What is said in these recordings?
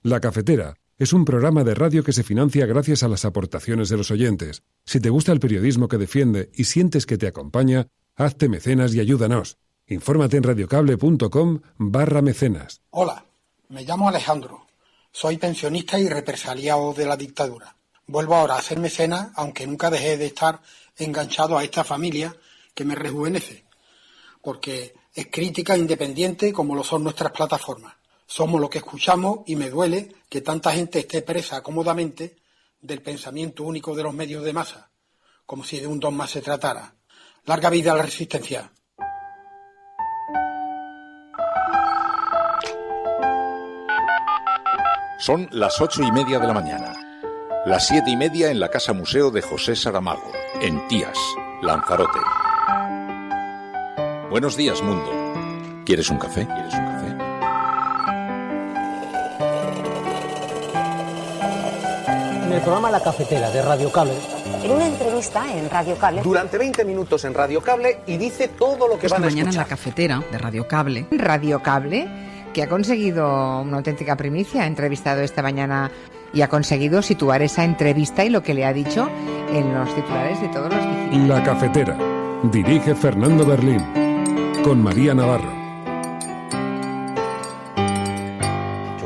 La Cafetera es un programa de radio que se financia gracias a las aportaciones de los oyentes. Si te gusta el periodismo que defiende y sientes que te acompaña, hazte mecenas y ayúdanos. Infórmate en radiocable.com/mecenas. Hola, me llamo Alejandro. Soy pensionista y represaliado de la dictadura. Vuelvo ahora a ser mecenas, aunque nunca dejé de estar enganchado a esta familia que me rejuvenece, porque es crítica e independiente como lo son nuestras plataformas. Somos lo que escuchamos y me duele que tanta gente esté presa cómodamente del pensamiento único de los medios de masa, como si de un dogma se tratara. Larga vida a la resistencia. Son las 8:30 de la mañana. Las 7:30 en la Casa Museo de José Saramago, en Tías, Lanzarote. Buenos días, mundo. ¿Quieres un café? En el programa La Cafetera de Radio Cable. En una entrevista en Radio Cable. Durante 20 minutos en Radio Cable y dice todo lo que van a escuchar. Esta mañana en La Cafetera de Radio Cable. Radio Cable, que ha conseguido una auténtica primicia, ha entrevistado esta mañana y ha conseguido situar esa entrevista y lo que le ha dicho en los titulares de todos los digitales. La Cafetera. Dirige Fernando Berlín. Con María Navarro.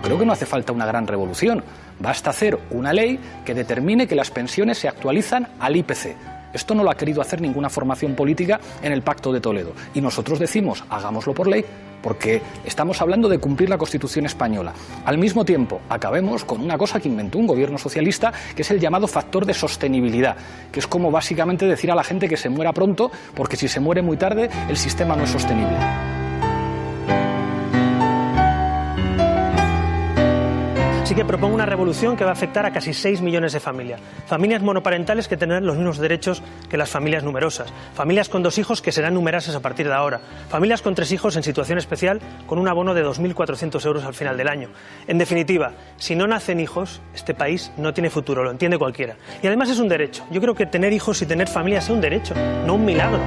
Creo que no hace falta una gran revolución. Basta hacer una ley que determine que las pensiones se actualizan al IPC. Esto no lo ha querido hacer ninguna formación política en el Pacto de Toledo. Y nosotros decimos, hagámoslo por ley, porque estamos hablando de cumplir la Constitución española. Al mismo tiempo, acabemos con una cosa que inventó un gobierno socialista, que es el llamado factor de sostenibilidad, que es como básicamente decir a la gente que se muera pronto, porque si se muere muy tarde, el sistema no es sostenible. Sí que propongo una revolución que va a afectar a casi 6 millones de familias. Familias monoparentales que tendrán los mismos derechos que las familias numerosas. Familias con 2 hijos que serán numerosas a partir de ahora. Familias con 3 hijos en situación especial con un abono de 2.400 euros al final del año. En definitiva, si no nacen hijos, este país no tiene futuro, lo entiende cualquiera. Y además es un derecho. Yo creo que tener hijos y tener familia es un derecho, no un milagro.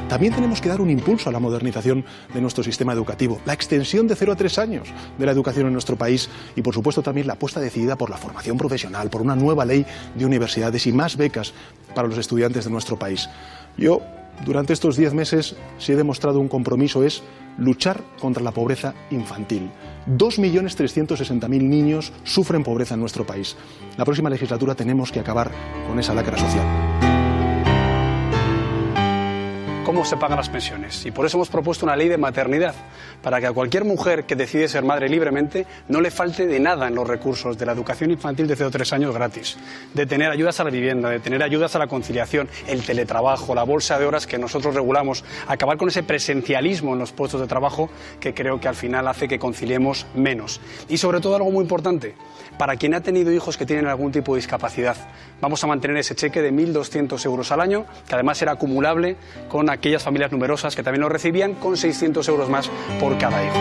También tenemos que dar un impulso a la modernización de nuestro sistema educativo, la extensión de 0 a 3 años de la educación en nuestro país y, por supuesto, también la apuesta decidida por la formación profesional, por una nueva ley de universidades y más becas para los estudiantes de nuestro país. Yo, durante estos 10 meses, si he demostrado un compromiso es luchar contra la pobreza infantil. 2.360.000 niños sufren pobreza en nuestro país. La próxima legislatura tenemos que acabar con esa lacra social. Cómo se pagan las pensiones, y por eso hemos propuesto una ley de maternidad, para que a cualquier mujer que decide ser madre libremente no le falte de nada en los recursos de la educación infantil de 0 a 3 años gratis, de tener ayudas a la vivienda, de tener ayudas a la conciliación, el teletrabajo, la bolsa de horas que nosotros regulamos, acabar con ese presencialismo en los puestos de trabajo que creo que al final hace que conciliemos menos. Y sobre todo algo muy importante, para quien ha tenido hijos que tienen algún tipo de discapacidad, vamos a mantener ese cheque de 1.200 euros al año, que además era acumulable con aquellas familias numerosas que también lo recibían, con 600 euros más por cada hijo.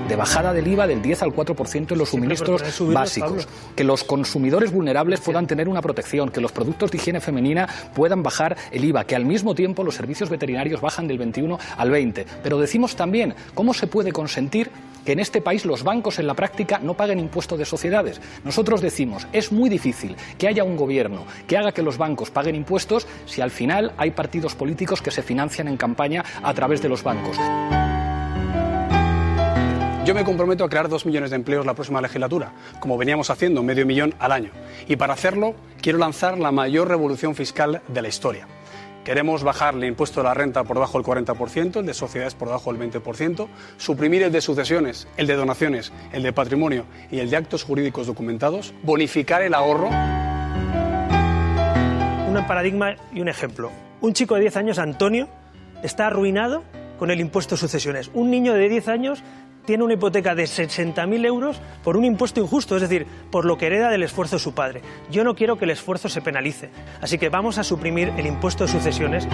De bajada del IVA del 10 al 4% en los suministros básicos, que los consumidores vulnerables puedan tener una protección, que los productos de higiene femenina puedan bajar el IVA, que al mismo tiempo los servicios veterinarios bajan del 21 al 20. Pero decimos también cómo se puede consentir que en este país los bancos en la práctica no paguen impuesto de sociedades. Nosotros decimos, es muy difícil que haya un gobierno que haga que los bancos paguen impuestos si al final hay partidos políticos que se financian en campaña a través de los bancos. Yo me comprometo a crear 2 millones de empleos la próxima legislatura, como veníamos haciendo, 500.000 al año. Y para hacerlo, quiero lanzar la mayor revolución fiscal de la historia. Queremos bajar el impuesto de la renta por debajo del 40%, el de sociedades por debajo del 20%, suprimir el de sucesiones, el de donaciones, el de patrimonio y el de actos jurídicos documentados, bonificar el ahorro. Un paradigma y un ejemplo. Un chico de 10 años, Antonio, está arruinado con el impuesto de sucesiones. Un niño de 10 años tiene una hipoteca de 60.000 euros por un impuesto injusto, es decir, por lo que hereda del esfuerzo de su padre. Yo no quiero que el esfuerzo se penalice, así que vamos a suprimir el impuesto de sucesiones.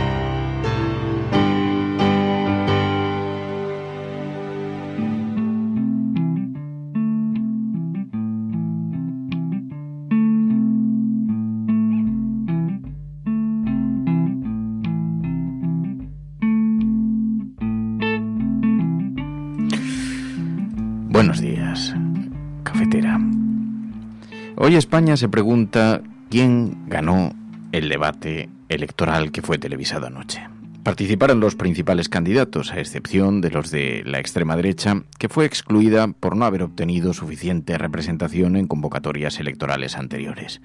Hoy España se pregunta quién ganó el debate electoral que fue televisado anoche. Participaron los principales candidatos, a excepción de los de la extrema derecha, que fue excluida por no haber obtenido suficiente representación en convocatorias electorales anteriores.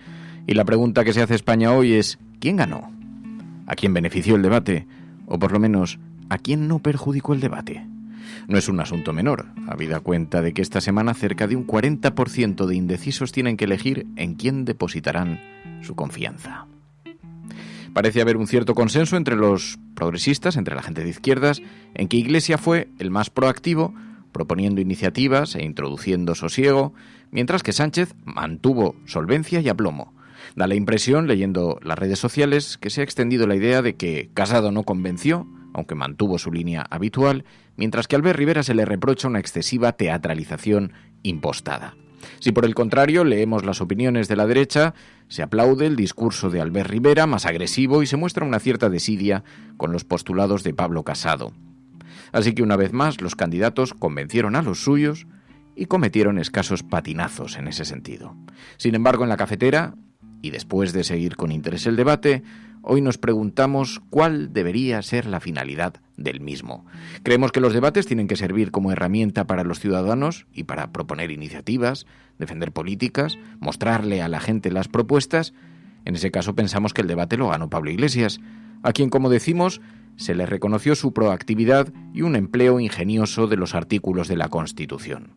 Y la pregunta que se hace España hoy es ¿quién ganó? ¿A quién benefició el debate? O por lo menos, ¿a quién no perjudicó el debate? No es un asunto menor, habida cuenta de que esta semana cerca de un 40% de indecisos tienen que elegir en quién depositarán su confianza. Parece haber un cierto consenso entre los progresistas, entre la gente de izquierdas, en que Iglesias fue el más proactivo, proponiendo iniciativas e introduciendo sosiego, mientras que Sánchez mantuvo solvencia y aplomo. Da la impresión, leyendo las redes sociales, que se ha extendido la idea de que Casado no convenció, aunque mantuvo su línea habitual, mientras que a Albert Rivera se le reprocha una excesiva teatralización impostada. Si por el contrario leemos las opiniones de la derecha, se aplaude el discurso de Albert Rivera, más agresivo, y se muestra una cierta desidia con los postulados de Pablo Casado. Así que una vez más los candidatos convencieron a los suyos y cometieron escasos patinazos en ese sentido. Sin embargo, en la cafetera, y después de seguir con interés el debate, hoy nos preguntamos cuál debería ser la finalidad del mismo. Creemos que los debates tienen que servir como herramienta para los ciudadanos y para proponer iniciativas, defender políticas, mostrarle a la gente las propuestas. En ese caso pensamos que el debate lo ganó Pablo Iglesias, a quien, como decimos, se le reconoció su proactividad y un empleo ingenioso de los artículos de la Constitución.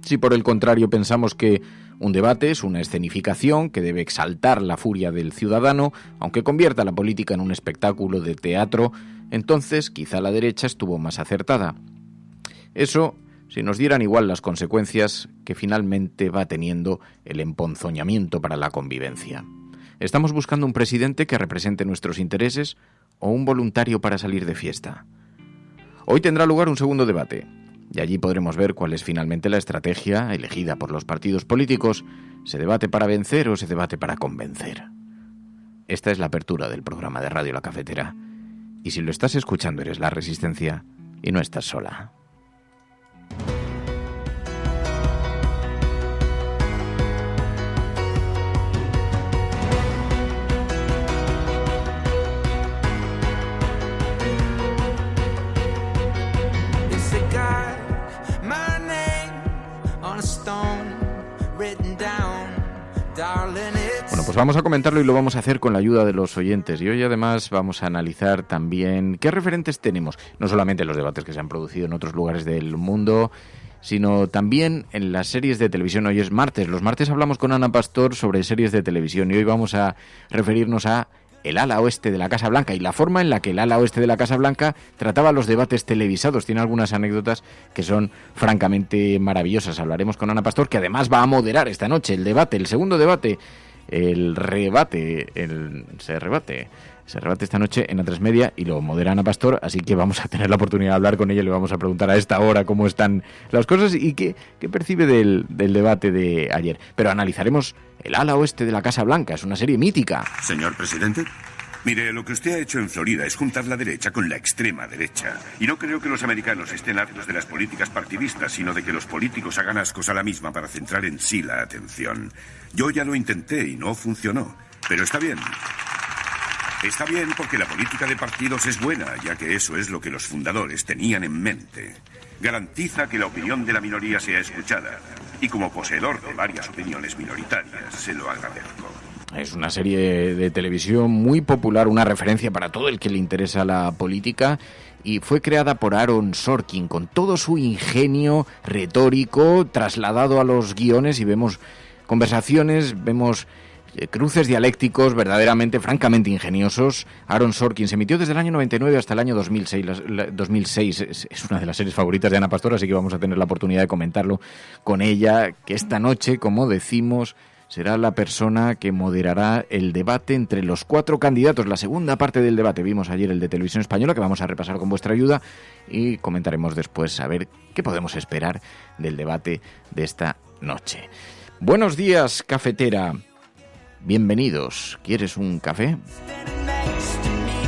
Si por el contrario pensamos que un debate es una escenificación que debe exaltar la furia del ciudadano, aunque convierta la política en un espectáculo de teatro, entonces quizá la derecha estuvo más acertada. Eso si nos dieran igual las consecuencias que finalmente va teniendo el emponzoñamiento para la convivencia. ¿Estamos buscando un presidente que represente nuestros intereses o un voluntario para salir de fiesta? Hoy tendrá lugar un segundo debate, y allí podremos ver cuál es finalmente la estrategia elegida por los partidos políticos. ¿Se debate para vencer o se debate para convencer? Esta es la apertura del programa de Radio La Cafetera. Y si lo estás escuchando eres La Resistencia y no estás sola. Bueno, pues vamos a comentarlo y lo vamos a hacer con la ayuda de los oyentes. Y hoy además vamos a analizar también qué referentes tenemos, no solamente en los debates que se han producido en otros lugares del mundo, sino también en las series de televisión. Hoy es martes. Los martes hablamos con Ana Pastor sobre series de televisión y hoy vamos a referirnos a el ala oeste de la Casa Blanca y la forma en la que el ala oeste de la Casa Blanca trataba los debates televisados. Tiene algunas anécdotas que son francamente maravillosas. Hablaremos con Ana Pastor, que además va a moderar esta noche el debate, el segundo debate, se rebate esta noche en A3 Media y lo modera Ana Pastor, así que vamos a tener la oportunidad de hablar con ella. Le vamos a preguntar a esta hora cómo están las cosas y qué percibe del debate de ayer. Pero analizaremos el ala oeste de la Casa Blanca, es una serie mítica. Señor presidente, mire, lo que usted ha hecho en Florida es juntar la derecha con la extrema derecha. Y no creo que los americanos estén hartos de las políticas partidistas, sino de que los políticos hagan ascos a la misma para centrar en sí la atención. Yo ya lo intenté y no funcionó, pero está bien. Está bien porque la política de partidos es buena, ya que eso es lo que los fundadores tenían en mente. Garantiza que la opinión de la minoría sea escuchada. Y como poseedor de varias opiniones minoritarias, se lo agradezco. Es una serie de televisión muy popular, una referencia para todo el que le interesa la política, y fue creada por Aaron Sorkin con todo su ingenio retórico trasladado a los guiones, y vemos conversaciones, vemos cruces dialécticos verdaderamente, francamente ingeniosos. Aaron Sorkin se emitió desde el año 99 hasta el año 2006. Es una de las series favoritas de Ana Pastor, así que vamos a tener la oportunidad de comentarlo con ella, que esta noche, como decimos, será la persona que moderará el debate entre los 4 candidatos. La segunda parte del debate vimos ayer el de Televisión Española, que vamos a repasar con vuestra ayuda, y comentaremos después a ver qué podemos esperar del debate de esta noche. Buenos días, cafetera. Bienvenidos. ¿Quieres un café?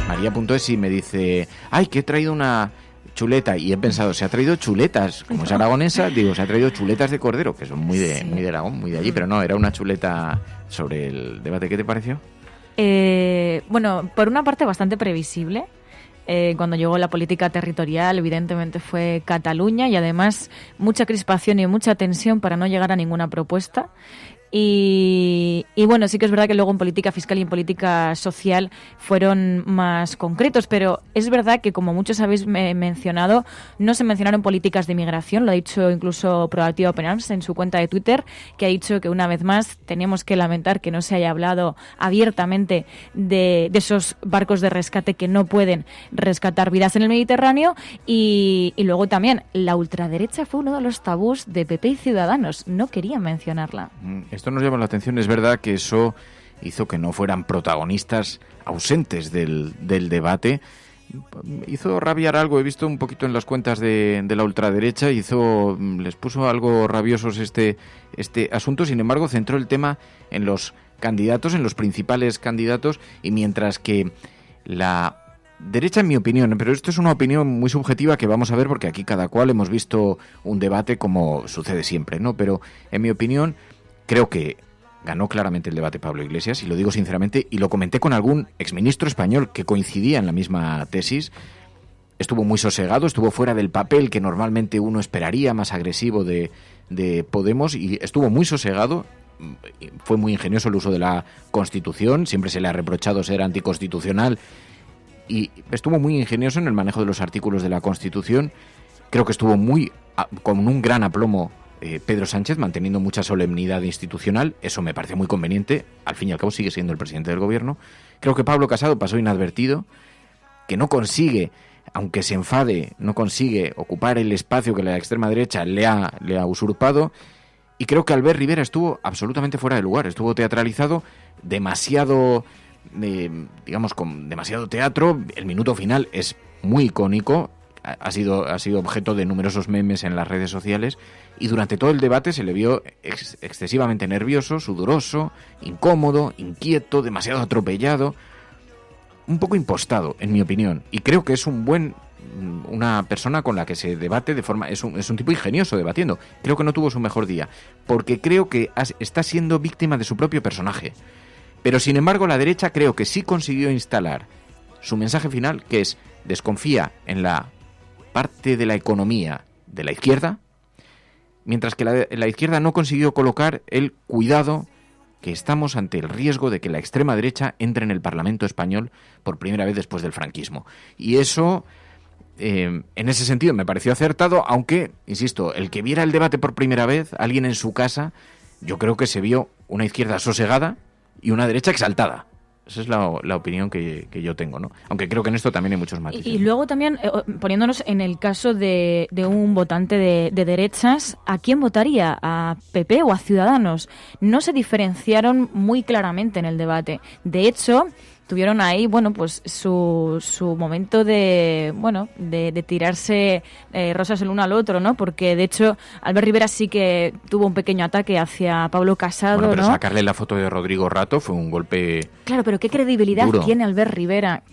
María.esi me dice, ay, que he traído una chuleta, y he pensado, se ha traído chuletas, como es aragonesa, digo, se ha traído chuletas de cordero, que son muy de Aragón, muy de allí, pero no, era una chuleta sobre el debate. ¿Qué te pareció? Bueno, por una parte bastante previsible. Cuando llegó la política territorial, evidentemente fue Cataluña, y además mucha crispación y mucha tensión para no llegar a ninguna propuesta. Y bueno, sí que es verdad que luego en política fiscal y en política social fueron más concretos, pero es verdad que, como muchos habéis mencionado, no se mencionaron políticas de inmigración. Lo ha dicho incluso Proactive Open Arms en su cuenta de Twitter, que ha dicho que una vez más tenemos que lamentar que no se haya hablado abiertamente de esos barcos de rescate que no pueden rescatar vidas en el Mediterráneo. Y luego también la ultraderecha fue uno de los tabús de PP y Ciudadanos, no querían mencionarla. Esto nos llama la atención. Es verdad que eso hizo que no fueran protagonistas ausentes del debate. Hizo rabiar algo, he visto un poquito en las cuentas de la ultraderecha, les puso algo rabiosos este asunto. Sin embargo, centró el tema en los candidatos, en los principales candidatos, y mientras que la derecha, en mi opinión, pero esto es una opinión muy subjetiva que vamos a ver porque aquí cada cual hemos visto un debate como sucede siempre, ¿no? Pero en mi opinión, creo que ganó claramente el debate Pablo Iglesias, y lo digo sinceramente, y lo comenté con algún exministro español que coincidía en la misma tesis. Estuvo muy sosegado, estuvo fuera del papel que normalmente uno esperaría, más agresivo de Podemos, y estuvo muy sosegado. Fue muy ingenioso el uso de la Constitución, siempre se le ha reprochado ser anticonstitucional, y estuvo muy ingenioso en el manejo de los artículos de la Constitución. Creo que estuvo con un gran aplomo Pedro Sánchez, manteniendo mucha solemnidad institucional. Eso me parece muy conveniente. Al fin y al cabo sigue siendo el presidente del gobierno. Creo que Pablo Casado pasó inadvertido, que no consigue, aunque se enfade, no consigue ocupar el espacio que la extrema derecha le ha usurpado. Y creo que Albert Rivera estuvo absolutamente fuera de lugar, estuvo teatralizado, demasiado, digamos, con demasiado teatro. El minuto final es muy icónico. Ha sido objeto de numerosos memes en las redes sociales, y durante todo el debate se le vio excesivamente nervioso, sudoroso, incómodo, inquieto, demasiado atropellado, un poco impostado, en mi opinión. Y creo que es una persona con la que se debate de forma... Es un tipo ingenioso debatiendo. Creo que no tuvo su mejor día, porque creo que está siendo víctima de su propio personaje. Pero sin embargo, la derecha creo que sí consiguió instalar su mensaje final, que es: desconfía en la parte de la economía de la izquierda, mientras que la izquierda no consiguió colocar el cuidado que estamos ante el riesgo de que la extrema derecha entre en el Parlamento español por primera vez después del franquismo. Y eso, en ese sentido, me pareció acertado, aunque, insisto, el que viera el debate por primera vez, alguien en su casa, yo creo que se vio una izquierda sosegada y una derecha exaltada. Esa es la opinión que yo tengo, ¿no? Aunque creo que en esto también hay muchos matices. Y luego también, poniéndonos en el caso de un votante de derechas, ¿a quién votaría? ¿A PP o a Ciudadanos? No se diferenciaron muy claramente en el debate. De hecho, tuvieron ahí, bueno, pues su momento de tirarse rosas el uno al otro, ¿no? Porque, de hecho, Albert Rivera sí que tuvo un pequeño ataque hacia Pablo Casado, bueno, pero ¿no? Sacarle la foto de Rodrigo Rato fue un golpe... Claro, pero ¿qué credibilidad duro tiene Albert Rivera,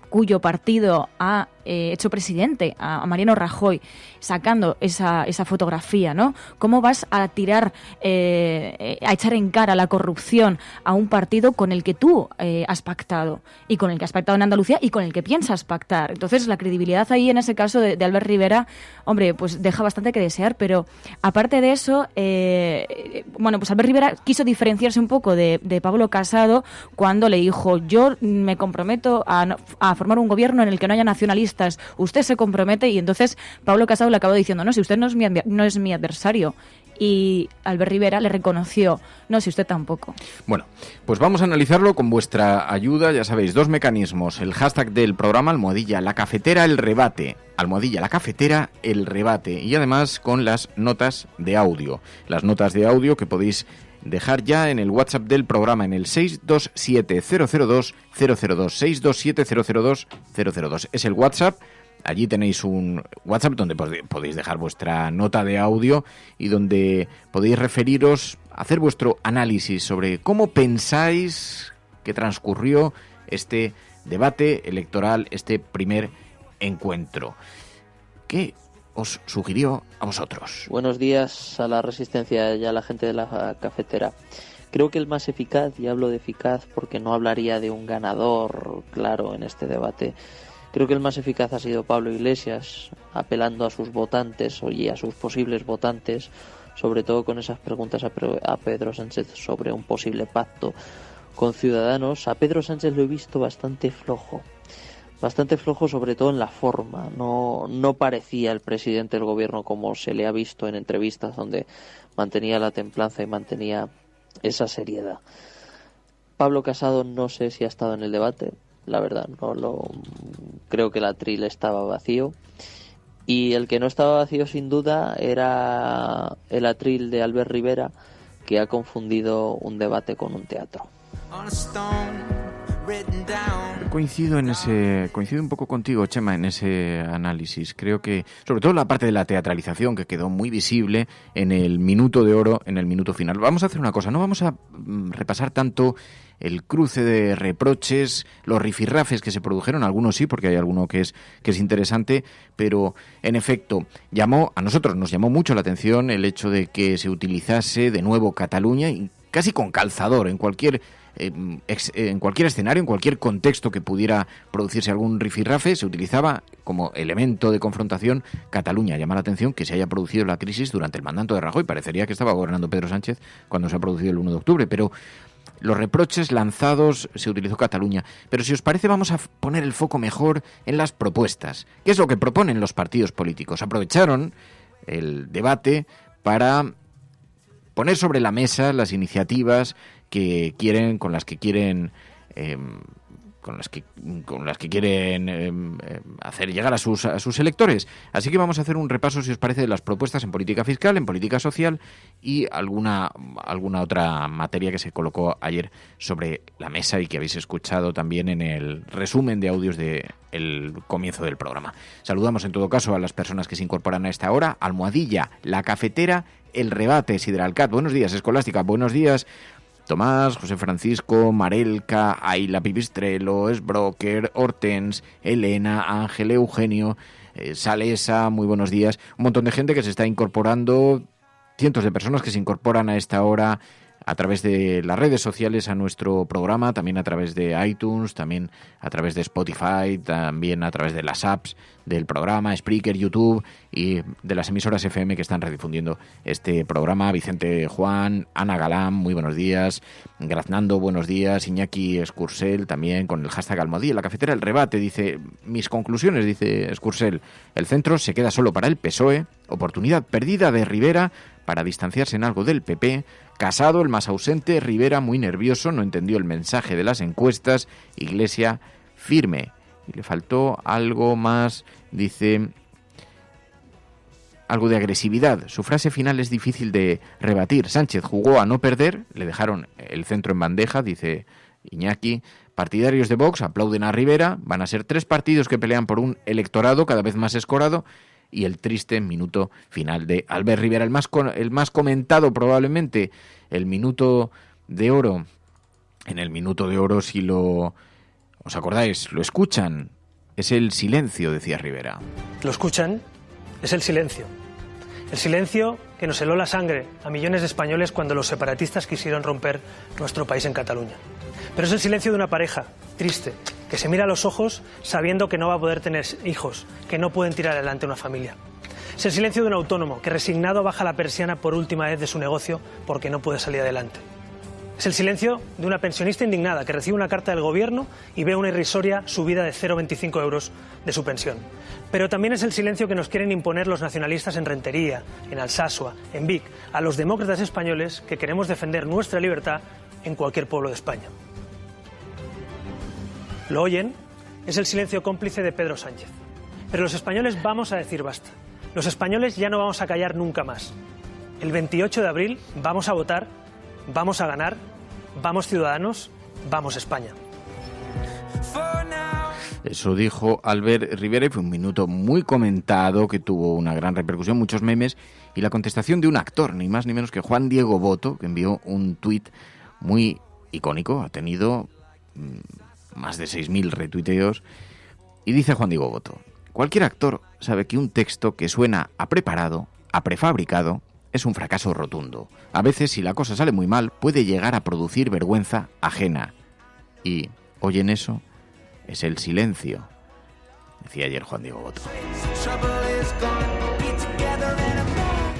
cuyo partido ha hecho presidente a Mariano Rajoy, sacando esa fotografía, ¿no? ¿Cómo vas a tirar, a echar en cara la corrupción a un partido con el que tú has pactado, y con el que has pactado en Andalucía, y con el que piensas pactar? Entonces, la credibilidad ahí, en ese caso de Albert Rivera, hombre, pues deja bastante que desear. Pero aparte de eso, pues Albert Rivera quiso diferenciarse un poco de Pablo Casado cuando le dijo: yo me comprometo a formar un gobierno en el que no haya nacionalistas, usted se compromete. Y entonces Pablo Casado le acabó diciendo: no, si usted no es mi adversario. Y Albert Rivera le reconoció: no, si usted tampoco. Bueno, pues vamos a analizarlo con vuestra ayuda. Ya sabéis, 2 mecanismos: el hashtag del programa, #la cafetera el rebate, #la cafetera el rebate, y además con las notas de audio. Las notas de audio que podéis dejar ya en el WhatsApp del programa, en el 627-002-002, 627-002-002. Es el WhatsApp. Allí tenéis un WhatsApp donde podéis dejar vuestra nota de audio y donde podéis referiros, hacer vuestro análisis sobre cómo pensáis que transcurrió este debate electoral, este primer encuentro. ¿Qué os sugirió a vosotros? Buenos días a la Resistencia y a la gente de la cafetera. Creo que el más eficaz, y hablo de eficaz porque no hablaría de un ganador claro en este debate, creo que el más eficaz ha sido Pablo Iglesias, apelando a sus votantes y a sus posibles votantes, sobre todo con esas preguntas a Pedro Sánchez sobre un posible pacto con Ciudadanos. A Pedro Sánchez lo he visto bastante flojo sobre todo en la forma. No parecía el presidente del gobierno como se le ha visto en entrevistas donde mantenía la templanza y mantenía esa seriedad. Pablo Casado no sé si ha estado en el debate, la verdad, creo que el atril estaba vacío, y el que no estaba vacío sin duda era el atril de Albert Rivera, que ha confundido un debate con un teatro. Coincido un poco contigo, Chema, en ese análisis. Creo que, sobre todo la parte de la teatralización, que quedó muy visible en el minuto de oro, en el minuto final. Vamos a hacer una cosa, no vamos a repasar tanto el cruce de reproches, los rifirrafes que se produjeron, algunos sí, porque hay alguno que es interesante, pero en efecto, a nosotros nos llamó mucho la atención el hecho de que se utilizase de nuevo Cataluña, y casi con calzador, en cualquier escenario, en cualquier contexto que pudiera producirse algún rifirrafe, se utilizaba como elemento de confrontación Cataluña. Llama la atención que se haya producido la crisis durante el mandato de Rajoy. Parecería que estaba gobernando Pedro Sánchez cuando se ha producido el 1 de octubre, pero los reproches lanzados se utilizó Cataluña. Pero si os parece, vamos a poner el foco mejor en las propuestas. ¿Qué es lo que proponen los partidos políticos? Aprovecharon el debate para poner sobre la mesa las iniciativas con las que quieren hacer llegar a sus electores. Así que vamos a hacer un repaso, si os parece, de las propuestas en política fiscal, en política social y alguna otra materia que se colocó ayer sobre la mesa y que habéis escuchado también en el resumen de audios del comienzo del programa. Saludamos en todo caso a las personas que se incorporan a esta hora. Almohadilla, La Cafetera, El Rebate, Sideralcat. Buenos días, Escolástica. Buenos días, Tomás, José Francisco, Marelka, Ayla Pipistrelo, Esbroker, Hortens, Elena, Ángel, Eugenio, Salesa, muy buenos días. Un montón de gente que se está incorporando, cientos de personas que se incorporan a esta hora a través de las redes sociales a nuestro programa, también a través de iTunes, también a través de Spotify, también a través de las apps del programa, Spreaker, YouTube y de las emisoras FM que están redifundiendo este programa. Vicente Juan, Ana Galán, muy buenos días. Graznando, buenos días. Iñaki Escursel, también con el hashtag Almohadilla, La Cafetera, El Rebate. Dice, mis conclusiones, dice Escursel, el centro se queda solo para el PSOE, oportunidad perdida de Rivera para distanciarse en algo del PP. Casado, el más ausente, Rivera muy nervioso, no entendió el mensaje de las encuestas, Iglesia firme. Y le faltó algo más, dice, algo de agresividad. Su frase final es difícil de rebatir. Sánchez jugó a no perder, le dejaron el centro en bandeja, dice Iñaki. Partidarios de Vox aplauden a Rivera, van a ser 3 partidos que pelean por un electorado cada vez más escorado. Y el triste minuto final de Albert Rivera, el más comentado probablemente, el minuto de oro. En el minuto de oro, si os acordáis, lo escuchan, es el silencio, decía Rivera. Lo escuchan, es el silencio. El silencio que nos heló la sangre a millones de españoles cuando los separatistas quisieron romper nuestro país en Cataluña. Pero es el silencio de una pareja triste, que se mira a los ojos sabiendo que no va a poder tener hijos, que no pueden tirar adelante una familia. Es el silencio de un autónomo que resignado baja la persiana por última vez de su negocio porque no puede salir adelante. Es el silencio de una pensionista indignada que recibe una carta del gobierno y ve una irrisoria subida de 0,25 euros de su pensión. Pero también es el silencio que nos quieren imponer los nacionalistas en Rentería, en Alsasua, en Vic, a los demócratas españoles que queremos defender nuestra libertad en cualquier pueblo de España. ¿Lo oyen? Es el silencio cómplice de Pedro Sánchez. Pero los españoles vamos a decir basta. Los españoles ya no vamos a callar nunca más. El 28 de abril vamos a votar, vamos a ganar, vamos Ciudadanos, vamos España. Eso dijo Albert Rivera y fue un minuto muy comentado que tuvo una gran repercusión, muchos memes y la contestación de un actor, ni más ni menos que Juan Diego Boto, que envió un tuit muy icónico, ha tenido más de 6.000 retuiteos y dice Juan Diego Boto: cualquier actor sabe que un texto que suena a preparado, a prefabricado, es un fracaso rotundo. A veces, si la cosa sale muy mal, puede llegar a producir vergüenza ajena. Y, ¿oyen eso? Es el silencio, decía ayer Juan Diego Boto.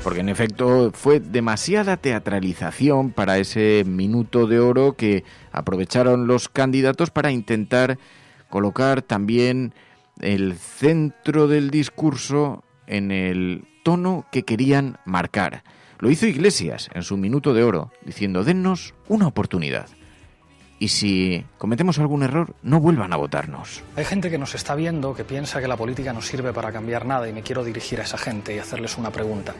Porque en efecto fue demasiada teatralización para ese minuto de oro que aprovecharon los candidatos para intentar colocar también el centro del discurso en el tono que querían marcar. Lo hizo Iglesias en su minuto de oro, diciendo: dennos una oportunidad. Y si cometemos algún error, no vuelvan a votarnos. Hay gente que nos está viendo que piensa que la política no sirve para cambiar nada, y me quiero dirigir a esa gente y hacerles una pregunta.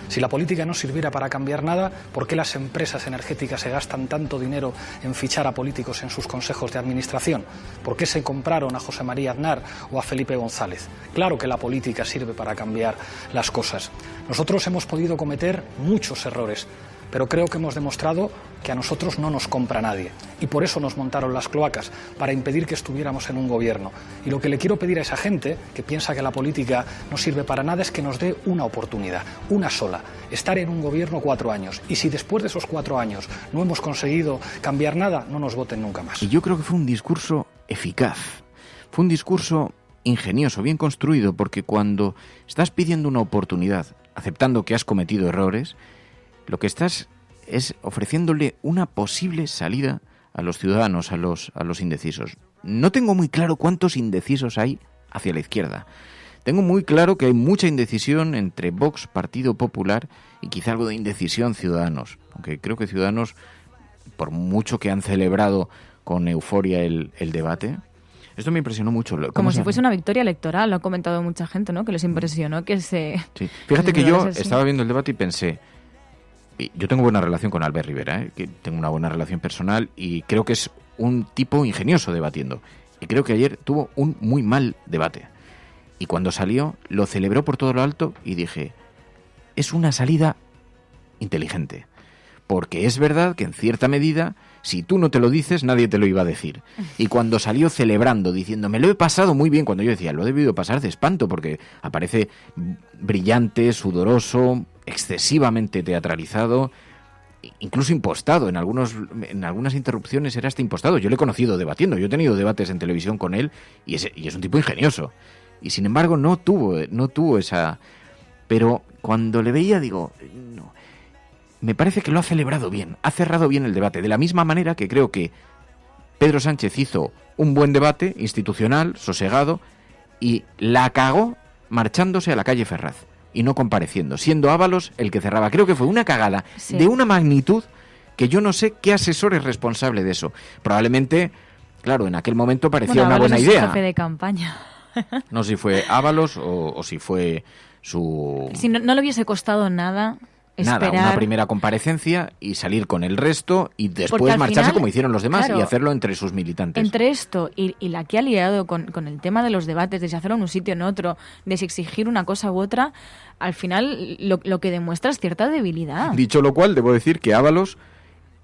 Si la política no sirviera para cambiar nada, ¿por qué las empresas energéticas se gastan tanto dinero en fichar a políticos en sus consejos de administración? ¿Por qué se compraron a José María Aznar o a Felipe González? Claro que la política sirve para cambiar las cosas. Nosotros hemos podido cometer muchos errores, pero creo que hemos demostrado que a nosotros no nos compra nadie. Y por eso nos montaron las cloacas, para impedir que estuviéramos en un gobierno. Y lo que le quiero pedir a esa gente que piensa que la política no sirve para nada es que nos dé una oportunidad, una sola. Estar en un gobierno 4 años. Y si después de esos 4 años no hemos conseguido cambiar nada, no nos voten nunca más. Y yo creo que fue un discurso eficaz. Fue un discurso ingenioso, bien construido, porque cuando estás pidiendo una oportunidad, aceptando que has cometido errores, lo que estás es ofreciéndole una posible salida a los ciudadanos, a los indecisos. No tengo muy claro cuántos indecisos hay hacia la izquierda. Tengo muy claro que hay mucha indecisión entre Vox, Partido Popular, y quizá algo de indecisión Ciudadanos. Aunque creo que Ciudadanos, por mucho que han celebrado con euforia el debate, esto me impresionó mucho. Como si fuese una victoria electoral, lo ha comentado mucha gente, ¿no? Que les impresionó que se... Sí. Fíjate que yo estaba viendo el debate y pensé... Yo tengo buena relación con Albert Rivera, que tengo una buena relación personal y creo que es un tipo ingenioso debatiendo. Y creo que ayer tuvo un muy mal debate. Y cuando salió, lo celebró por todo lo alto y dije, es una salida inteligente. Porque es verdad que en cierta medida, si tú no te lo dices, nadie te lo iba a decir. Y cuando salió celebrando, diciendo, me lo he pasado muy bien, cuando yo decía, lo he debido pasar de espanto, porque aparece brillante, sudoroso, excesivamente teatralizado, incluso impostado. En algunas interrupciones era hasta impostado. Yo le he conocido debatiendo, yo he tenido debates en televisión con él y es un tipo ingenioso. Y sin embargo no tuvo esa... Pero cuando le veía digo, no, me parece que lo ha celebrado bien, ha cerrado bien el debate. De la misma manera que creo que Pedro Sánchez hizo un buen debate institucional, sosegado, y la cagó marchándose a la calle Ferraz y no compareciendo, siendo Ábalos el que cerraba. Creo que fue una cagada de una magnitud que yo no sé qué asesor es responsable de eso. Probablemente, claro, en aquel momento parecía una buena idea. Jefe de campaña. No sé si fue Ábalos o si fue su... Si no le hubiese costado nada... Nada, una primera comparecencia y salir con el resto y después marcharse como hicieron los demás, claro, y hacerlo entre sus militantes. Entre esto y la que ha liado con el tema de los debates, de si hacerlo en un sitio o en otro, de si exigir una cosa u otra, al final lo que demuestra es cierta debilidad. Dicho lo cual, debo decir que Ábalos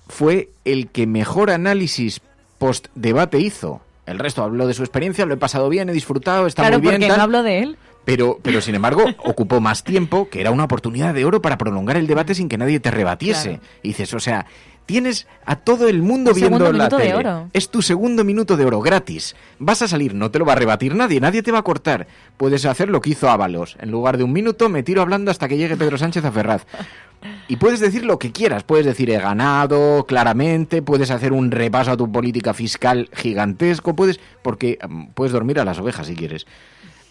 fue el que mejor análisis post-debate hizo. El resto habló de su experiencia, lo he pasado bien, he disfrutado, está muy bien. Claro, porque no hablo de él. Pero sin embargo, ocupó más tiempo, que era una oportunidad de oro para prolongar el debate sin que nadie te rebatiese. Claro. Y dices, o sea, tienes a todo el mundo viendo la tele. Es tu segundo minuto de oro, gratis. Vas a salir, no te lo va a rebatir nadie te va a cortar. Puedes hacer lo que hizo Ábalos. En lugar de un minuto, me tiro hablando hasta que llegue Pedro Sánchez a Ferraz. Y puedes decir lo que quieras. Puedes decir, he ganado, claramente. Puedes hacer un repaso a tu política fiscal gigantesco. Porque puedes dormir a las ovejas si quieres.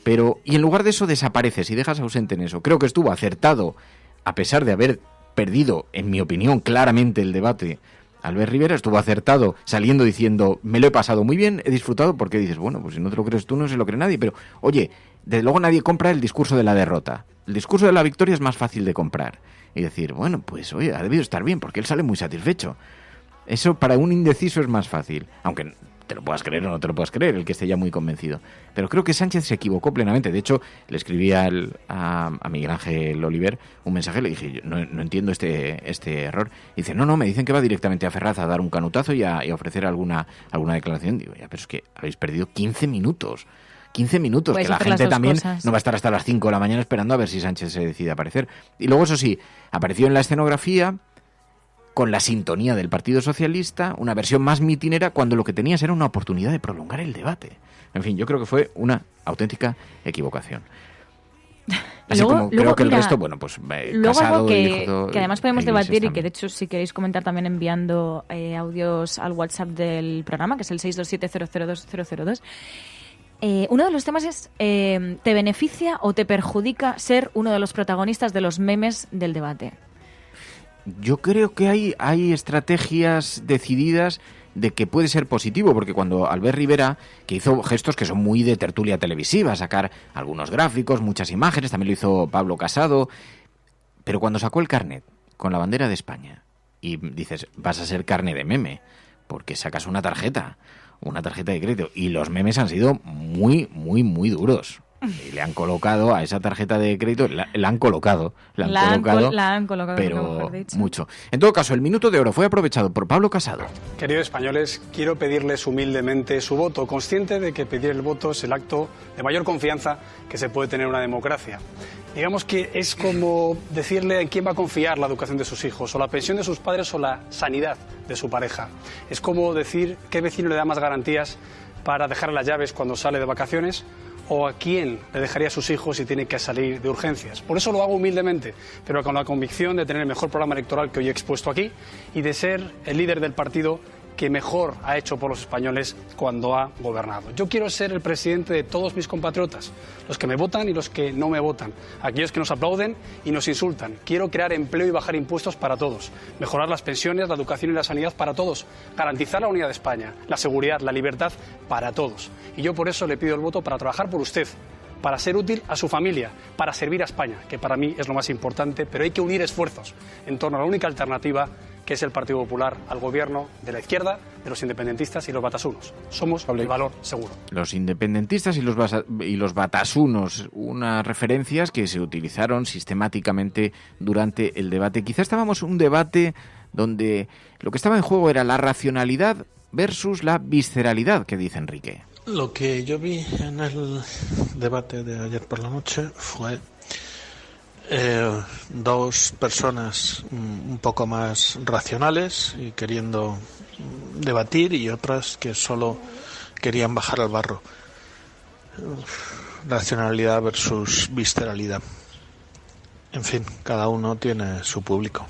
Pero, y en lugar de eso desapareces y dejas ausente en eso. Creo que estuvo acertado, a pesar de haber perdido, en mi opinión, claramente el debate. Albert Rivera estuvo acertado saliendo diciendo, me lo he pasado muy bien, he disfrutado, porque dices, bueno, pues si no te lo crees tú, no se lo cree nadie. Pero, oye, desde luego nadie compra el discurso de la derrota. El discurso de la victoria es más fácil de comprar. Y decir, bueno, pues oye, ha debido estar bien, porque él sale muy satisfecho. Eso para un indeciso es más fácil, aunque... te lo puedas creer o no te lo puedas creer, el que esté ya muy convencido. Pero creo que Sánchez se equivocó plenamente. De hecho, le escribí a Miguel Ángel Oliver un mensaje, le dije, no entiendo este error. Y dice, no, me dicen que va directamente a Ferraz a dar un canutazo y a ofrecer alguna declaración. Digo, ya, pero es que habéis perdido 15 minutos. 15 minutos, que la gente también no va a estar hasta las 5 de la mañana esperando a ver si Sánchez se decide a aparecer. Y luego, eso sí, apareció en la escenografía con la sintonía del Partido Socialista, una versión más mitinera, cuando lo que tenías era una oportunidad de prolongar el debate. En fin, yo creo que fue una auténtica equivocación. Así luego, creo que el resto, bueno, pues luego Casado, algo que además podemos debatir y que de hecho si queréis comentar también enviando audios al WhatsApp del programa, que es el 627-002-002. Uno de los temas es, ¿te beneficia o te perjudica ser uno de los protagonistas de los memes del debate? Yo creo que hay estrategias decididas de que puede ser positivo, porque cuando Albert Rivera, que hizo gestos que son muy de tertulia televisiva, sacar algunos gráficos, muchas imágenes, también lo hizo Pablo Casado, pero cuando sacó el carnet con la bandera de España y dices, vas a ser carne de meme, porque sacas una tarjeta de crédito, y los memes han sido muy, muy, muy duros. Y le han colocado a esa tarjeta de crédito, la han colocado, pero mucho. En todo caso, el minuto de oro fue aprovechado por Pablo Casado. Queridos españoles, quiero pedirles humildemente su voto, consciente de que pedir el voto es el acto de mayor confianza que se puede tener en una democracia. Digamos que es como decirle en quién va a confiar la educación de sus hijos, o la pensión de sus padres, o la sanidad de su pareja. Es como decir qué vecino le da más garantías para dejar las llaves cuando sale de vacaciones, o a quién le dejaría a sus hijos si tiene que salir de urgencias. Por eso lo hago humildemente, pero con la convicción de tener el mejor programa electoral que hoy he expuesto aquí y de ser el líder del partido que mejor ha hecho por los españoles cuando ha gobernado. Yo quiero ser el presidente de todos mis compatriotas, los que me votan y los que no me votan, aquellos que nos aplauden y nos insultan. Quiero crear empleo y bajar impuestos para todos, mejorar las pensiones, la educación y la sanidad para todos, garantizar la unidad de España, la seguridad, la libertad para todos. Y yo por eso le pido el voto para trabajar por usted, para ser útil a su familia, para servir a España, que para mí es lo más importante, pero hay que unir esfuerzos en torno a la única alternativa, que es el Partido Popular al gobierno de la izquierda, de los independentistas y los batasunos. Somos el valor seguro. Los independentistas y los batasunos, unas referencias que se utilizaron sistemáticamente durante el debate. Quizá estábamos en un debate donde lo que estaba en juego era la racionalidad versus la visceralidad, que dice Enrique. Lo que yo vi en el debate de ayer por la noche fue dos personas un poco más racionales y queriendo debatir, y otras que solo querían bajar al barro. Racionalidad versus visceralidad. En fin, cada uno tiene su público.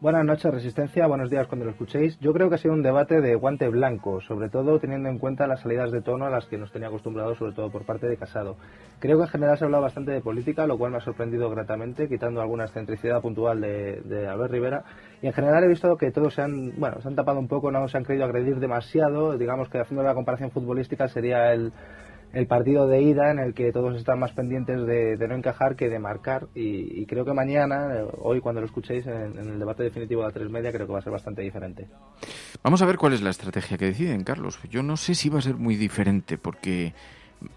Buenas noches, Resistencia. Buenos días cuando lo escuchéis. Yo creo que ha sido un debate de guante blanco, sobre todo teniendo en cuenta las salidas de tono a las que nos tenía acostumbrados, sobre todo por parte de Casado. Creo que en general se ha hablado bastante de política, lo cual me ha sorprendido gratamente, quitando alguna excentricidad puntual de Albert Rivera. Y en general he visto que todos se han tapado un poco, no se han querido agredir demasiado. Digamos que, haciendo la comparación futbolística, sería el partido de ida en el que todos están más pendientes de no encajar que de marcar, y creo que mañana, hoy cuando lo escuchéis en el debate definitivo de A3 Media, creo que va a ser bastante diferente. Vamos a ver cuál es la estrategia que deciden, Carlos. Yo no sé si va a ser muy diferente, porque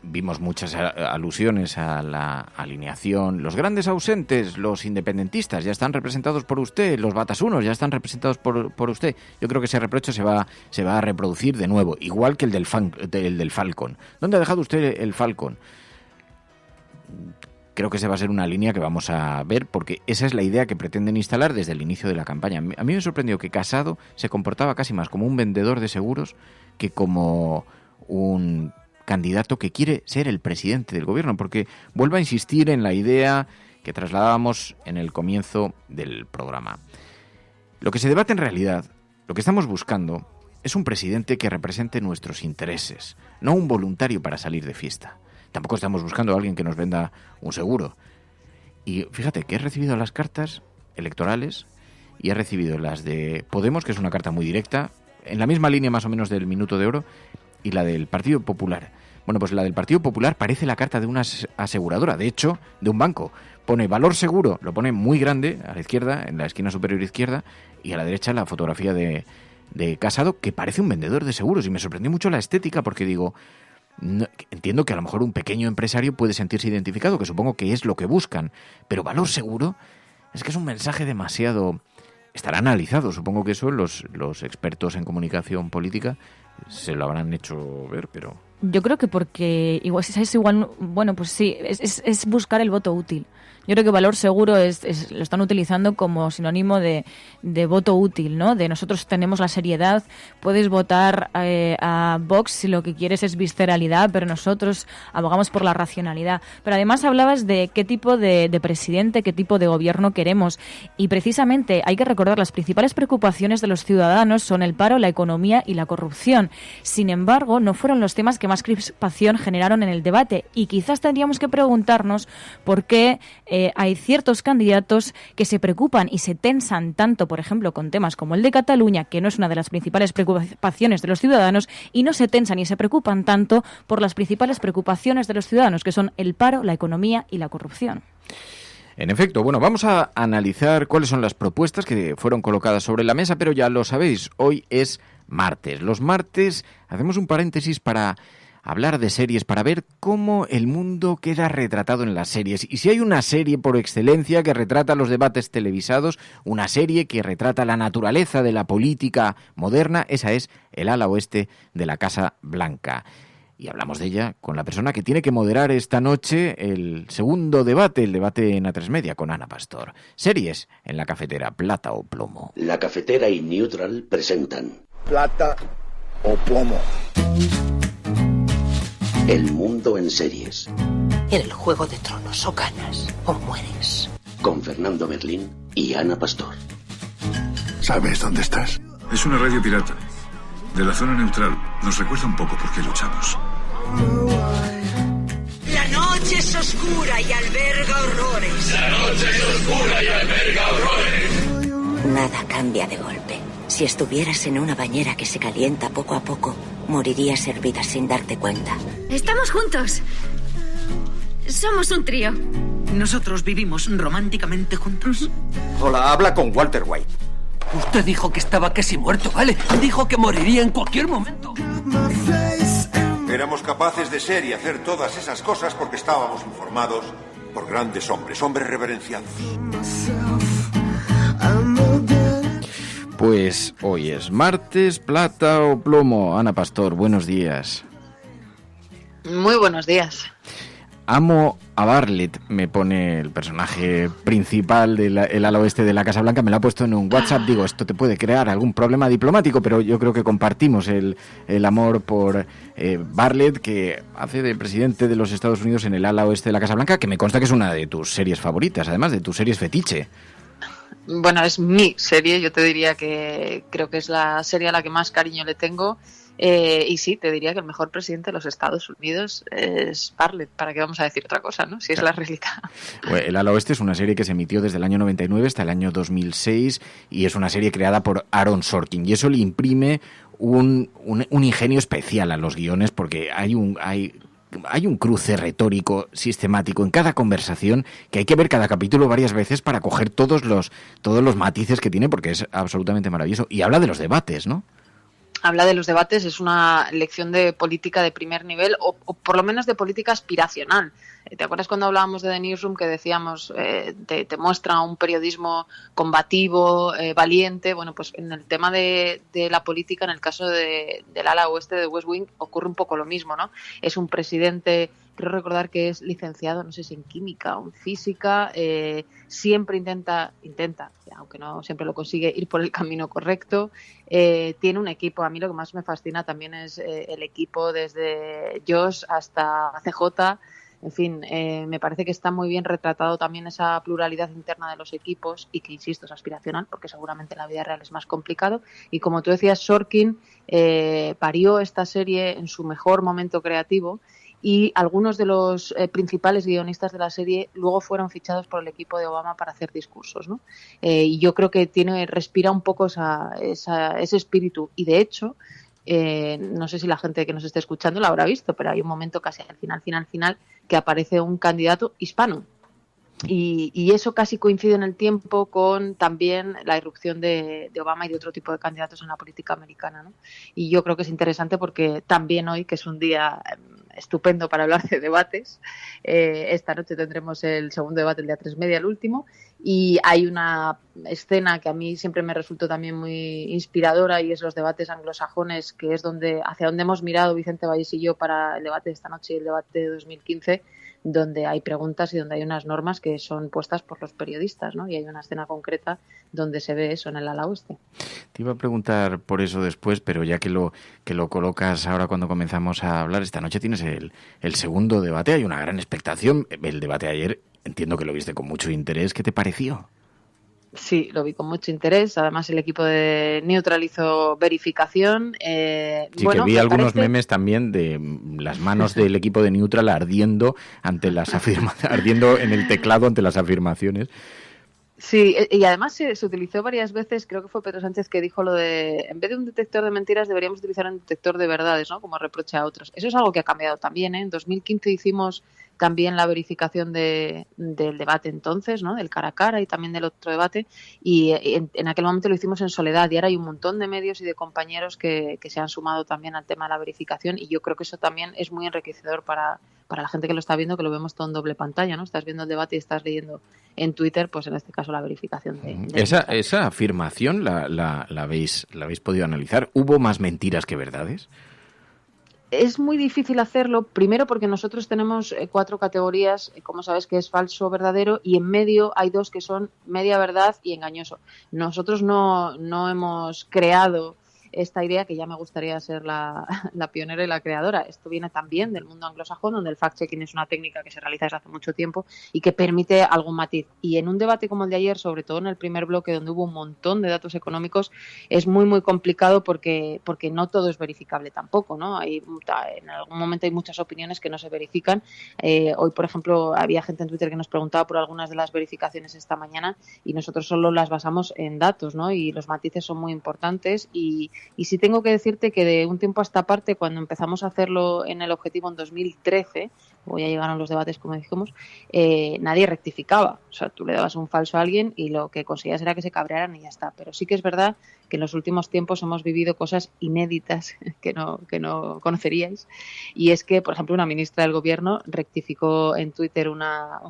vimos muchas alusiones a la alineación. Los grandes ausentes, los independentistas, ya están representados por usted. Los batasunos ya están representados por usted. Yo creo que ese reproche se va a reproducir de nuevo, igual que el del Falcon. ¿Dónde ha dejado usted el Falcon? Creo que esa va a ser una línea que vamos a ver, porque esa es la idea que pretenden instalar desde el inicio de la campaña. A mí me sorprendió que Casado se comportaba casi más como un vendedor de seguros que como un candidato que quiere ser el presidente del gobierno, porque vuelvo a insistir en la idea que trasladábamos en el comienzo del programa. Lo que se debate en realidad, lo que estamos buscando, es un presidente que represente nuestros intereses, no un voluntario para salir de fiesta. Tampoco estamos buscando a alguien que nos venda un seguro. Y fíjate que he recibido las cartas electorales y he recibido las de Podemos, que es una carta muy directa, en la misma línea más o menos del minuto de oro, y la del Partido Popular. Bueno, pues la del Partido Popular parece la carta de una aseguradora, de hecho, de un banco. Pone valor seguro, lo pone muy grande a la izquierda, en la esquina superior izquierda, y a la derecha la fotografía de Casado, que parece un vendedor de seguros. Y me sorprendió mucho la estética, porque digo, no, entiendo que a lo mejor un pequeño empresario puede sentirse identificado, que supongo que es lo que buscan, pero valor seguro es que es un mensaje demasiado... Estará analizado, supongo que eso los expertos en comunicación política se lo habrán hecho ver, pero Yo creo que porque igual es igual, bueno, pues sí, es buscar el voto útil. Yo creo que valor seguro lo están utilizando como sinónimo de voto útil, ¿no? De nosotros tenemos la seriedad, puedes votar a Vox si lo que quieres es visceralidad, pero nosotros abogamos por la racionalidad. Pero además hablabas de qué tipo de presidente, qué tipo de gobierno queremos. Y precisamente hay que recordar, las principales preocupaciones de los ciudadanos son el paro, la economía y la corrupción. Sin embargo, no fueron los temas que más crispación generaron en el debate. Y quizás tendríamos que preguntarnos por qué hay ciertos candidatos que se preocupan y se tensan tanto, por ejemplo, con temas como el de Cataluña, que no es una de las principales preocupaciones de los ciudadanos, y no se tensan y se preocupan tanto por las principales preocupaciones de los ciudadanos, que son el paro, la economía y la corrupción. En efecto, bueno, vamos a analizar cuáles son las propuestas que fueron colocadas sobre la mesa, pero ya lo sabéis, hoy es martes. Los martes hacemos un paréntesis para hablar de series, para ver cómo el mundo queda retratado en las series. Y si hay una serie por excelencia que retrata los debates televisados, una serie que retrata la naturaleza de la política moderna, esa es El ala oeste de la Casa Blanca. Y hablamos de ella con la persona que tiene que moderar esta noche el segundo debate, el debate en A3 Media con Ana Pastor. Series en la cafetera, Plata o Plomo. La Cafetera y Neutral presentan Plata o Plomo. El mundo en series. En el Juego de Tronos o ganas o mueres. Con Fernando Merlín y Ana Pastor. ¿Sabes dónde estás? Es una radio pirata. De la zona neutral. Nos recuerda un poco por qué luchamos. La noche es oscura y alberga horrores. La noche es oscura y alberga horrores. Nada cambia de golpe. Si estuvieras en una bañera que se calienta poco a poco, morirías hervida sin darte cuenta. Estamos juntos. Somos un trío. ¿Nosotros vivimos románticamente juntos? Hola, habla con Walter White. Usted dijo que estaba casi muerto, ¿vale? Dijo que moriría en cualquier momento. Éramos capaces de ser y hacer todas esas cosas porque estábamos informados por grandes hombres reverenciados. Pues hoy es martes, Plata o Plomo. Ana Pastor, buenos días. Muy buenos días. Amo a Bartlett, me pone el personaje principal del ala oeste de la Casa Blanca, me lo ha puesto en un WhatsApp. Digo, esto te puede crear algún problema diplomático, pero yo creo que compartimos el amor por Bartlett, que hace de presidente de los Estados Unidos en el ala oeste de la Casa Blanca, que me consta que es una de tus series favoritas, además de tus series fetiche. Bueno, es mi serie, yo te diría que creo que es la serie a la que más cariño le tengo. Y sí, te diría que el mejor presidente de los Estados Unidos es Bartlett. ¿Para qué vamos a decir otra cosa, no? Si es la realidad. El ala oeste es una serie que se emitió desde el año 99 hasta el año 2006 y es una serie creada por Aaron Sorkin, y eso le imprime un ingenio especial a los guiones, porque hay un cruce retórico sistemático en cada conversación que hay que ver cada capítulo varias veces para coger todos los matices que tiene, porque es absolutamente maravilloso. Y habla de los debates, ¿no? Habla de los debates, es una lección de política de primer nivel, o por lo menos de política aspiracional. ¿Te acuerdas cuando hablábamos de The Newsroom que decíamos te muestra un periodismo combativo, valiente? Bueno, pues en el tema de la política, en el caso del ala oeste de West Wing, ocurre un poco lo mismo, ¿no? Es un presidente, creo recordar que es licenciado, no sé si en química o en física, siempre intenta, aunque no siempre lo consigue, ir por el camino correcto. Tiene un equipo, a mí lo que más me fascina también es el equipo, desde Josh hasta CJ. En fin, me parece que está muy bien retratado también esa pluralidad interna de los equipos y que, insisto, es aspiracional porque seguramente en la vida real es más complicado. Y como tú decías, Sorkin parió esta serie en su mejor momento creativo y algunos de los principales guionistas de la serie luego fueron fichados por el equipo de Obama para hacer discursos, ¿no? Y yo creo que respira un poco ese espíritu y, de hecho, no sé si la gente que nos esté escuchando lo habrá visto, pero hay un momento casi al final que aparece un candidato hispano y eso casi coincide en el tiempo con también la irrupción de Obama y de otro tipo de candidatos en la política americana, ¿no? Y yo creo que es interesante porque también hoy, que es un día estupendo para hablar de debates, esta noche tendremos el segundo debate, el de A3 Media, el último, Y hay una escena que a mí siempre me resultó también muy inspiradora, y es los debates anglosajones, que es hacia donde hemos mirado Vicente Vallés y yo para el debate de esta noche y el debate de 2015, donde hay preguntas y donde hay unas normas que son puestas por los periodistas, ¿no? Y hay una escena concreta donde se ve eso en el ala oeste. Te iba a preguntar por eso después, pero ya que lo colocas ahora cuando comenzamos a hablar, esta noche tienes el segundo debate, hay una gran expectación. El debate de ayer, entiendo que lo viste con mucho interés. ¿Qué te pareció? Sí, lo vi con mucho interés. Además, el equipo de Neutral hizo verificación. Sí, bueno, que vi algunos memes también de las manos del equipo de Neutral ardiendo ante ardiendo en el teclado ante las afirmaciones. Sí, y además se utilizó varias veces, creo que fue Pedro Sánchez que dijo lo de, en vez de un detector de mentiras deberíamos utilizar un detector de verdades, ¿no? Como reproche a otros. Eso es algo que ha cambiado también, ¿eh? En 2015 hicimos también la verificación del debate entonces, ¿no? Del cara a cara y también del otro debate, y en aquel momento lo hicimos en soledad, y ahora hay un montón de medios y de compañeros que se han sumado también al tema de la verificación, y yo creo que eso también es muy enriquecedor para la gente que lo está viendo, que lo vemos todo en doble pantalla, ¿no? Estás viendo el debate y estás leyendo en Twitter, pues en este caso la verificación esa afirmación la habéis podido analizar. ¿Hubo más mentiras que verdades? Es muy difícil hacerlo, primero porque nosotros tenemos 4 categorías, como sabes, que es falso, verdadero, y en medio hay 2 que son media verdad y engañoso. Nosotros no hemos creado esta idea, que ya me gustaría ser la pionera y la creadora. Esto viene también del mundo anglosajón, donde el fact-checking es una técnica que se realiza desde hace mucho tiempo y que permite algún matiz. Y en un debate como el de ayer, sobre todo en el primer bloque, donde hubo un montón de datos económicos, es muy, muy complicado porque no todo es verificable tampoco, ¿no? En algún momento hay muchas opiniones que no se verifican. Hoy, por ejemplo, había gente en Twitter que nos preguntaba por algunas de las verificaciones esta mañana, y nosotros solo las basamos en datos, ¿no? Y los matices son muy importantes, y sí tengo que decirte que de un tiempo a esta parte, cuando empezamos a hacerlo en el Objetivo en 2013, o ya llegaron los debates, como dijimos, nadie rectificaba. O sea, tú le dabas un falso a alguien y lo que conseguías era que se cabrearan y ya está. Pero sí que es verdad que en los últimos tiempos hemos vivido cosas inéditas que no conoceríais. Y es que, por ejemplo, una ministra del Gobierno rectificó en Twitter un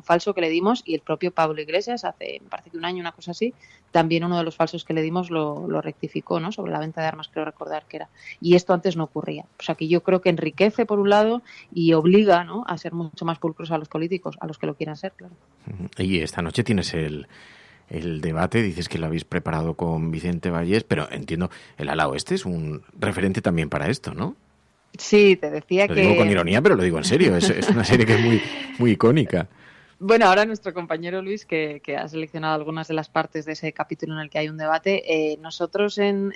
falso que le dimos, y el propio Pablo Iglesias, hace, me parece que un año, una cosa así, también uno de los falsos que le dimos lo rectificó, ¿no? Sobre la venta de armas, creo recordar que era. Y esto antes no ocurría. O sea, que yo creo que enriquece, por un lado, y obliga, ¿no?, a ser mucho más pulcros a los políticos, a los que lo quieran ser, claro. Y esta noche tienes el debate, dices que lo habéis preparado con Vicente Vallés, pero entiendo, el ala oeste es un referente también para esto, ¿no? Sí, te decía que... Lo digo con ironía, pero lo digo en serio, es una serie que es muy, muy icónica. Bueno, ahora nuestro compañero Luis, que ha seleccionado algunas de las partes de ese capítulo en el que hay un debate, nosotros en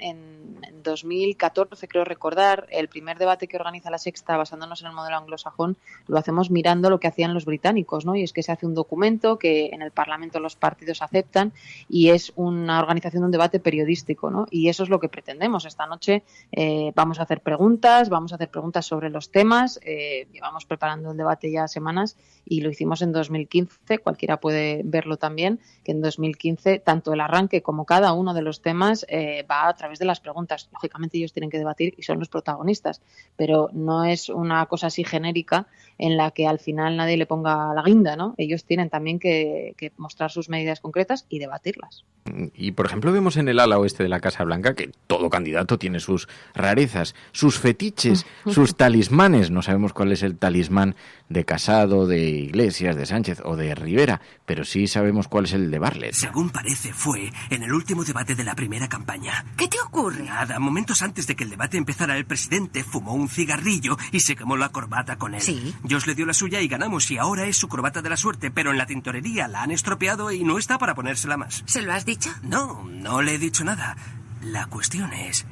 2014, creo recordar, el primer debate que organiza La Sexta, basándonos en el modelo anglosajón, lo hacemos mirando lo que hacían los británicos, ¿no? Y es que se hace un documento que en el Parlamento los partidos aceptan, y es una organización de un debate periodístico, ¿no? Y eso es lo que pretendemos. Esta noche vamos a hacer preguntas sobre los temas, llevamos preparando el debate ya semanas, y lo hicimos en 2015, cualquiera puede verlo también, que en 2015 tanto el arranque como cada uno de los temas va a través de las preguntas. Lógicamente ellos tienen que debatir y son los protagonistas, pero no es una cosa así genérica en la que al final nadie le ponga la guinda, ¿no? Ellos tienen también que mostrar sus medidas concretas y debatirlas. Y, por ejemplo, vemos en el ala oeste de la Casa Blanca que todo candidato tiene sus rarezas, sus fetiches, sus talismanes. No sabemos cuál es el talismán de Casado, de Iglesias, de Sánchez o de Rivera, pero sí sabemos cuál es el de Bartlett. Según parece, fue en el último debate de la primera campaña. ¿Qué te ocurre? Nada, momentos antes de que el debate empezara, el presidente fumó un cigarrillo y se quemó la corbata con él. Sí. Josh le dio la suya y ganamos, y ahora es su corbata de la suerte, pero en la tintorería la han estropeado y no está para ponérsela más. ¿Se lo has dicho? No le he dicho nada. La cuestión es,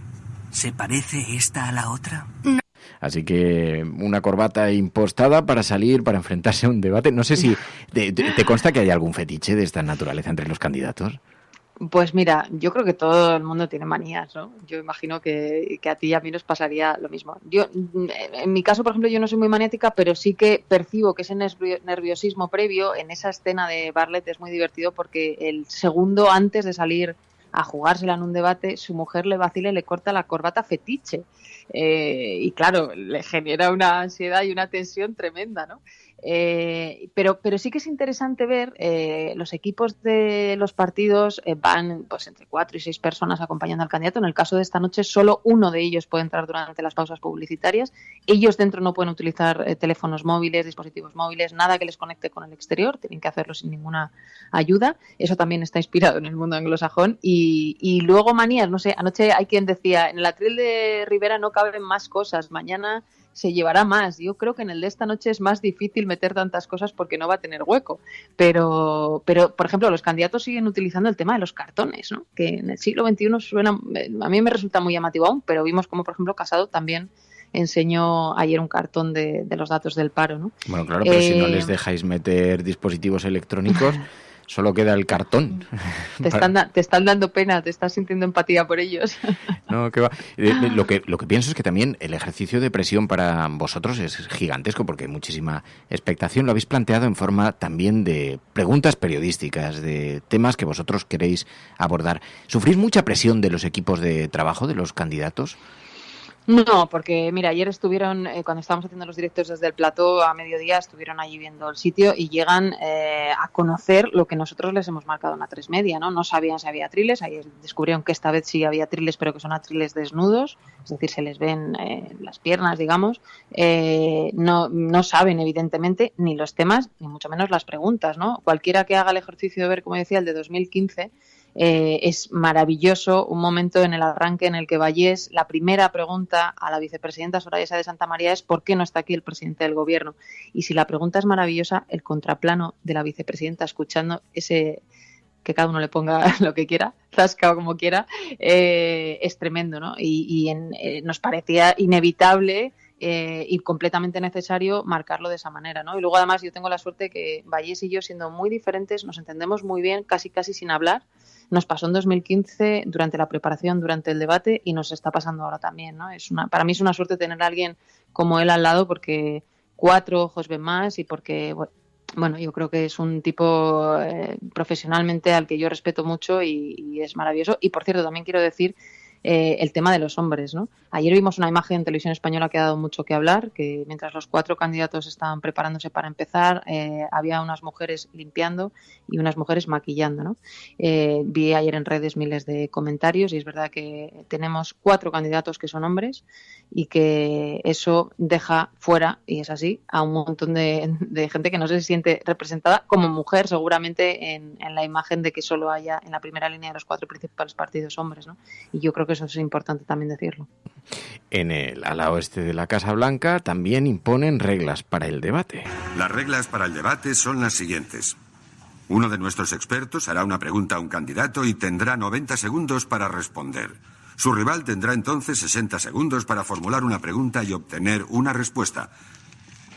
¿se parece esta a la otra? No. Así que una corbata impostada para salir, para enfrentarse a un debate. No sé si te consta que hay algún fetiche de esta naturaleza entre los candidatos. Pues mira, yo creo que todo el mundo tiene manías, ¿no? Yo imagino que a ti y a mí nos pasaría lo mismo. Yo, en mi caso, por ejemplo, yo no soy muy maniática, pero sí que percibo que ese nerviosismo previo en esa escena de Bartlett es muy divertido, porque el segundo antes de salir a jugársela en un debate, su mujer le vacila y le corta la corbata fetiche. y claro, le genera una ansiedad y una tensión tremenda, ¿no? Pero sí que es interesante ver los equipos de los partidos van pues entre 4 y 6 personas acompañando al candidato. En el caso de esta noche, solo uno de ellos puede entrar durante las pausas publicitarias. Ellos dentro no pueden utilizar teléfonos móviles, dispositivos móviles, nada que les conecte con el exterior. Tienen que hacerlo sin ninguna ayuda. Eso también está inspirado en el mundo anglosajón. Y luego manías, no sé, anoche hay quien decía, en el atril de Rivera no caben más cosas, mañana se llevará más. Yo creo que en el de esta noche es más difícil meter tantas cosas porque no va a tener hueco. Pero por ejemplo, los candidatos siguen utilizando el tema de los cartones, ¿no? Que en el siglo XXI suena, a mí me resulta muy llamativo aún, pero vimos como, por ejemplo, Casado también enseñó ayer un cartón de los datos del paro, ¿no? Bueno, claro, pero si no les dejáis meter dispositivos electrónicos... Solo queda el cartón. Te están dando pena, te estás sintiendo empatía por ellos. No, que va. Lo que pienso es que también el ejercicio de presión para vosotros es gigantesco porque hay muchísima expectación. Lo habéis planteado en forma también de preguntas periodísticas, de temas que vosotros queréis abordar. ¿Sufrís mucha presión de los equipos de trabajo, de los candidatos? No, porque mira, ayer estuvieron, cuando estábamos haciendo los directos desde el plató a mediodía, estuvieron allí viendo el sitio y llegan a conocer lo que nosotros les hemos marcado en A3 Media, ¿no? No sabían si había atriles, ahí descubrieron que esta vez sí había atriles, pero que son atriles desnudos, es decir, se les ven las piernas, digamos. No saben, evidentemente, ni los temas, ni mucho menos las preguntas, ¿no? Cualquiera que haga el ejercicio de ver, como decía, el de 2015... es maravilloso un momento en el arranque en el que Vallés, la primera pregunta a la vicepresidenta Soraya Sáez de Santamaría es ¿por qué no está aquí el presidente del gobierno? Y si la pregunta es maravillosa, el contraplano de la vicepresidenta escuchando ese, que cada uno le ponga lo que quiera, zasca o como quiera, es tremendo, ¿no? Y nos parecía inevitable y completamente necesario marcarlo de esa manera, ¿no? Y luego además yo tengo la suerte que Vallés y yo, siendo muy diferentes, nos entendemos muy bien, casi sin hablar. Nos pasó en 2015 durante la preparación, durante el debate y nos está pasando ahora también, ¿no? Para mí es una suerte tener a alguien como él al lado porque 4 ojos ven más y porque, bueno, yo creo que es un tipo profesionalmente al que yo respeto mucho y es maravilloso. Y por cierto, también quiero decir el tema de los hombres, ¿no? Ayer vimos una imagen en Televisión Española que ha dado mucho que hablar, que mientras los 4 candidatos estaban preparándose para empezar, había unas mujeres limpiando y unas mujeres maquillando, ¿no? Vi ayer en redes miles de comentarios y es verdad que tenemos 4 candidatos que son hombres y que eso deja fuera, y es así, a un montón de gente que no se siente representada como mujer, seguramente en la imagen de que solo haya en la primera línea de los 4 principales partidos hombres, ¿no? Y yo creo que eso es importante también decirlo. En el ala oeste de la Casa Blanca también imponen reglas para el debate. Las reglas para el debate son las siguientes. Uno de nuestros expertos hará una pregunta a un candidato y tendrá 90 segundos para responder. Su rival tendrá entonces 60 segundos para formular una pregunta y obtener una respuesta,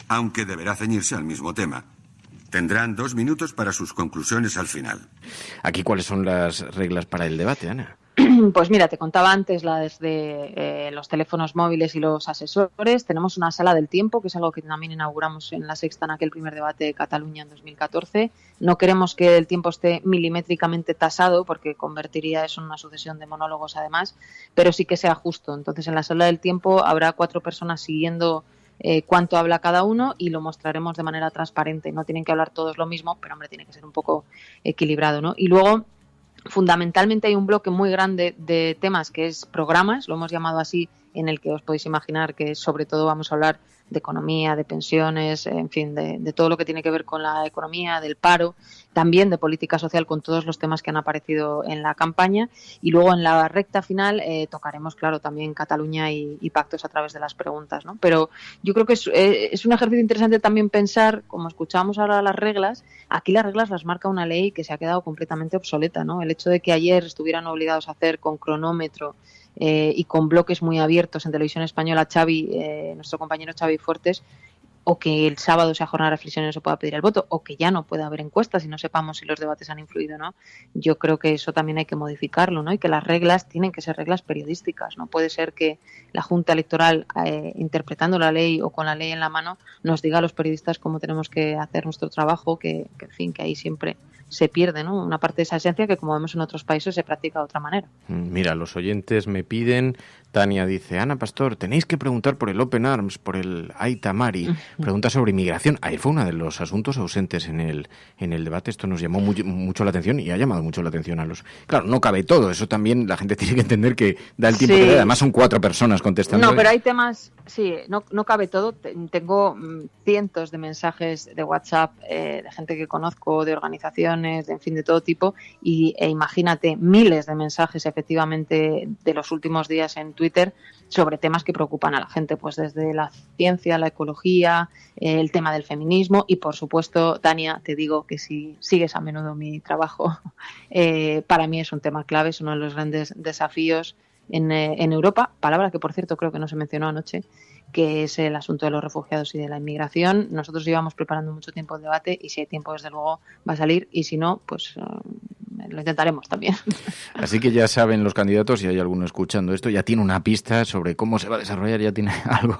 aunque deberá ceñirse al mismo tema. Tendrán 2 minutos para sus conclusiones al final. Aquí, ¿cuáles son las reglas para el debate, Ana? Pues mira, te contaba antes las de los teléfonos móviles y los asesores. Tenemos una sala del tiempo, que es algo que también inauguramos en La Sexta en aquel primer debate de Cataluña en 2014. No queremos que el tiempo esté milimétricamente tasado, porque convertiría eso en una sucesión de monólogos además, pero sí que sea justo. Entonces, en la sala del tiempo habrá 4 personas siguiendo cuánto habla cada uno y lo mostraremos de manera transparente. No tienen que hablar todos lo mismo, pero hombre, tiene que ser un poco equilibrado, ¿no? Y luego, fundamentalmente hay un bloque muy grande de temas que es programas, lo hemos llamado así, en el que os podéis imaginar que sobre todo vamos a hablar de economía, de pensiones, en fin, de todo lo que tiene que ver con la economía, del paro, también de política social con todos los temas que han aparecido en la campaña y luego en la recta final tocaremos, claro, también Cataluña y pactos a través de las preguntas, ¿no? Pero yo creo que es un ejercicio interesante también pensar, como escuchábamos ahora las reglas, aquí las reglas las marca una ley que se ha quedado completamente obsoleta, ¿no? El hecho de que ayer estuvieran obligados a hacer con cronómetro y con bloques muy abiertos en Televisión Española nuestro compañero Xavi Fortes, o que el sábado sea jornada de reflexión y no se pueda pedir el voto, o que ya no pueda haber encuestas y no sepamos si los debates han influido o no, yo creo que eso también hay que modificarlo, ¿no? Y que las reglas tienen que ser reglas periodísticas. No puede ser que la Junta Electoral, interpretando la ley o con la ley en la mano, nos diga a los periodistas cómo tenemos que hacer nuestro trabajo, que en fin, que ahí siempre se pierde, ¿no? Una parte de esa esencia que, como vemos en otros países, se practica de otra manera. Mira, los oyentes me piden Tania dice, Ana Pastor, tenéis que preguntar por el Open Arms, por el Aita Mari. Pregunta sobre inmigración. Ayer fue uno de los asuntos ausentes en el debate. Esto nos llamó mucho la atención y ha llamado mucho la atención a los... Claro, no cabe todo. Eso también la gente tiene que entender que da el tiempo que da. Además son 4 personas contestando. No, pero hay temas... Sí, no cabe todo. Tengo cientos de mensajes de WhatsApp de gente que conozco, de organizaciones, en fin, de todo tipo. E imagínate, miles de mensajes efectivamente de los últimos días en Twitter sobre temas que preocupan a la gente, pues desde la ciencia, la ecología, el tema del feminismo y, por supuesto, Tania, te digo que si sigues a menudo mi trabajo, para mí es un tema clave, es uno de los grandes desafíos en Europa, palabra que, por cierto, creo que no se mencionó anoche, que es el asunto de los refugiados y de la inmigración. Nosotros llevamos preparando mucho tiempo el debate y si hay tiempo, desde luego, va a salir y si no, pues lo intentaremos también. Así que ya saben los candidatos, si hay alguno escuchando esto, ya tiene una pista sobre cómo se va a desarrollar, ya tiene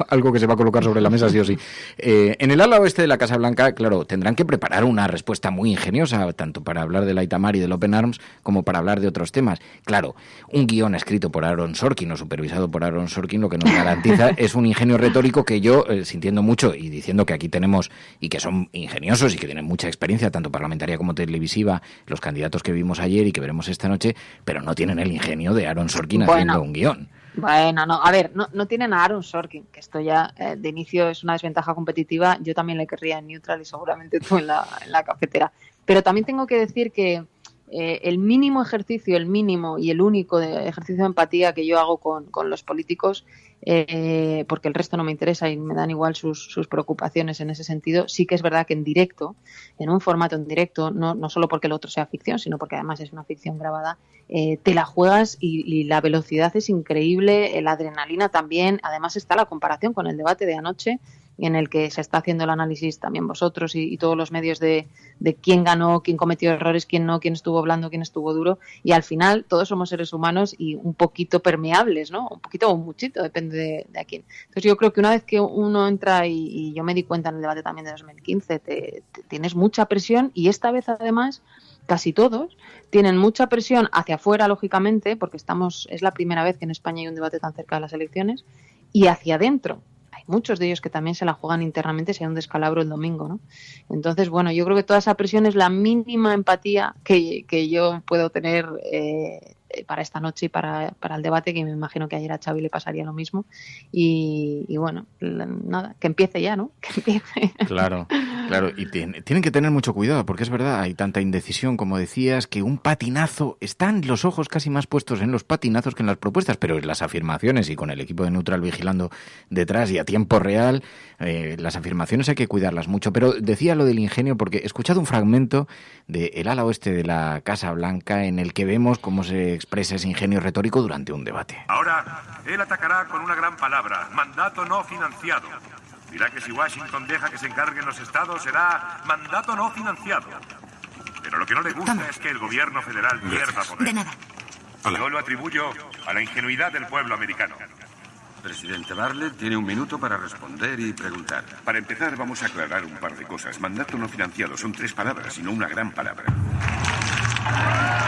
algo que se va a colocar sobre la mesa sí o sí. En el ala oeste de la Casa Blanca, claro, tendrán que preparar una respuesta muy ingeniosa, tanto para hablar del Aita Mari y del Open Arms, como para hablar de otros temas. Claro, un guión escrito por Aaron Sorkin o supervisado por Aaron Sorkin lo que nos garantiza es un ingenio retórico que yo, sintiendo mucho y diciendo que aquí tenemos, y que son ingeniosos y que tienen mucha experiencia, tanto parlamentaria como televisiva, los candidatos que vimos ayer y que veremos esta noche, pero no tienen el ingenio de Aaron Sorkin haciendo un guión. Bueno, no, a ver, no tienen a Aaron Sorkin, que esto ya de inicio es una desventaja competitiva. Yo también le querría en Neutral y seguramente tú en la cafetera. Pero también tengo que decir que el mínimo ejercicio, el mínimo y el único ejercicio de empatía que yo hago con los políticos, porque el resto no me interesa y me dan igual sus preocupaciones en ese sentido, sí que es verdad que en directo, en un formato en directo, no solo porque el otro sea ficción, sino porque además es una ficción grabada, te la juegas y la velocidad es increíble, la adrenalina también. Además está la comparación con el debate de anoche, en el que se está haciendo el análisis también vosotros y todos los medios de quién ganó, quién cometió errores, quién no, quién estuvo blando, quién estuvo duro, y al final todos somos seres humanos y un poquito permeables, ¿no? Un poquito o un muchito, depende de a quién. Entonces yo creo que una vez que uno entra, y yo me di cuenta en el debate también de 2015, tienes mucha presión, y esta vez además casi todos tienen mucha presión hacia afuera, lógicamente, porque es la primera vez que en España hay un debate tan cerca de las elecciones, y hacia adentro. Muchos de ellos que también se la juegan internamente si hay un descalabro el domingo, ¿no? Entonces, bueno, yo creo que toda esa presión es la mínima empatía que yo puedo tener para esta noche y para el debate, que me imagino que ayer a Xavi le pasaría lo mismo. Y bueno, nada, que empiece ya, ¿no? Que empiece. Claro, y tienen que tener mucho cuidado, porque es verdad, hay tanta indecisión, como decías, que un patinazo, están los ojos casi más puestos en los patinazos que en las propuestas, pero en las afirmaciones, y con el equipo de Neutral vigilando detrás y a tiempo real, las afirmaciones hay que cuidarlas mucho. Pero decía lo del ingenio porque he escuchado un fragmento del ala oeste de la Casa Blanca en el que vemos cómo se expresa ese ingenio retórico durante un debate. Ahora, él atacará con una gran palabra: mandato no financiado. Dirá que si Washington deja que se encarguen los estados, será mandato no financiado. Pero lo que no le gusta es que el gobierno federal pierda poder. De nada. Yo lo atribuyo a la ingenuidad del pueblo americano. Presidente Bartlett tiene un minuto para responder y preguntar. Para empezar, vamos a aclarar un par de cosas. Mandato no financiado son 3 palabras y no una gran palabra.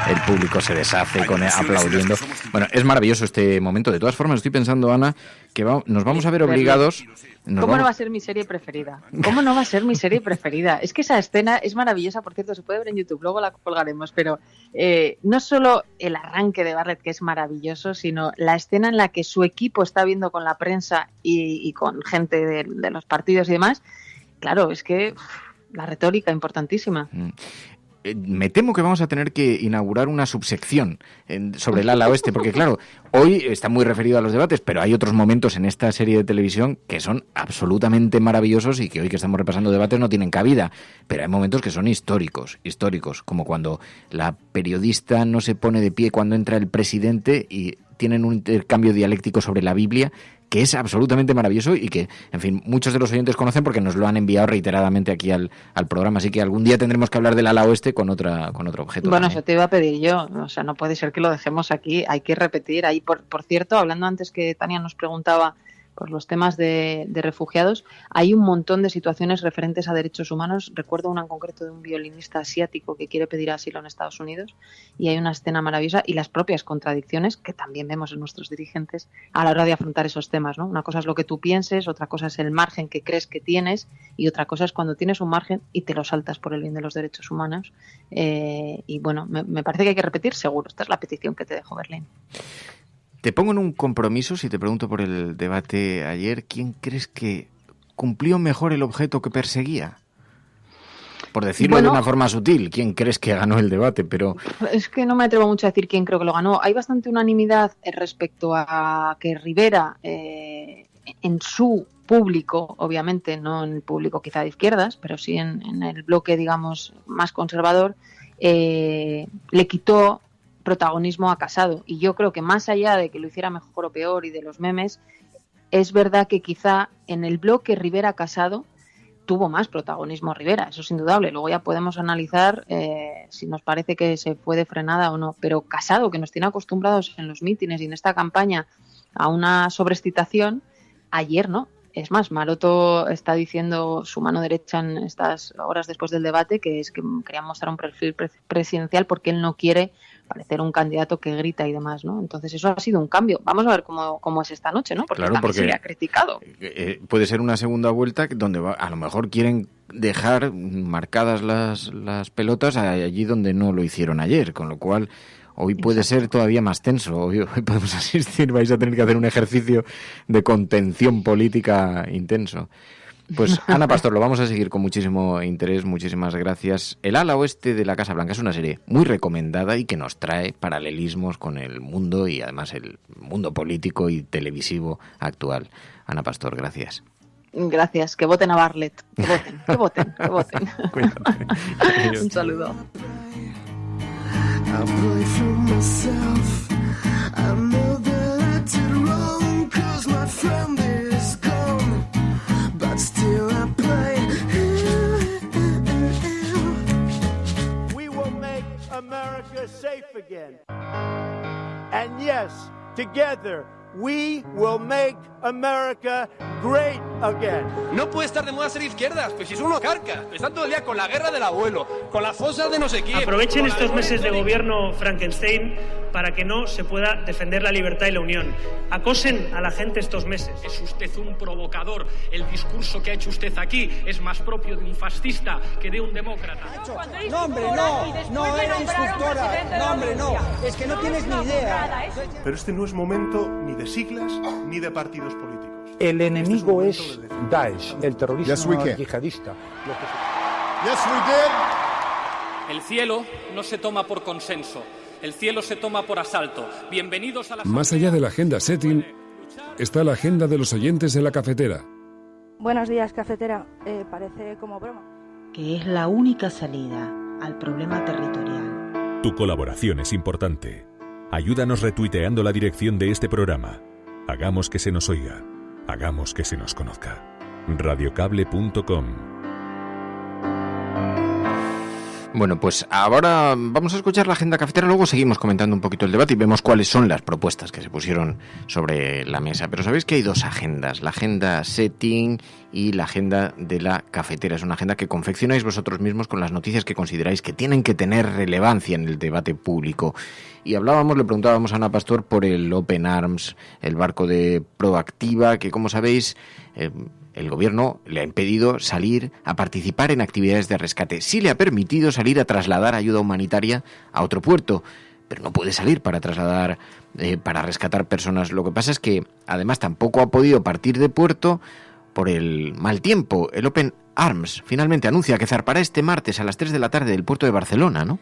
El público se deshace aplaudiendo. Bueno, es maravilloso este momento. De todas formas, estoy pensando, Ana, que nos vamos a ver obligados... ¿Cómo no va a ser mi serie preferida? ¿Cómo no va a ser mi serie preferida? Es que esa escena es maravillosa, por cierto, se puede ver en YouTube, luego la colgaremos, pero no solo el arranque de Bartlett, que es maravilloso, sino la escena en la que su equipo está viendo con la prensa y con gente de los partidos y demás. Claro, es que la retórica importantísima. Me temo que vamos a tener que inaugurar una subsección sobre el ala oeste, porque claro, hoy está muy referido a los debates, pero hay otros momentos en esta serie de televisión que son absolutamente maravillosos y que hoy que estamos repasando debates no tienen cabida, pero hay momentos que son históricos, como cuando la periodista no se pone de pie cuando entra el presidente y tienen un intercambio dialéctico sobre la Biblia, que es absolutamente maravilloso y que, en fin, muchos de los oyentes conocen porque nos lo han enviado reiteradamente aquí al programa, así que algún día tendremos que hablar del ala oeste con otro objeto. Bueno, también. Eso te iba a pedir yo, o sea, no puede ser que lo dejemos aquí, hay que repetir. Ahí, por cierto, hablando antes que Tania nos preguntaba por los temas de refugiados, hay un montón de situaciones referentes a derechos humanos. Recuerdo una en concreto de un violinista asiático que quiere pedir asilo en Estados Unidos y hay una escena maravillosa y las propias contradicciones que también vemos en nuestros dirigentes a la hora de afrontar esos temas, ¿no? Una cosa es lo que tú pienses, otra cosa es el margen que crees que tienes y otra cosa es cuando tienes un margen y te lo saltas por el bien de los derechos humanos. Y bueno, me parece que hay que repetir seguro. Esta es la petición que te dejo, Berlín. Te pongo en un compromiso si te pregunto por el debate ayer. ¿Quién crees que cumplió mejor el objeto que perseguía? Por decirlo de una forma sutil, ¿quién crees que ganó el debate? Pero es que no me atrevo mucho a decir quién creo que lo ganó. Hay bastante unanimidad respecto a que Rivera, en su público, obviamente, no en el público quizá de izquierdas, pero sí en el bloque, digamos, más conservador, le quitó protagonismo a Casado. Y yo creo que más allá de que lo hiciera mejor o peor y de los memes, es verdad que quizá en el bloque Rivera-Casado tuvo más protagonismo Rivera, eso es indudable. Luego ya podemos analizar si nos parece que se fue de frenada o no. Pero Casado, que nos tiene acostumbrados en los mítines y en esta campaña a una sobreexcitación, ayer no. Es más, Maroto está diciendo su mano derecha en estas horas después del debate que es que quería mostrar un perfil presidencial porque él no quiere parecer un candidato que grita y demás, ¿no? Entonces eso ha sido un cambio. Vamos a ver cómo es esta noche, ¿no? Porque claro, también se le ha criticado. Puede ser una segunda vuelta donde a lo mejor quieren dejar marcadas las pelotas allí donde no lo hicieron ayer, con lo cual hoy puede ser todavía más tenso. Hoy podemos asistir, vais a tener que hacer un ejercicio de contención política intenso. Pues Ana Pastor, lo vamos a seguir con muchísimo interés, muchísimas gracias. El ala oeste de la Casa Blanca es una serie muy recomendada y que nos trae paralelismos con el mundo y además el mundo político y televisivo actual. Ana Pastor, gracias. Gracias, que voten a Bartlett, que voten. Un saludo. I play for myself. I know that I did wrong, 'cause my friend is gone, but still I play. We will make America safe again. And yes, together we will make America great again. No puede estar de moda ser izquierdas, pues si son unos carcas. Están todo el día con la guerra del abuelo, con las fosas de no sé quién. Aprovechen estos meses de gobierno Frankenstein para que no se pueda defender la libertad y la unión. Acosen a la gente estos meses. Es usted un provocador. El discurso que ha hecho usted aquí es más propio de un fascista que de un demócrata. No, hombre, no era instructora. No, hombre, no. Es que no tienes ni idea. Pero este no es momento ni de siglas ni de partidos políticos. El enemigo es Daesh, el terrorismo yihadista. El cielo no se toma por consenso. El cielo se toma por asalto. Bienvenidos a la... Más allá de la agenda setting, está la agenda de los oyentes en la cafetera. Buenos días, cafetera. Parece como broma. Que es la única salida al problema territorial. Tu colaboración es importante. Ayúdanos retuiteando la dirección de este programa. Hagamos que se nos oiga. Hagamos que se nos conozca. Radiocable.com. Bueno, pues ahora vamos a escuchar la agenda cafetera, luego seguimos comentando un poquito el debate y vemos cuáles son las propuestas que se pusieron sobre la mesa. Pero sabéis que hay dos agendas, la agenda setting y la agenda de la cafetera. Es una agenda que confeccionáis vosotros mismos con las noticias que consideráis que tienen que tener relevancia en el debate público. Y le preguntábamos a Ana Pastor por el Open Arms, el barco de Proactiva, que como sabéis, el gobierno le ha impedido salir a participar en actividades de rescate. Sí le ha permitido salir a trasladar ayuda humanitaria a otro puerto, pero no puede salir para trasladar, para rescatar personas. Lo que pasa es que además tampoco ha podido partir de puerto por el mal tiempo. El Open Arms finalmente anuncia que zarpará este martes a las 3 de la tarde del puerto de Barcelona, ¿no?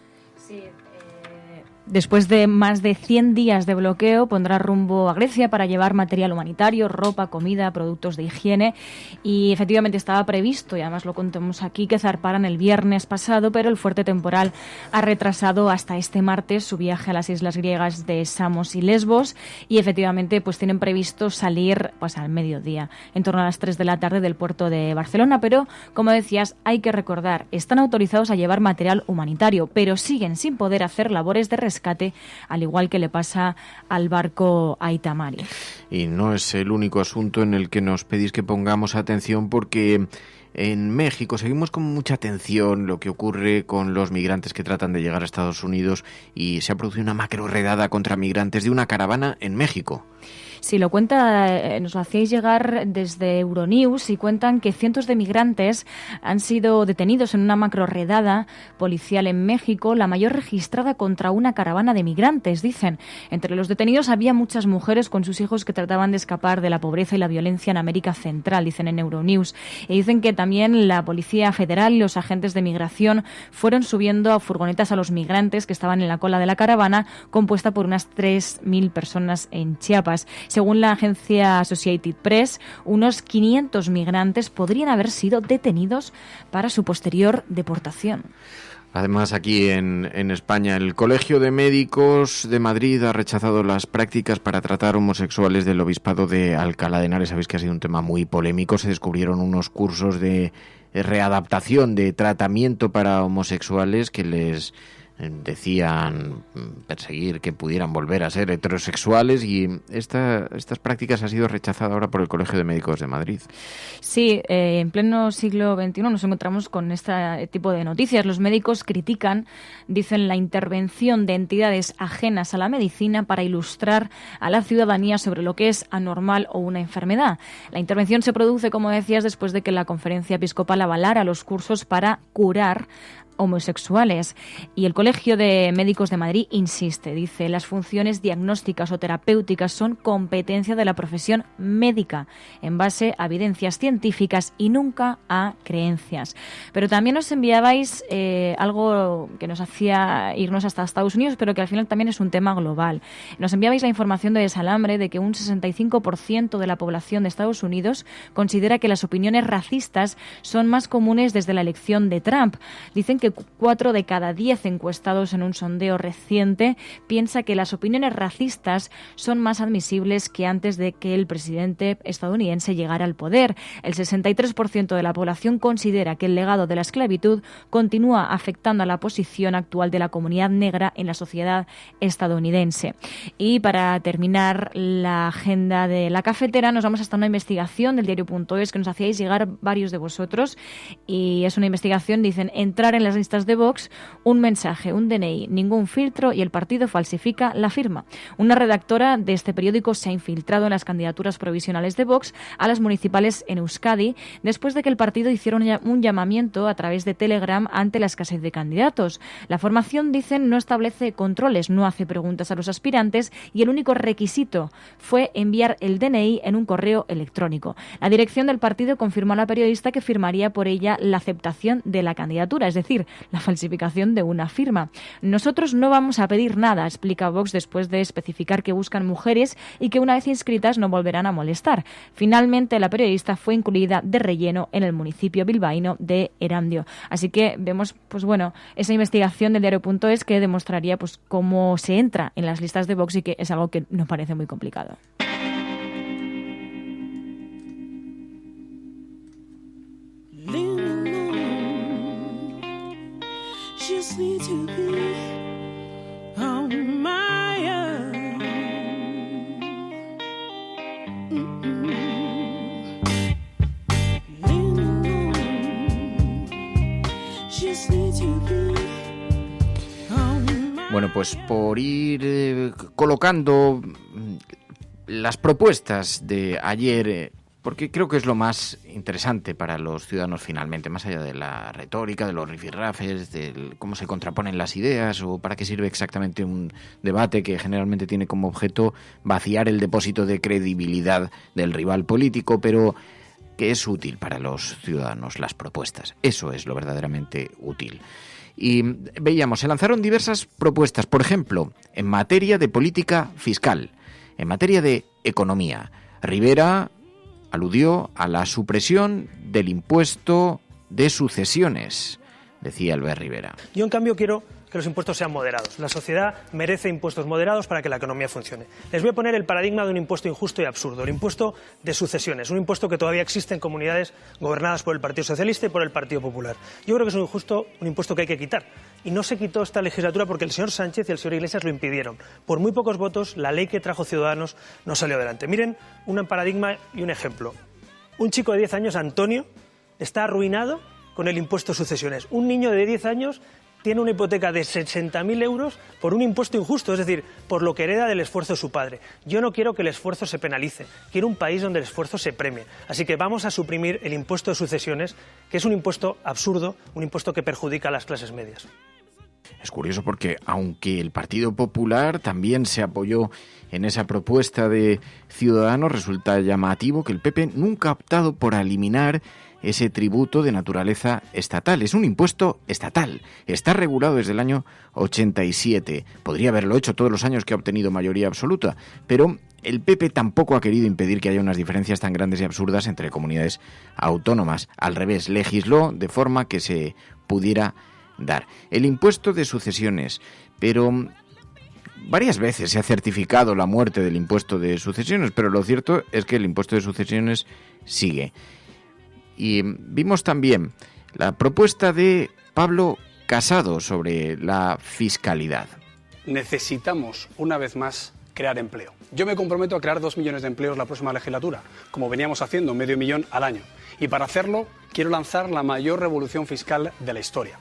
Después de más de 100 días de bloqueo, pondrá rumbo a Grecia para llevar material humanitario, ropa, comida, productos de higiene. Y efectivamente estaba previsto, y además lo contamos aquí, que zarparan el viernes pasado, pero el fuerte temporal ha retrasado hasta este martes su viaje a las islas griegas de Samos y Lesbos. Y efectivamente pues tienen previsto salir pues al mediodía, en torno a las 3 de la tarde del puerto de Barcelona. Pero, como decías, hay que recordar, están autorizados a llevar material humanitario, pero siguen sin poder hacer labores de rescate rescate, al igual que le pasa al barco Aita Mari. Y no es el único asunto en el que nos pedís que pongamos atención, porque en México seguimos con mucha atención lo que ocurre con los migrantes que tratan de llegar a Estados Unidos, y se ha producido una macro redada contra migrantes de una caravana en México. Sí, lo cuenta, nos lo hacíais llegar desde Euronews, y cuentan que cientos de migrantes han sido detenidos en una macrorredada policial en México, la mayor registrada contra una caravana de migrantes, dicen. Entre los detenidos había muchas mujeres con sus hijos que trataban de escapar de la pobreza y la violencia en América Central, dicen en Euronews. Y dicen que también la Policía Federal y los agentes de migración fueron subiendo a furgonetas a los migrantes que estaban en la cola de la caravana, compuesta por unas 3.000 personas en Chiapas. Según la agencia Associated Press, unos 500 migrantes podrían haber sido detenidos para su posterior deportación. Además, aquí en España, el Colegio de Médicos de Madrid ha rechazado las prácticas para tratar homosexuales del Obispado de Alcalá de Henares. Sabéis que ha sido un tema muy polémico. Se descubrieron unos cursos de readaptación, de tratamiento para homosexuales que les decían perseguir que pudieran volver a ser heterosexuales, y estas prácticas han sido rechazadas ahora por el Colegio de Médicos de Madrid. Sí, en pleno siglo XXI nos encontramos con este tipo de noticias. Los médicos critican, dicen, la intervención de entidades ajenas a la medicina para ilustrar a la ciudadanía sobre lo que es anormal o una enfermedad. La intervención se produce, como decías, después de que la Conferencia Episcopal avalara los cursos para curar homosexuales. Y el Colegio de Médicos de Madrid insiste, dice, las funciones diagnósticas o terapéuticas son competencia de la profesión médica, en base a evidencias científicas y nunca a creencias. Pero también nos enviabais algo que nos hacía irnos hasta Estados Unidos, pero que al final también es un tema global. Nos enviabais la información de Desalambre de que un 65% de la población de Estados Unidos considera que las opiniones racistas son más comunes desde la elección de Trump. Dicen que 4 de cada 10 encuestados en un sondeo reciente piensa que las opiniones racistas son más admisibles que antes de que el presidente estadounidense llegara al poder. El 63% de la población considera que el legado de la esclavitud continúa afectando a la posición actual de la comunidad negra en la sociedad estadounidense. Y para terminar la agenda de la cafetera, nos vamos hasta una investigación del diario.es que nos hacíais llegar varios de vosotros, y es una investigación, dicen, entrar en las listas de Vox, un mensaje, un DNI, ningún filtro y el partido falsifica la firma. Una redactora de este periódico se ha infiltrado en las candidaturas provisionales de Vox a las municipales en Euskadi después de que el partido hiciera un llamamiento a través de Telegram ante la escasez de candidatos. La formación, dicen, no establece controles, no hace preguntas a los aspirantes y el único requisito fue enviar el DNI en un correo electrónico. La dirección del partido confirmó a la periodista que firmaría por ella la aceptación de la candidatura, es decir, la falsificación de una firma. Nosotros no vamos a pedir nada, explica Vox después de especificar que buscan mujeres y que una vez inscritas no volverán a molestar. Finalmente, la periodista fue incluida de relleno en el municipio bilbaíno de Erandio. Así que vemos, pues bueno, esa investigación del diario.es que demostraría pues cómo se entra en las listas de Vox y que es algo que nos parece muy complicado. Just need to be on my own. Just need to be on my own. Bueno, pues por ir colocando las propuestas de ayer, porque creo que es lo más interesante para los ciudadanos finalmente, más allá de la retórica, de los rifirrafes, de cómo se contraponen las ideas o para qué sirve exactamente un debate que generalmente tiene como objeto vaciar el depósito de credibilidad del rival político, pero que es útil para los ciudadanos, las propuestas. Eso es lo verdaderamente útil. Y veíamos, se lanzaron diversas propuestas, por ejemplo, en materia de política fiscal, en materia de economía. Rivera aludió a la supresión del impuesto de sucesiones, decía Albert Rivera. Yo, en cambio, quiero que los impuestos sean moderados. La sociedad merece impuestos moderados para que la economía funcione. Les voy a poner el paradigma de un impuesto injusto y absurdo, el impuesto de sucesiones, un impuesto que todavía existe en comunidades gobernadas por el Partido Socialista y por el Partido Popular. Yo creo que es un impuesto que hay que quitar. Y no se quitó esta legislatura porque el señor Sánchez y el señor Iglesias lo impidieron. Por muy pocos votos, la ley que trajo Ciudadanos no salió adelante. Miren un paradigma y un ejemplo. Un chico de 10 años, Antonio, está arruinado con el impuesto de sucesiones. Un niño de 10 años tiene una hipoteca de 60.000 euros por un impuesto injusto, es decir, por lo que hereda del esfuerzo de su padre. Yo no quiero que el esfuerzo se penalice, quiero un país donde el esfuerzo se premie. Así que vamos a suprimir el impuesto de sucesiones, que es un impuesto absurdo, un impuesto que perjudica a las clases medias. Es curioso porque, aunque el Partido Popular también se apoyó en esa propuesta de Ciudadanos, resulta llamativo que el PP nunca ha optado por eliminar ese tributo de naturaleza estatal. Es un impuesto estatal. Está regulado desde el año 87. Podría haberlo hecho todos los años que ha obtenido mayoría absoluta, pero el PP tampoco ha querido impedir que haya unas diferencias tan grandes y absurdas entre comunidades autónomas. Al revés, legisló de forma que se pudiera dar. El impuesto de sucesiones, pero varias veces se ha certificado la muerte del impuesto de sucesiones, pero lo cierto es que el impuesto de sucesiones sigue. Y vimos también la propuesta de Pablo Casado sobre la fiscalidad. Necesitamos, una vez más, crear empleo. Yo me comprometo a crear 2 millones de empleos la próxima legislatura, como veníamos haciendo, 500.000 al año. Y para hacerlo, quiero lanzar la mayor revolución fiscal de la historia.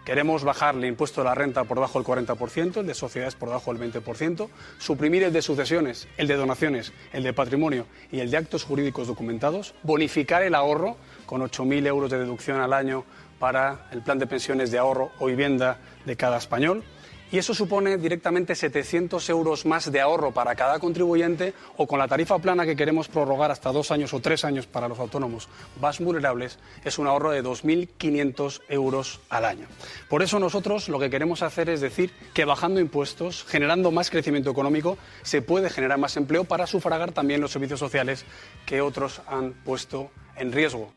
Queremos bajar el impuesto de la renta por debajo del 40%, el de sociedades por debajo del 20%, suprimir el de sucesiones, el de donaciones, el de patrimonio y el de actos jurídicos documentados, bonificar el ahorro con 8.000 euros de deducción al año para el plan de pensiones de ahorro o vivienda de cada español. Y eso supone directamente 700 euros más de ahorro para cada contribuyente, o con la tarifa plana que queremos prorrogar hasta 2 años o 3 años para los autónomos más vulnerables, es un ahorro de 2.500 euros al año. Por eso nosotros lo que queremos hacer es decir que bajando impuestos, generando más crecimiento económico, se puede generar más empleo para sufragar también los servicios sociales que otros han puesto en riesgo.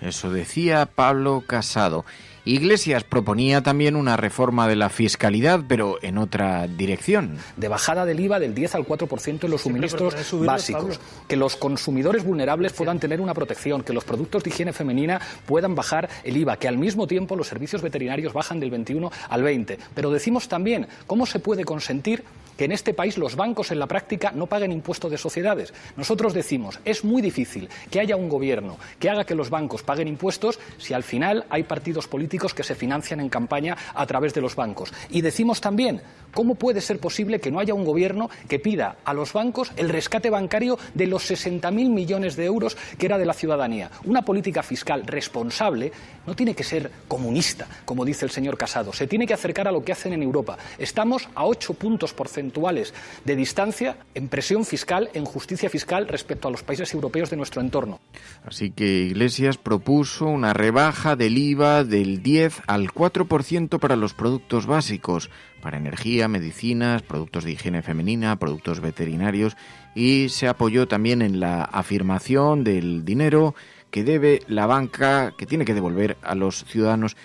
Eso decía Pablo Casado. Iglesias proponía también una reforma de la fiscalidad, pero en otra dirección. De bajada del IVA del 10 al 4% en los suministros básicos, que los consumidores vulnerables puedan tener una protección, que los productos de higiene femenina puedan bajar el IVA, que al mismo tiempo los servicios veterinarios bajan del 21 al 20. Pero decimos también cómo se puede consentir que en este país los bancos en la práctica no paguen impuesto de sociedades. Nosotros decimos, es muy difícil que haya un gobierno que haga que los bancos paguen impuestos si al final hay partidos políticos que se financian en campaña a través de los bancos. Y decimos también, ¿cómo puede ser posible que no haya un gobierno que pida a los bancos el rescate bancario de los 60.000 millones de euros que era de la ciudadanía? Una política fiscal responsable no tiene que ser comunista, como dice el señor Casado. Se tiene que acercar a lo que hacen en Europa. Estamos a 8 puntos porcentuales de distancia en presión fiscal, en justicia fiscal respecto a los países europeos de nuestro entorno. Así que Iglesias propuso una rebaja del IVA del 10 al 4% para los productos básicos, para energía, medicinas, productos de higiene femenina, productos veterinarios, y se apoyó también en la afirmación del dinero que debe la banca, que tiene que devolver a los ciudadanos,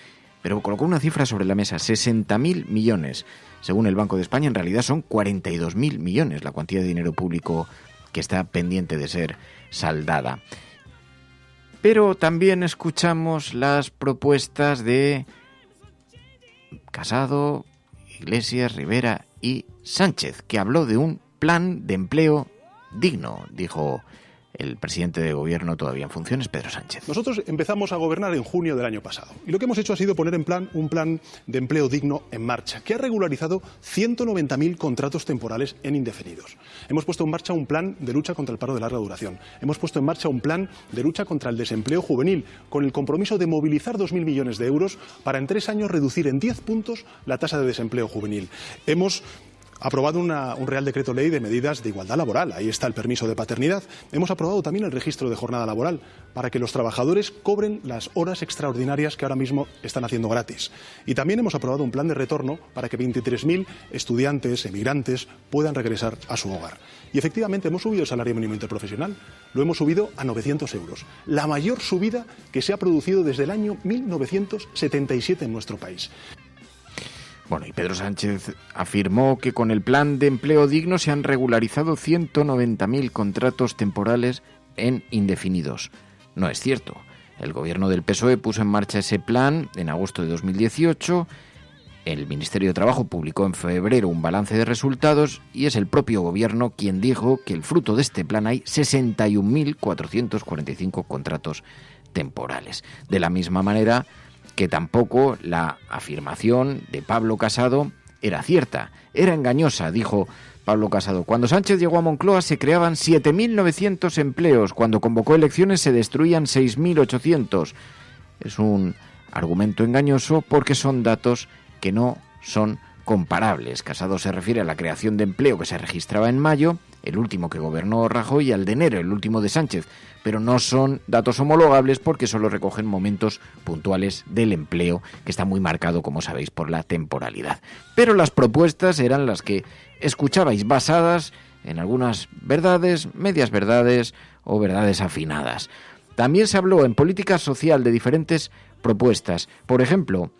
pero colocó una cifra sobre la mesa, 60.000 millones. Según el Banco de España, en realidad son 42.000 millones la cuantía de dinero público que está pendiente de ser saldada. Pero también escuchamos las propuestas de Casado, Iglesias, Rivera y Sánchez, que habló de un plan de empleo digno, dijo el presidente de gobierno todavía en funciones, Pedro Sánchez. Nosotros empezamos a gobernar en junio del año pasado y lo que hemos hecho ha sido poner un plan de empleo digno en marcha, que ha regularizado 190.000 contratos temporales en indefinidos. Hemos puesto en marcha un plan de lucha contra el paro de larga duración. Hemos puesto en marcha un plan de lucha contra el desempleo juvenil, con el compromiso de movilizar 2.000 millones de euros para en 3 años reducir en 10 puntos la tasa de desempleo juvenil. Hemos aprobado un Real Decreto Ley de medidas de igualdad laboral. Ahí está el permiso de paternidad. Hemos aprobado también el registro de jornada laboral para que los trabajadores cobren las horas extraordinarias que ahora mismo están haciendo gratis. Y también hemos aprobado un plan de retorno para que 23.000 estudiantes, emigrantes, puedan regresar a su hogar. Y efectivamente hemos subido el salario mínimo interprofesional. Lo hemos subido a 900 euros. La mayor subida que se ha producido desde el año 1977 en nuestro país. Bueno, y Pedro Sánchez afirmó que con el plan de empleo digno se han regularizado 190.000 contratos temporales en indefinidos. No es cierto. El gobierno del PSOE puso en marcha ese plan en agosto de 2018. El Ministerio de Trabajo publicó en febrero un balance de resultados y es el propio gobierno quien dijo que el fruto de este plan hay 61.445 contratos temporales. De la misma manera que tampoco la afirmación de Pablo Casado era cierta, era engañosa, dijo Pablo Casado. Cuando Sánchez llegó a Moncloa se creaban 7.900 empleos, cuando convocó elecciones se destruían 6.800. Es un argumento engañoso porque son datos que no son comparables. Casado se refiere a la creación de empleo que se registraba en mayo, el último que gobernó Rajoy, y al de enero, el último de Sánchez, pero no son datos homologables porque solo recogen momentos puntuales del empleo, que está muy marcado, como sabéis, por la temporalidad. Pero las propuestas eran las que escuchabais, basadas en algunas verdades, medias verdades o verdades afinadas. También se habló en política social de diferentes propuestas. Por ejemplo,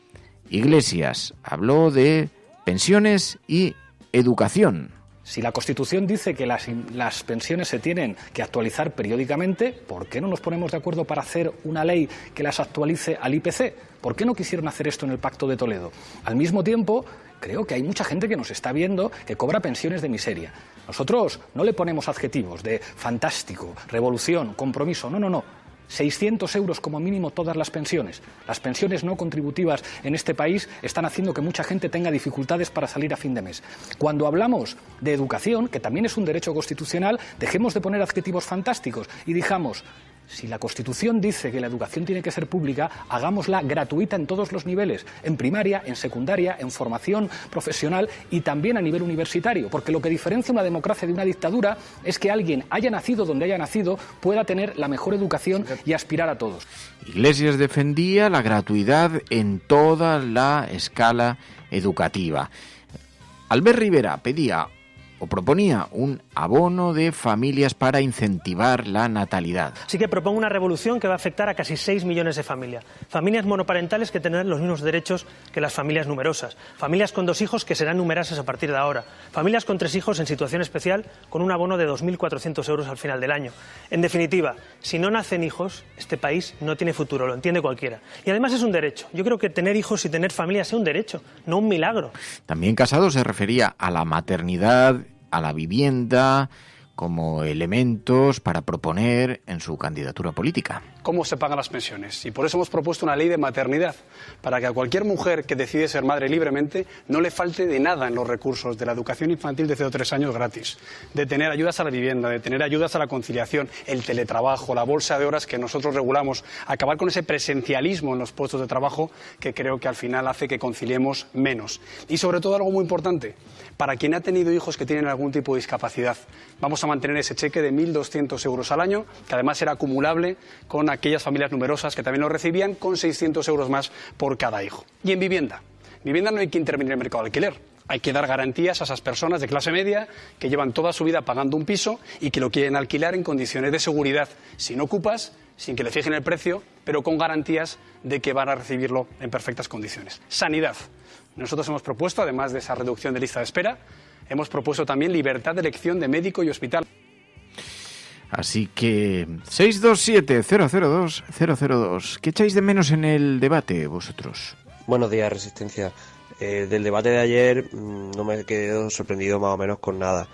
Iglesias habló de pensiones y educación. Si la Constitución dice que las pensiones se tienen que actualizar periódicamente, ¿por qué no nos ponemos de acuerdo para hacer una ley que las actualice al IPC? ¿Por qué no quisieron hacer esto en el Pacto de Toledo? Al mismo tiempo, creo que hay mucha gente que nos está viendo que cobra pensiones de miseria. Nosotros no le ponemos adjetivos de fantástico, revolución, compromiso, no. 600 euros como mínimo todas las pensiones. Las pensiones no contributivas en este país están haciendo que mucha gente tenga dificultades para salir a fin de mes. Cuando hablamos de educación, que también es un derecho constitucional, dejemos de poner adjetivos fantásticos y dijamos, si la Constitución dice que la educación tiene que ser pública, hagámosla gratuita en todos los niveles, en primaria, en secundaria, en formación profesional y también a nivel universitario, porque lo que diferencia una democracia de una dictadura es que alguien, haya nacido donde haya nacido, pueda tener la mejor educación y aspirar a todos. Iglesias defendía la gratuidad en toda la escala educativa. Albert Rivera pedía o proponía un abono de familias para incentivar la natalidad. Sí que propongo una revolución que va a afectar a casi 6 millones de familias. Familias monoparentales que tendrán los mismos derechos que las familias numerosas. Familias con 2 hijos que serán numerosas a partir de ahora. Familias con 3 hijos en situación especial con un abono de 2.400 euros al final del año. En definitiva, si no nacen hijos, este país no tiene futuro, lo entiende cualquiera. Y además es un derecho. Yo creo que tener hijos y tener familia sea un derecho, no un milagro. También Casado se refería a la maternidad, a la vivienda, como elementos para proponer en su candidatura política. ¿Cómo se pagan las pensiones? Y por eso hemos propuesto una ley de maternidad, para que a cualquier mujer que decide ser madre libremente no le falte de nada en los recursos de la educación infantil de 0 a 3 años gratis, de tener ayudas a la vivienda, de tener ayudas a la conciliación, el teletrabajo, la bolsa de horas que nosotros regulamos, acabar con ese presencialismo en los puestos de trabajo que creo que al final hace que conciliemos menos. Y sobre todo algo muy importante, para quien ha tenido hijos que tienen algún tipo de discapacidad, vamos a mantener ese cheque de 1.200 euros al año, que además será acumulable con aquellas familias numerosas que también lo recibían, con 600 euros más por cada hijo. Y en vivienda no hay que intervenir en el mercado de alquiler. Hay que dar garantías a esas personas de clase media que llevan toda su vida pagando un piso y que lo quieren alquilar en condiciones de seguridad, sin ocupas, sin que le fijen el precio, pero con garantías de que van a recibirlo en perfectas condiciones. Sanidad. Nosotros hemos propuesto, además de esa reducción de lista de espera, hemos propuesto también libertad de elección de médico y hospital. Así que 627-002-002. ¿Qué echáis de menos en el debate vosotros? Buenos días, Resistencia. Del debate de ayer no me quedé sorprendido más o menos con nada.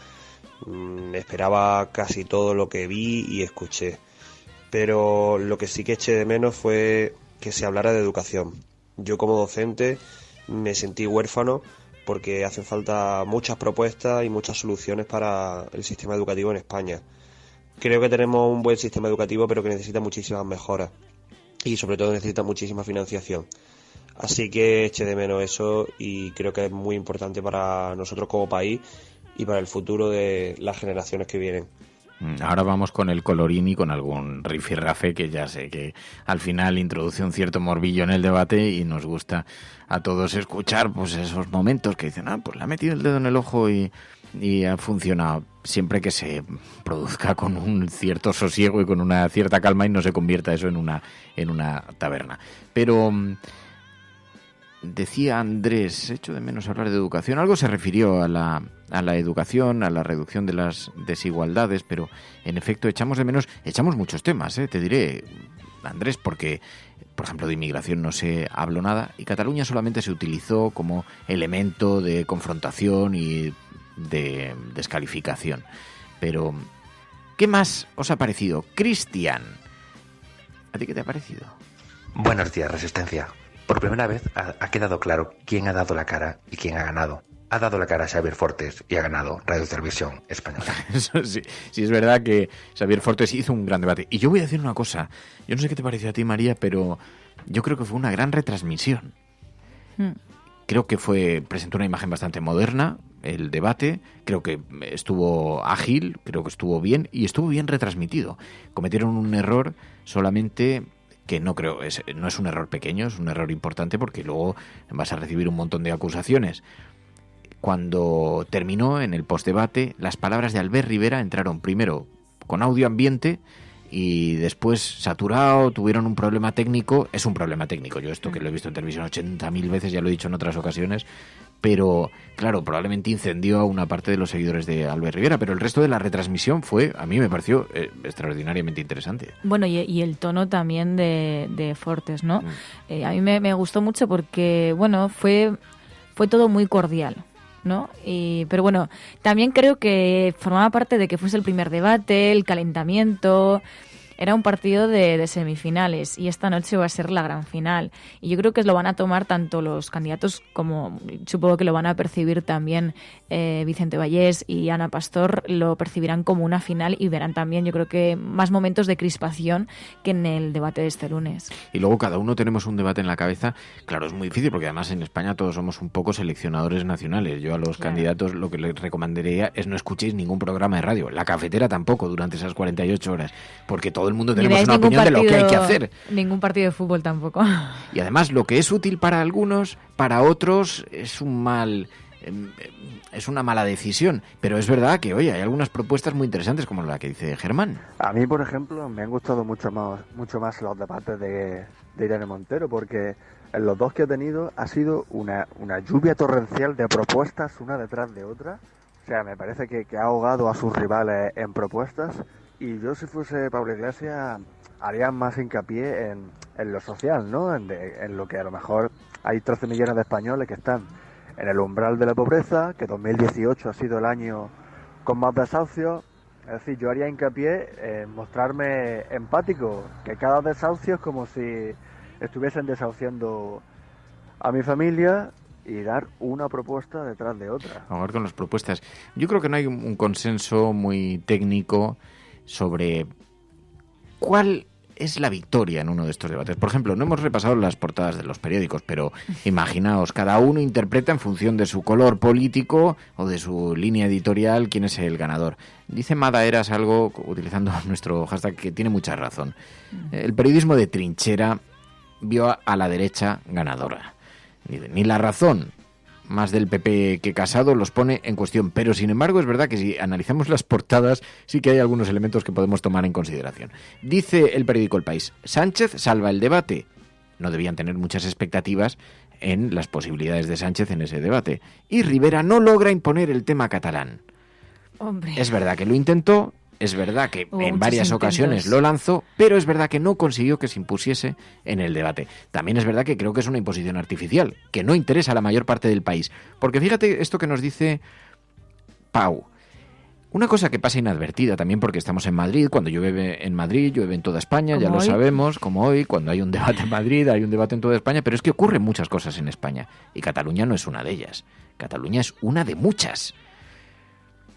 Esperaba casi todo lo que vi y escuché. Pero lo que sí que eché de menos fue que se hablara de educación. Yo como docente me sentí huérfano porque hacen falta muchas propuestas y muchas soluciones para el sistema educativo en España. Creo que tenemos un buen sistema educativo, pero que necesita muchísimas mejoras y sobre todo necesita muchísima financiación. Así que eché de menos eso y creo que es muy importante para nosotros como país y para el futuro de las generaciones que vienen. Ahora vamos con el colorín y con algún rifirrafe que ya sé que al final introduce un cierto morbillo en el debate y nos gusta a todos escuchar pues esos momentos que dicen, pues le ha metido el dedo en el ojo y ha funcionado, siempre que se produzca con un cierto sosiego y con una cierta calma y no se convierta eso en una taberna. Pero decía Andrés, echo de menos hablar de educación. Algo se refirió a la educación, a la reducción de las desigualdades, pero en efecto echamos muchos temas, te diré, Andrés, porque, por ejemplo, de inmigración no se habló nada y Cataluña solamente se utilizó como elemento de confrontación y de descalificación. Pero, ¿qué más os ha parecido? Cristian, ¿a ti qué te ha parecido? Buenos días, Resistencia. Por primera vez ha quedado claro quién ha dado la cara y quién ha ganado. Ha dado la cara a Xavier Fortes y ha ganado Radio Televisión Española. Eso sí, sí es verdad que Xavier Fortes hizo un gran debate. Y yo voy a decir una cosa. Yo no sé qué te pareció a ti, María, pero yo creo que fue una gran retransmisión. Creo que presentó una imagen bastante moderna, el debate. Creo que estuvo ágil, creo que estuvo bien y estuvo bien retransmitido. Cometieron un error solamente que no es un error pequeño, es un error importante porque luego vas a recibir un montón de acusaciones. Cuando terminó en el postdebate, las palabras de Albert Rivera entraron primero con audio ambiente y después saturado, tuvieron un problema técnico. Es un problema técnico, yo esto que lo he visto en televisión 80.000 veces, ya lo he dicho en otras ocasiones, pero claro, probablemente incendió a una parte de los seguidores de Albert Rivera, pero el resto de la retransmisión a mí me pareció extraordinariamente interesante. Bueno, y el tono también de Fortes, ¿no? A mí me gustó mucho porque, bueno, fue todo muy cordial, ¿no? Pero bueno, también creo que formaba parte de que fuese el primer debate, el calentamiento. Era un partido de semifinales y esta noche va a ser la gran final. Y yo creo que lo van a tomar tanto los candidatos como supongo que lo van a percibir también Vicente Vallés y Ana Pastor, lo percibirán como una final y verán también, yo creo que más momentos de crispación que en el debate de este lunes. Y luego cada uno tenemos un debate en la cabeza. Claro, es muy difícil porque además en España todos somos un poco seleccionadores nacionales. Yo a los candidatos lo que les recomendaría es no escuchéis ningún programa de radio. La Cafetera tampoco durante esas 48 horas, porque todo el mundo tenemos una opinión de lo que hay que hacer. Ningún partido de fútbol tampoco. Y además lo que es útil para algunos, para otros es una mala decisión. Pero es verdad que, oye, hay algunas propuestas muy interesantes como la que dice Germán. A mí, por ejemplo, me han gustado mucho más los debates de Irene Montero, porque en los dos que he tenido ha sido una lluvia torrencial de propuestas una detrás de otra. O sea, me parece que ha ahogado a sus rivales en propuestas. Y yo, si fuese Pablo Iglesias, haría más hincapié en lo social, ¿no? En lo que a lo mejor hay 13 millones de españoles que están en el umbral de la pobreza, que 2018 ha sido el año con más desahucios. Es decir, yo haría hincapié en mostrarme empático, que cada desahucio es como si estuviesen desahuciando a mi familia y dar una propuesta detrás de otra. Vamos a ver con las propuestas. Yo creo que no hay un consenso muy técnico sobre cuál es la victoria en uno de estos debates. Por ejemplo, no hemos repasado las portadas de los periódicos, pero imaginaos, cada uno interpreta en función de su color político o de su línea editorial quién es el ganador. Dice Madaeras algo, utilizando nuestro hashtag, que tiene mucha razón. El periodismo de trinchera vio a la derecha ganadora. Ni La Razón, más del PP que Casado, los pone en cuestión. Pero, sin embargo, es verdad que si analizamos las portadas, sí que hay algunos elementos que podemos tomar en consideración. Dice el periódico El País: Sánchez salva el debate. No debían tener muchas expectativas en las posibilidades de Sánchez en ese debate. Y Rivera no logra imponer el tema catalán. Hombre. Es verdad que lo intentó, es verdad que en varias ocasiones lo lanzó, pero es verdad que no consiguió que se impusiese en el debate. También es verdad que creo que es una imposición artificial, que no interesa a la mayor parte del país. Porque fíjate esto que nos dice Pau. Una cosa que pasa inadvertida también porque estamos en Madrid, cuando llueve en Madrid, llueve en toda España, ya lo sabemos, como hoy, cuando hay un debate en Madrid, hay un debate en toda España, pero es que ocurren muchas cosas en España y Cataluña no es una de ellas. Cataluña es una de muchas.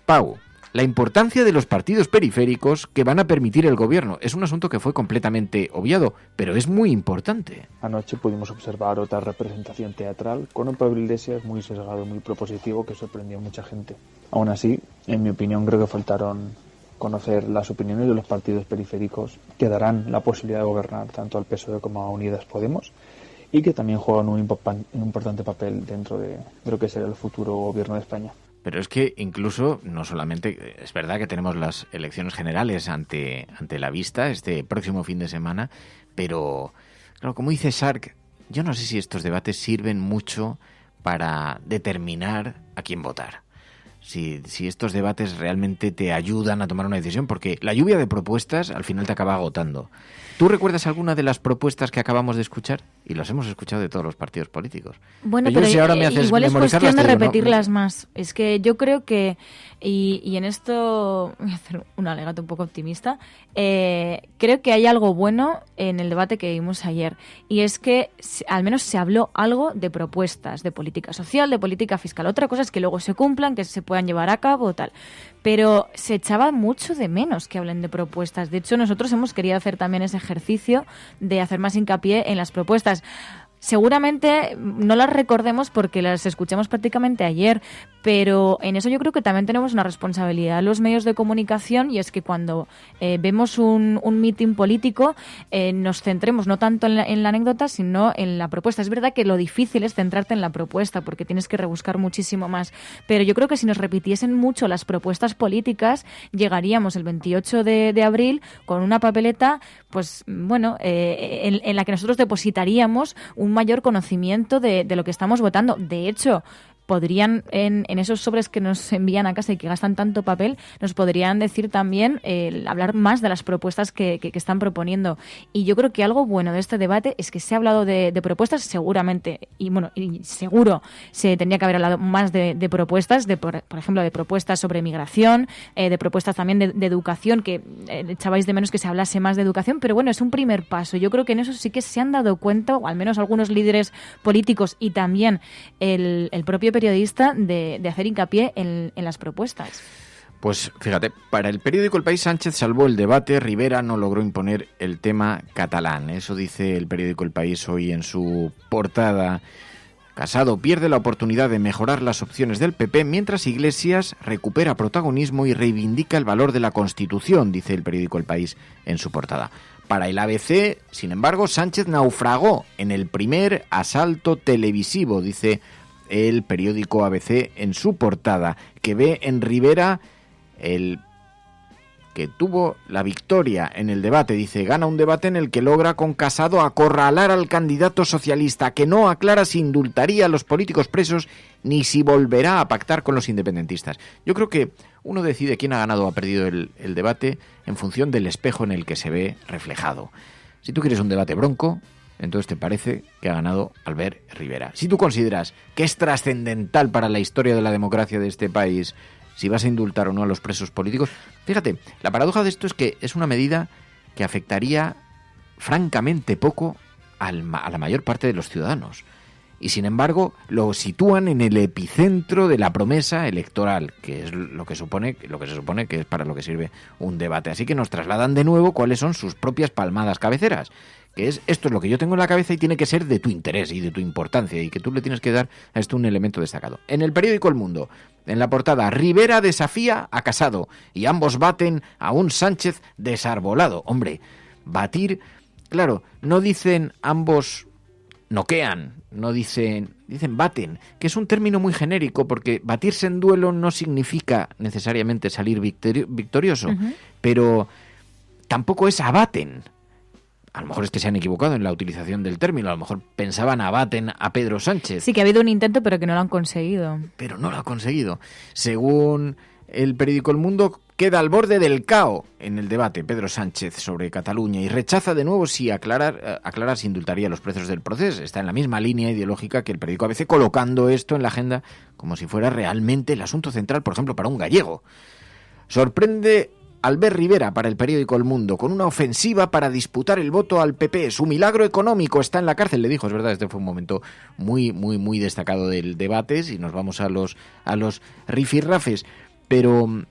Pau, la importancia de los partidos periféricos que van a permitir el gobierno. Es un asunto que fue completamente obviado, pero es muy importante. Anoche pudimos observar otra representación teatral con un Pablo Iglesias muy sesgado, muy propositivo, que sorprendió a mucha gente. Aún así, en mi opinión, creo que faltaron conocer las opiniones de los partidos periféricos que darán la posibilidad de gobernar tanto al PSOE como a Unidas Podemos y que también juegan un importante papel dentro de lo que será el futuro gobierno de España. Pero es que incluso, no solamente, es verdad que tenemos las elecciones generales ante la vista este próximo fin de semana, pero, claro, como dice Sark, yo no sé si estos debates sirven mucho para determinar a quién votar. Si estos debates realmente te ayudan a tomar una decisión, porque la lluvia de propuestas al final te acaba agotando. ¿Tú recuerdas alguna de las propuestas que acabamos de escuchar? Y las hemos escuchado de todos los partidos políticos. Bueno, pero si ahora me haces igual es cuestión de repetirlas ¿no? más. Es que yo creo que, y en esto voy a hacer un alegato un poco optimista, creo que hay algo bueno en el debate que vimos ayer, y es que al menos se habló algo de propuestas, de política social, de política fiscal. Otra cosa es que luego se cumplan, que se puedan llevar a cabo o tal. Pero se echaba mucho de menos que hablen de propuestas. De hecho, nosotros hemos querido hacer también ese ejercicio de hacer más hincapié en las propuestas. Seguramente no las recordemos porque las escuchamos prácticamente ayer, pero en eso yo creo que también tenemos una responsabilidad los medios de comunicación, y es que cuando vemos un mitin político nos centremos no tanto en la anécdota sino en la propuesta. Es verdad que lo difícil es centrarte en la propuesta porque tienes que rebuscar muchísimo más, pero yo creo que si nos repitiesen mucho las propuestas políticas llegaríamos el 28 de abril con una papeleta, pues bueno, en la que nosotros depositaríamos un mayor conocimiento de lo que estamos votando. De hecho, podrían, en esos sobres que nos envían a casa y que gastan tanto papel, nos podrían decir también, hablar más de las propuestas que están proponiendo. Y yo creo que algo bueno de este debate es que se ha hablado de propuestas, seguramente, y seguro se tendría que haber hablado más de propuestas, por ejemplo, de propuestas sobre migración, de propuestas también de educación, que echabais de menos que se hablase más de educación, pero bueno, es un primer paso. Yo creo que en eso sí que se han dado cuenta, o al menos algunos líderes políticos y también el propio periodista, de hacer hincapié en las propuestas. Pues fíjate, para el periódico El País, Sánchez salvó el debate, Rivera no logró imponer el tema catalán. Eso dice el periódico El País hoy en su portada. Casado pierde la oportunidad de mejorar las opciones del PP, mientras Iglesias recupera protagonismo y reivindica el valor de la Constitución, dice el periódico El País en su portada. Para el ABC, sin embargo, Sánchez naufragó en el primer asalto televisivo, dice el periódico ABC en su portada, que ve en Rivera el que tuvo la victoria en el debate. Dice, gana un debate en el que logra con Casado acorralar al candidato socialista, que no aclara si indultaría a los políticos presos ni si volverá a pactar con los independentistas. Yo creo que uno decide quién ha ganado o ha perdido el debate en función del espejo en el que se ve reflejado. Si tú quieres un debate bronco, entonces te parece que ha ganado Albert Rivera. Si tú consideras que es trascendental para la historia de la democracia de este país si vas a indultar o no a los presos políticos, fíjate, la paradoja de esto es que es una medida que afectaría francamente poco a la mayor parte de los ciudadanos. Y sin embargo lo sitúan en el epicentro de la promesa electoral, que es lo que se supone que es para lo que sirve un debate. Así que nos trasladan de nuevo cuáles son sus propias palmadas cabeceras, que es, esto es lo que yo tengo en la cabeza y tiene que ser de tu interés y de tu importancia, y que tú le tienes que dar a esto un elemento destacado. En el periódico El Mundo, en la portada, Rivera desafía a Casado y ambos baten a un Sánchez desarbolado. Hombre, batir, claro, no dicen ambos noquean, no dicen baten, que es un término muy genérico, porque batirse en duelo no significa necesariamente salir victorioso, pero tampoco es abaten. A lo mejor es que se han equivocado en la utilización del término, a lo mejor pensaban abaten a Pedro Sánchez. Sí, que ha habido un intento, pero que no lo han conseguido. Pero no lo ha conseguido. Según el periódico El Mundo, queda al borde del caos en el debate Pedro Sánchez sobre Cataluña y rechaza de nuevo si aclarar si indultaría a los presos del proceso. Está en la misma línea ideológica que el periódico ABC, colocando esto en la agenda como si fuera realmente el asunto central, por ejemplo, para un gallego. Sorprende Albert Rivera para el periódico El Mundo, con una ofensiva para disputar el voto al PP. Su milagro económico está en la cárcel, le dijo. Es verdad, este fue un momento muy, muy, muy destacado del debate, si nos vamos a los rifirrafes. Pero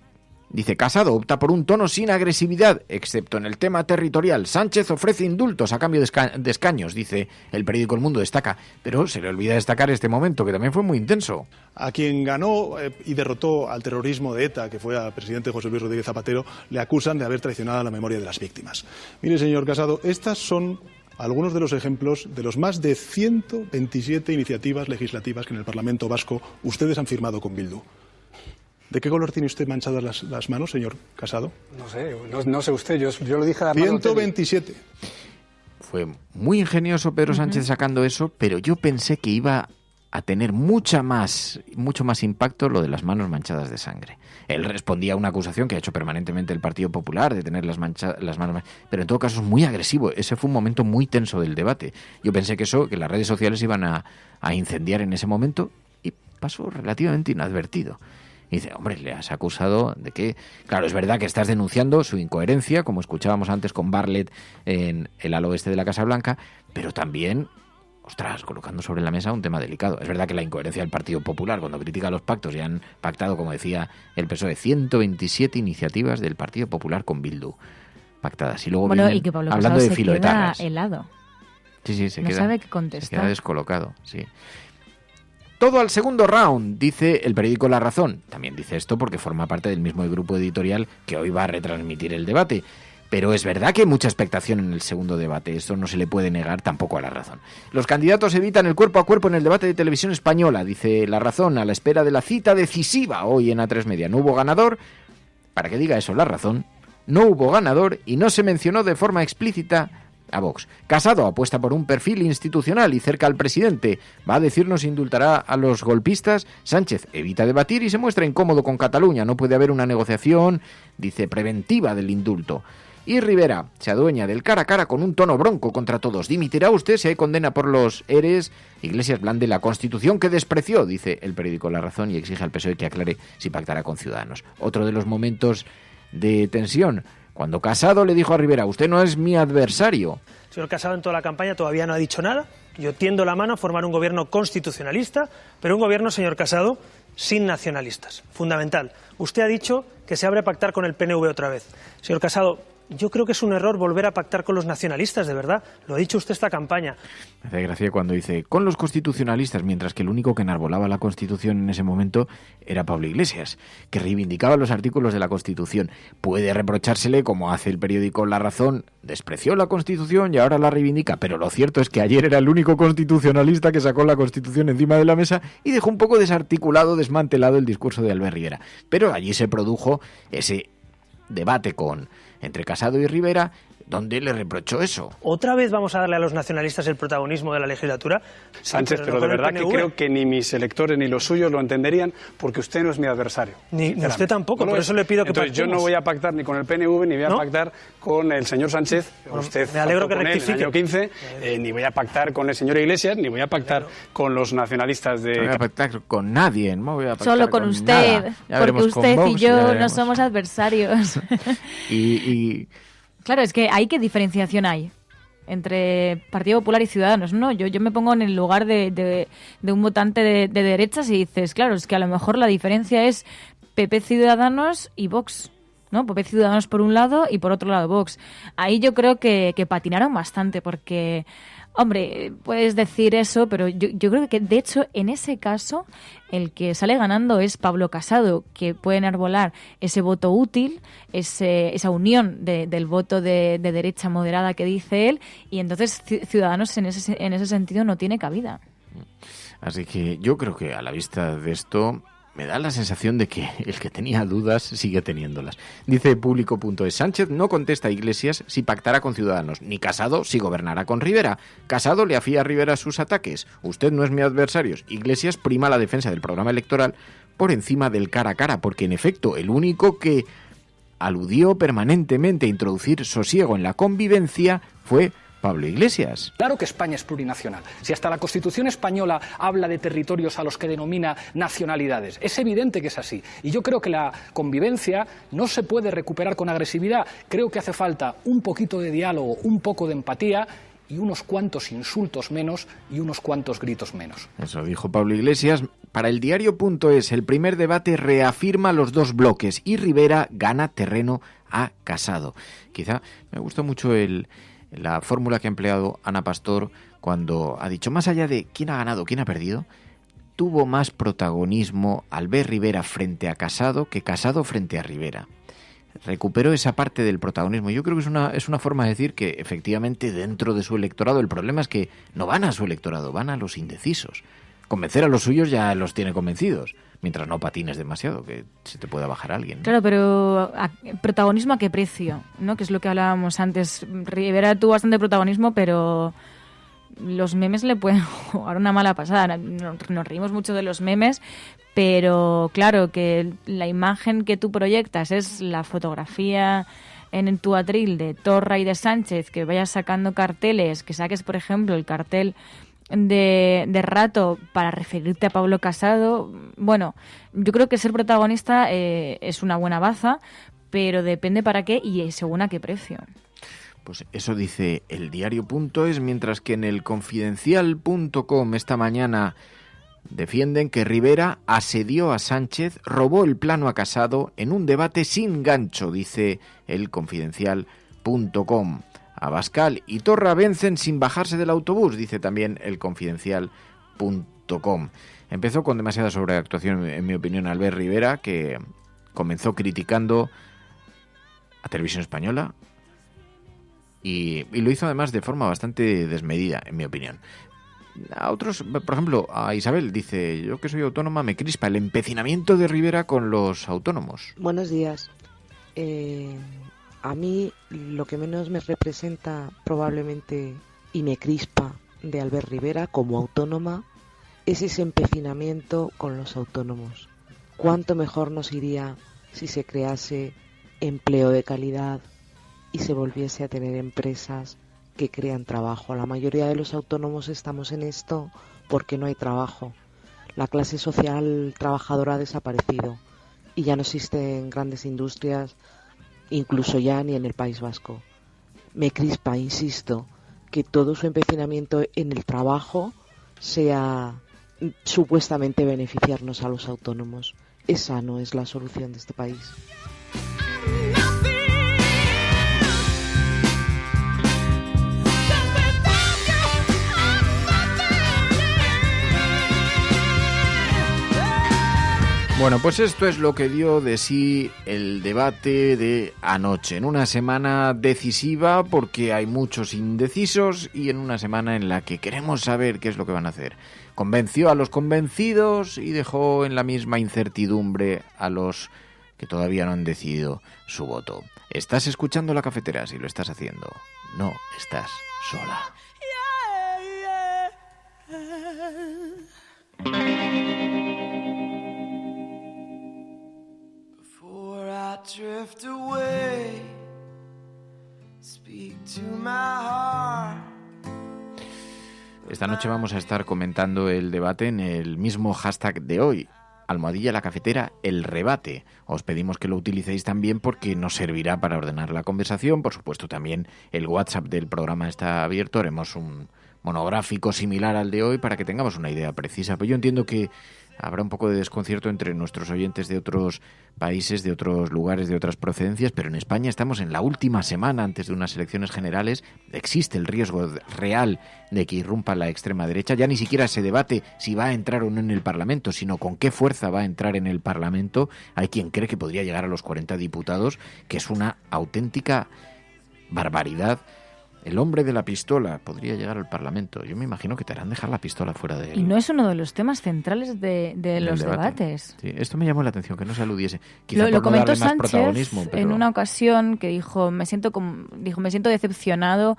dice, Casado opta por un tono sin agresividad, excepto en el tema territorial. Sánchez ofrece indultos a cambio de escaños, dice el periódico El Mundo, destaca. Pero se le olvida destacar este momento, que también fue muy intenso. A quien ganó y derrotó al terrorismo de ETA, que fue al presidente José Luis Rodríguez Zapatero, le acusan de haber traicionado la memoria de las víctimas. Mire, señor Casado, estas son algunos de los ejemplos de los más de 127 iniciativas legislativas que en el Parlamento Vasco ustedes han firmado con Bildu. ¿De qué color tiene usted manchadas las manos, señor Casado? No sé usted, yo lo dije a la mano. 127. fue muy ingenioso Pedro Sánchez sacando eso, pero yo pensé que iba a tener mucho más impacto lo de las manos manchadas de sangre. Él respondía a una acusación que ha hecho permanentemente el Partido Popular de tener las manos, pero en todo caso es muy agresivo. Ese fue un momento muy tenso del debate. Yo pensé que las redes sociales iban a incendiar en ese momento y pasó relativamente inadvertido. Y dice, hombre, le has acusado de que... Claro, es verdad que estás denunciando su incoherencia, como escuchábamos antes con Bartlett en el ala oeste de la Casa Blanca, pero también... Ostras, colocando sobre la mesa un tema delicado. Es verdad que la incoherencia del Partido Popular, cuando critica los pactos, ya han pactado, como decía el PSOE, 127 iniciativas del Partido Popular con Bildu pactadas. Y luego y que Pablo hablando de se filoetarras. queda helado. Sí, se no queda, sabe qué contestar. Se queda descolocado, sí. Todo al segundo round, dice el periódico La Razón. También dice esto porque forma parte del mismo grupo editorial que hoy va a retransmitir el debate. Pero es verdad que hay mucha expectación en el segundo debate, esto no se le puede negar tampoco a La Razón. Los candidatos evitan el cuerpo a cuerpo en el debate de televisión española, dice La Razón, a la espera de la cita decisiva hoy en A3 Media. No hubo ganador, para que diga eso La Razón, no hubo ganador y no se mencionó de forma explícita a Vox. Casado apuesta por un perfil institucional y cerca al presidente. Va a decirnos si indultará a los golpistas. Sánchez evita debatir y se muestra incómodo con Cataluña. No puede haber una negociación, dice, preventiva del indulto. Y Rivera se adueña del cara a cara con un tono bronco contra todos. Dimitirá usted si hay condena por los ERES. Iglesias blande la Constitución que despreció, dice el periódico La Razón, y exige al PSOE que aclare si pactará con Ciudadanos. Otro de los momentos de tensión, cuando Casado le dijo a Rivera, usted no es mi adversario. El señor Casado en toda la campaña todavía no ha dicho nada. Yo tiendo la mano a formar un gobierno constitucionalista, pero un gobierno, señor Casado, sin nacionalistas. Fundamental. Usted ha dicho que se abre a pactar con el PNV otra vez. Señor Casado, yo creo que es un error volver a pactar con los nacionalistas, de verdad. Lo ha dicho usted esta campaña. Me hace gracia cuando dice con los constitucionalistas, mientras que el único que enarbolaba la Constitución en ese momento era Pablo Iglesias, que reivindicaba los artículos de la Constitución. Puede reprochársele, como hace el periódico La Razón, despreció la Constitución y ahora la reivindica, pero lo cierto es que ayer era el único constitucionalista que sacó la Constitución encima de la mesa y dejó un poco desarticulado, desmantelado el discurso de Albert Rivera. Pero allí se produjo ese debate entre Casado y Rivera, donde le reprochó eso. ¿Otra vez vamos a darle a los nacionalistas el protagonismo de la legislatura? Sánchez, pero de verdad que creo que ni mis electores ni los suyos lo entenderían, porque usted no es mi adversario. Ni usted tampoco, por eso le pido que Entonces yo no voy a pactar ni con el PNV, ni voy a pactar con el señor Sánchez, usted me alegro que rectifique. En el año 15, ni voy a pactar con el señor Iglesias, ni voy a pactar con los nacionalistas de... No voy a pactar con nadie, no voy a pactar solo con usted, porque usted y yo no somos adversarios. y Claro, es que ¿qué diferenciación hay entre Partido Popular y Ciudadanos? No, yo me pongo en el lugar de un votante de derechas y dices, claro, es que a lo mejor la diferencia es PP Ciudadanos y Vox, ¿no? PP Ciudadanos por un lado y por otro lado Vox. Ahí yo creo que patinaron bastante porque... Hombre, puedes decir eso, pero yo creo que, de hecho, en ese caso, el que sale ganando es Pablo Casado, que puede enarbolar ese voto útil, esa unión del voto de derecha moderada que dice él, y entonces Ciudadanos en ese sentido no tiene cabida. Así que yo creo que a la vista de esto... Me da la sensación de que el que tenía dudas sigue teniéndolas. Dice Público.es, Sánchez no contesta a Iglesias si pactará con Ciudadanos, ni Casado si gobernará con Rivera. Casado le afía a Rivera sus ataques. Usted no es mi adversario. Iglesias prima la defensa del programa electoral por encima del cara a cara, porque en efecto el único que aludió permanentemente a introducir sosiego en la convivencia fue Pablo Iglesias. Claro que España es plurinacional. Si hasta la Constitución española habla de territorios a los que denomina nacionalidades, es evidente que es así. Y yo creo que la convivencia no se puede recuperar con agresividad. Creo que hace falta un poquito de diálogo, un poco de empatía y unos cuantos insultos menos y unos cuantos gritos menos. Eso dijo Pablo Iglesias. Para el diario.es, el primer debate reafirma los dos bloques y Rivera gana terreno a Casado. Quizá me gustó mucho la fórmula que ha empleado Ana Pastor cuando ha dicho, más allá de quién ha ganado, quién ha perdido, tuvo más protagonismo Albert Rivera frente a Casado que Casado frente a Rivera. Recuperó esa parte del protagonismo. Yo creo que es una forma de decir que efectivamente dentro de su electorado, el problema es que no van a su electorado, van a los indecisos. Convencer a los suyos ya los tiene convencidos, mientras no patines demasiado, que se te pueda bajar alguien, ¿no? Claro, pero ¿protagonismo a qué precio? ¿No? Que es lo que hablábamos antes. Rivera tuvo bastante protagonismo, pero los memes le pueden jugar una mala pasada. Nos reímos mucho de los memes, pero claro, que la imagen que tú proyectas es la fotografía en tu atril de Torra y de Sánchez, que vayas sacando carteles, que saques, por ejemplo, el cartel de Rato para referirte a Pablo Casado. Bueno, yo creo que ser protagonista es una buena baza, pero depende para qué y según a qué precio. Pues eso dice el diario.es, mientras que en el confidencial.com esta mañana defienden que Rivera asedió a Sánchez, robó el plano a Casado en un debate sin gancho, dice el confidencial.com. Abascal y Torra vencen sin bajarse del autobús, dice también el confidencial.com. Empezó con demasiada sobreactuación, en mi opinión, Albert Rivera, que comenzó criticando a Televisión Española y lo hizo además de forma bastante desmedida, en mi opinión. A otros, por ejemplo, a Isabel, dice: yo que soy autónoma me crispa el empecinamiento de Rivera con los autónomos. Buenos días. A mí lo que menos me representa probablemente y me crispa de Albert Rivera como autónoma es ese empecinamiento con los autónomos. Cuánto mejor nos iría si se crease empleo de calidad y se volviese a tener empresas que crean trabajo. La mayoría de los autónomos estamos en esto porque no hay trabajo. La clase social trabajadora ha desaparecido y ya no existen grandes industrias, incluso ya ni en el País Vasco. Me crispa, insisto, que todo su empecinamiento en el trabajo sea supuestamente beneficiarnos a los autónomos. Esa no es la solución de este país. Bueno, pues esto es lo que dio de sí el debate de anoche, en una semana decisiva porque hay muchos indecisos y en una semana en la que queremos saber qué es lo que van a hacer. Convenció a los convencidos y dejó en la misma incertidumbre a los que todavía no han decidido su voto. Estás escuchando La Cafetera, si lo estás haciendo, no estás sola. Drift away, speak to my heart. Esta noche vamos a estar comentando el debate en el mismo hashtag de hoy, #La Cafetera, el rebate. Os pedimos que lo utilicéis también porque nos servirá para ordenar la conversación. Por supuesto, también el WhatsApp del programa está abierto. Haremos un monográfico similar al de hoy para que tengamos una idea precisa. Pero yo entiendo que habrá un poco de desconcierto entre nuestros oyentes de otros países, de otros lugares, de otras procedencias, pero en España estamos en la última semana antes de unas elecciones generales. Existe el riesgo real de que irrumpa la extrema derecha. Ya ni siquiera se debate si va a entrar o no en el Parlamento, sino con qué fuerza va a entrar en el Parlamento. Hay quien cree que podría llegar a los 40 diputados, que es una auténtica barbaridad. El hombre de la pistola podría llegar al Parlamento. Yo me imagino que te harán dejar la pistola fuera de él. Y no es uno de los temas centrales de los debates. Sí, esto me llamó la atención, que no se aludiese. Quizá lo por no darle comentó más protagonismo, Sánchez pero... en una ocasión que dijo, me siento decepcionado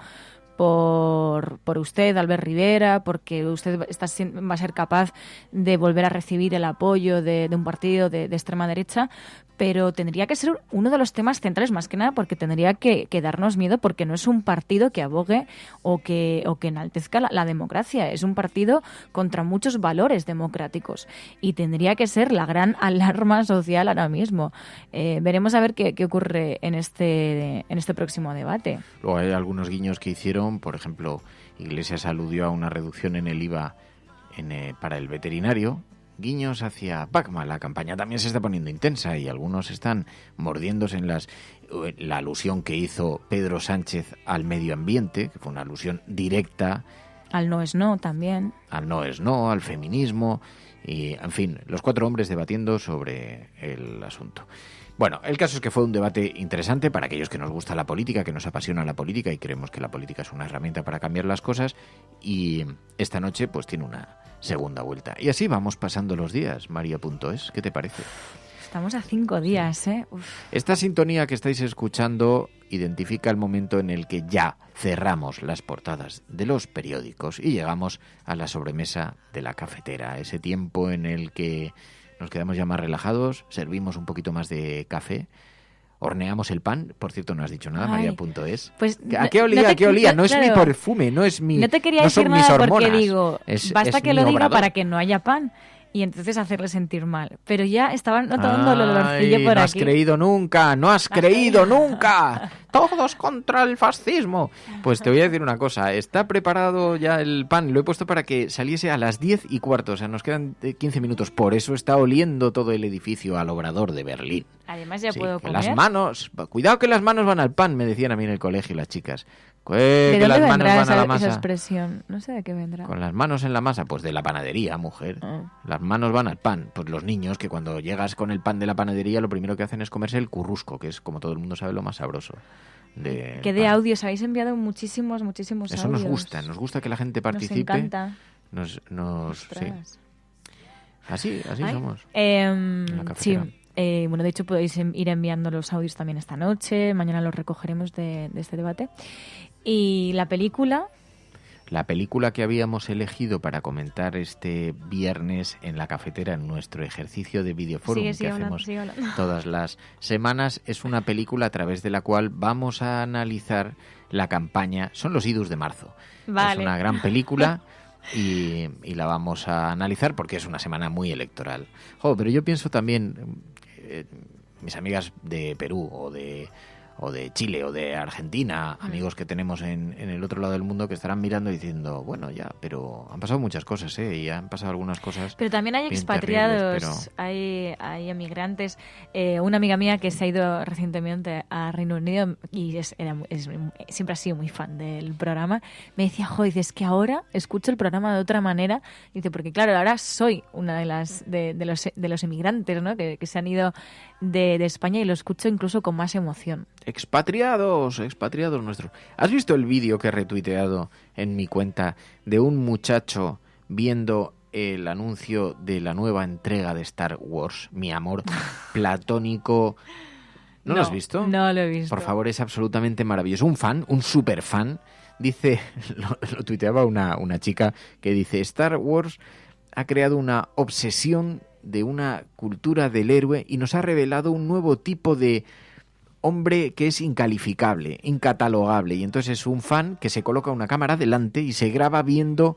por usted, Albert Rivera, porque usted va a ser capaz de volver a recibir el apoyo de un partido de extrema derecha, pero tendría que ser uno de los temas centrales, más que nada porque tendría que darnos miedo, porque no es un partido que abogue o que enaltezca la democracia, es un partido contra muchos valores democráticos y tendría que ser la gran alarma social ahora mismo. Veremos a ver qué ocurre en este próximo debate. Luego hay algunos guiños que hicieron, por ejemplo, Iglesias aludió a una reducción en el IVA para el veterinario. Guiños hacia Pacma. La campaña también se está poniendo intensa y algunos están mordiéndose en la alusión que hizo Pedro Sánchez al medio ambiente, que fue una alusión directa. Al no es no también. Al no es no, al feminismo y, en fin, los 4 hombres debatiendo sobre el asunto. Bueno, el caso es que fue un debate interesante para aquellos que nos gusta la política, que nos apasiona la política y creemos que la política es una herramienta para cambiar las cosas, y esta noche pues tiene una segunda vuelta. Y así vamos pasando los días, María.es. ¿Qué te parece? Estamos a 5 días, ¿eh? Uf. Esta sintonía que estáis escuchando identifica el momento en el que ya cerramos las portadas de los periódicos y llegamos a la sobremesa de la cafetera, ese tiempo en el que nos quedamos ya más relajados, servimos un poquito más de café, horneamos el pan. Por cierto, no has dicho nada, María.es. Pues ¿A qué olía? ¿A qué olía? No es mi perfume, no es mi... No te quería decir nada porque digo, basta que lo diga para que no haya pan. Y entonces hacerle sentir mal. Pero ya estaban notando el olorcillo por aquí. No has creído nunca, no has creído nunca. Todos contra el fascismo. Pues te voy a decir una cosa. Está preparado ya el pan. Lo he puesto para que saliese a las 10:15. O sea, nos quedan 15 minutos. Por eso está oliendo todo el edificio al Obrador de Berlín. Además ya puedo comer. Las manos, cuidado que las manos van al pan, me decían a mí en el colegio las chicas. ¿De que dónde las manos vendrá van a la masa. esa expresión? No sé de qué vendrá. Con las manos en la masa, pues de la panadería, mujer. Las manos van al pan. Pues los niños que cuando llegas con el pan de la panadería lo primero que hacen es comerse el currusco, que es, como todo el mundo sabe, lo más sabroso. Que de audios habéis enviado muchísimos Eso audios. nos gusta que la gente participe. Nos encanta. Sí. Así somos. Sí. Bueno, de hecho podéis ir enviando los audios también esta noche. Mañana los recogeremos de este debate. Y la película... La película que habíamos elegido para comentar este viernes en la cafetera, en nuestro ejercicio de videoforum que hacemos todas las semanas, es una película a través de la cual vamos a analizar la campaña. Son los idus de marzo. Vale. Es una gran película y la vamos a analizar porque es una semana muy electoral. Pero yo pienso también, mis amigas de Perú o de Chile o de Argentina, amigos que tenemos en el otro lado del mundo que estarán mirando y diciendo, bueno, ya, pero han pasado muchas cosas, y han pasado algunas cosas. Pero también hay expatriados, hay emigrantes. Una amiga mía que se ha ido recientemente a Reino Unido y siempre ha sido muy fan del programa, me decía, dice, es que ahora escucho el programa de otra manera. Dice, porque claro, ahora soy una de los emigrantes, ¿no? que se han ido de España y lo escucho incluso con más emoción. Expatriados nuestros. ¿Has visto el vídeo que he retuiteado en mi cuenta de un muchacho viendo el anuncio de la nueva entrega de Star Wars, Mi amor platónico? ¿No lo has visto? No lo he visto. Por favor, es absolutamente maravilloso. Un fan, un super fan, dice, lo tuiteaba una chica que dice, Star Wars ha creado una obsesión de una cultura del héroe y nos ha revelado un nuevo tipo de hombre que es incalificable, incatalogable. Y entonces es un fan que se coloca una cámara delante y se graba viendo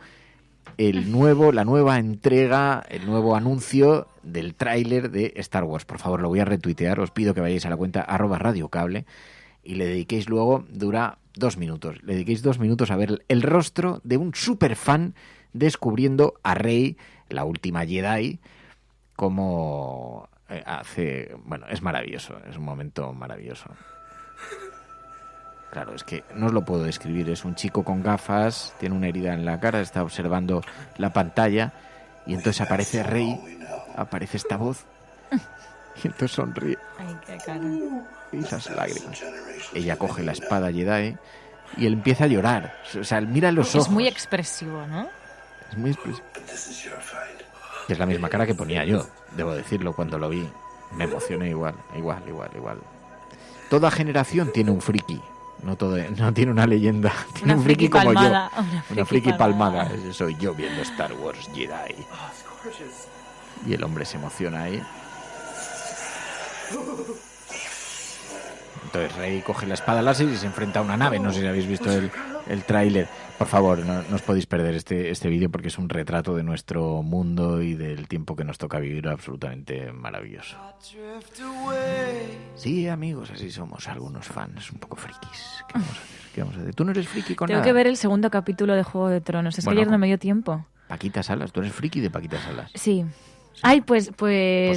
la nueva entrega, el nuevo anuncio del tráiler de Star Wars. Por favor, lo voy a retuitear. Os pido que vayáis a la cuenta @radiocable y le dediquéis luego, dura 2 minutos. Le dediquéis 2 minutos a ver el rostro de un super fan descubriendo a Rey, la última Jedi, como es maravilloso, es un momento maravilloso. Claro, es que no os lo puedo describir. Es un chico con gafas, tiene una herida en la cara, está observando la pantalla y entonces aparece Rey, aparece esta voz y entonces sonríe. Ay, qué cara. Y las lágrimas. Ella coge la espada Jedi y él empieza a llorar. O sea, mira los ojos. Es muy expresivo, ¿no? Es muy expresivo. Es la misma cara que ponía yo, debo decirlo, cuando lo vi. Me emocioné igual. Toda generación tiene un friki. No tiene una leyenda. Tiene un friki como palmada, yo. Una friki palmada. Soy yo viendo Star Wars Jedi. Y el hombre se emociona ahí. Entonces Rey coge la espada láser y se enfrenta a una nave. No sé si habéis visto el tráiler. Por favor, no os podéis perder este vídeo porque es un retrato de nuestro mundo y del tiempo que nos toca vivir, absolutamente maravilloso. Sí, amigos, así somos algunos fans un poco frikis. ¿Qué vamos a hacer? ¿Tú no eres friki con nada? Tengo que ver el segundo capítulo de Juego de Tronos. Es que ayer no me dio tiempo. Paquita Salas, ¿tú eres friki de Paquita Salas? Sí. Ay, pues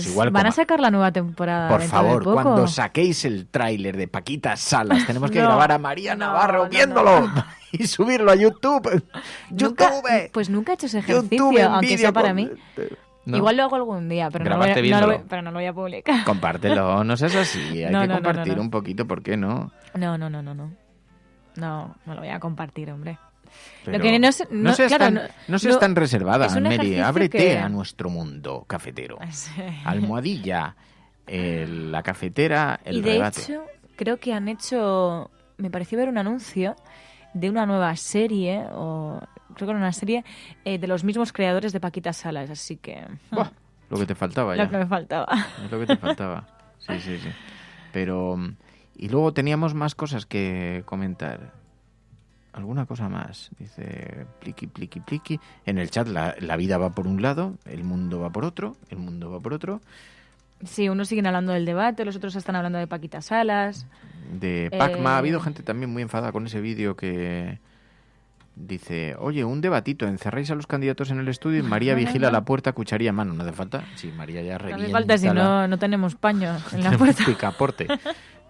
igual van a sacar la nueva temporada. Por favor, cuando saquéis el tráiler de Paquita Salas, tenemos que grabar a María Navarro viéndolo y subirlo a YouTube. Nunca he hecho ese ejercicio, aunque sea para mí. ¿No? Igual lo hago algún día, pero no lo voy a publicar. Compártelo, no seas así. Hay que compartir un poquito, ¿por qué no? No lo voy a compartir, hombre. Pero Lo que no seas claro, tan reservada, es un Mary. ejercicio Ábrete que- a nuestro mundo cafetero. Sí. Almohadilla, la cafetera, el Y de rebate. hecho, creo que han hecho... Me pareció ver un anuncio de una nueva serie, o creo que era una serie, de los mismos creadores de Paquita Salas, así que... Buah, lo que te faltaba ya. Lo que me faltaba. Es lo que te faltaba. Sí. Pero... Y luego teníamos más cosas que comentar. ¿Alguna cosa más? Dice pliqui. En el chat la vida va por un lado, el mundo va por otro, Sí, unos siguen hablando del debate, los otros están hablando de Paquita Salas. De Pacma. Ha habido gente también muy enfadada con ese vídeo que dice, oye, un debatito, encerráis a los candidatos en el estudio y María vigila la puerta, cuchara en mano. ¿No hace falta? Sí, María ya No revienta. hace falta si no tenemos paños en la puerta. Picaporte.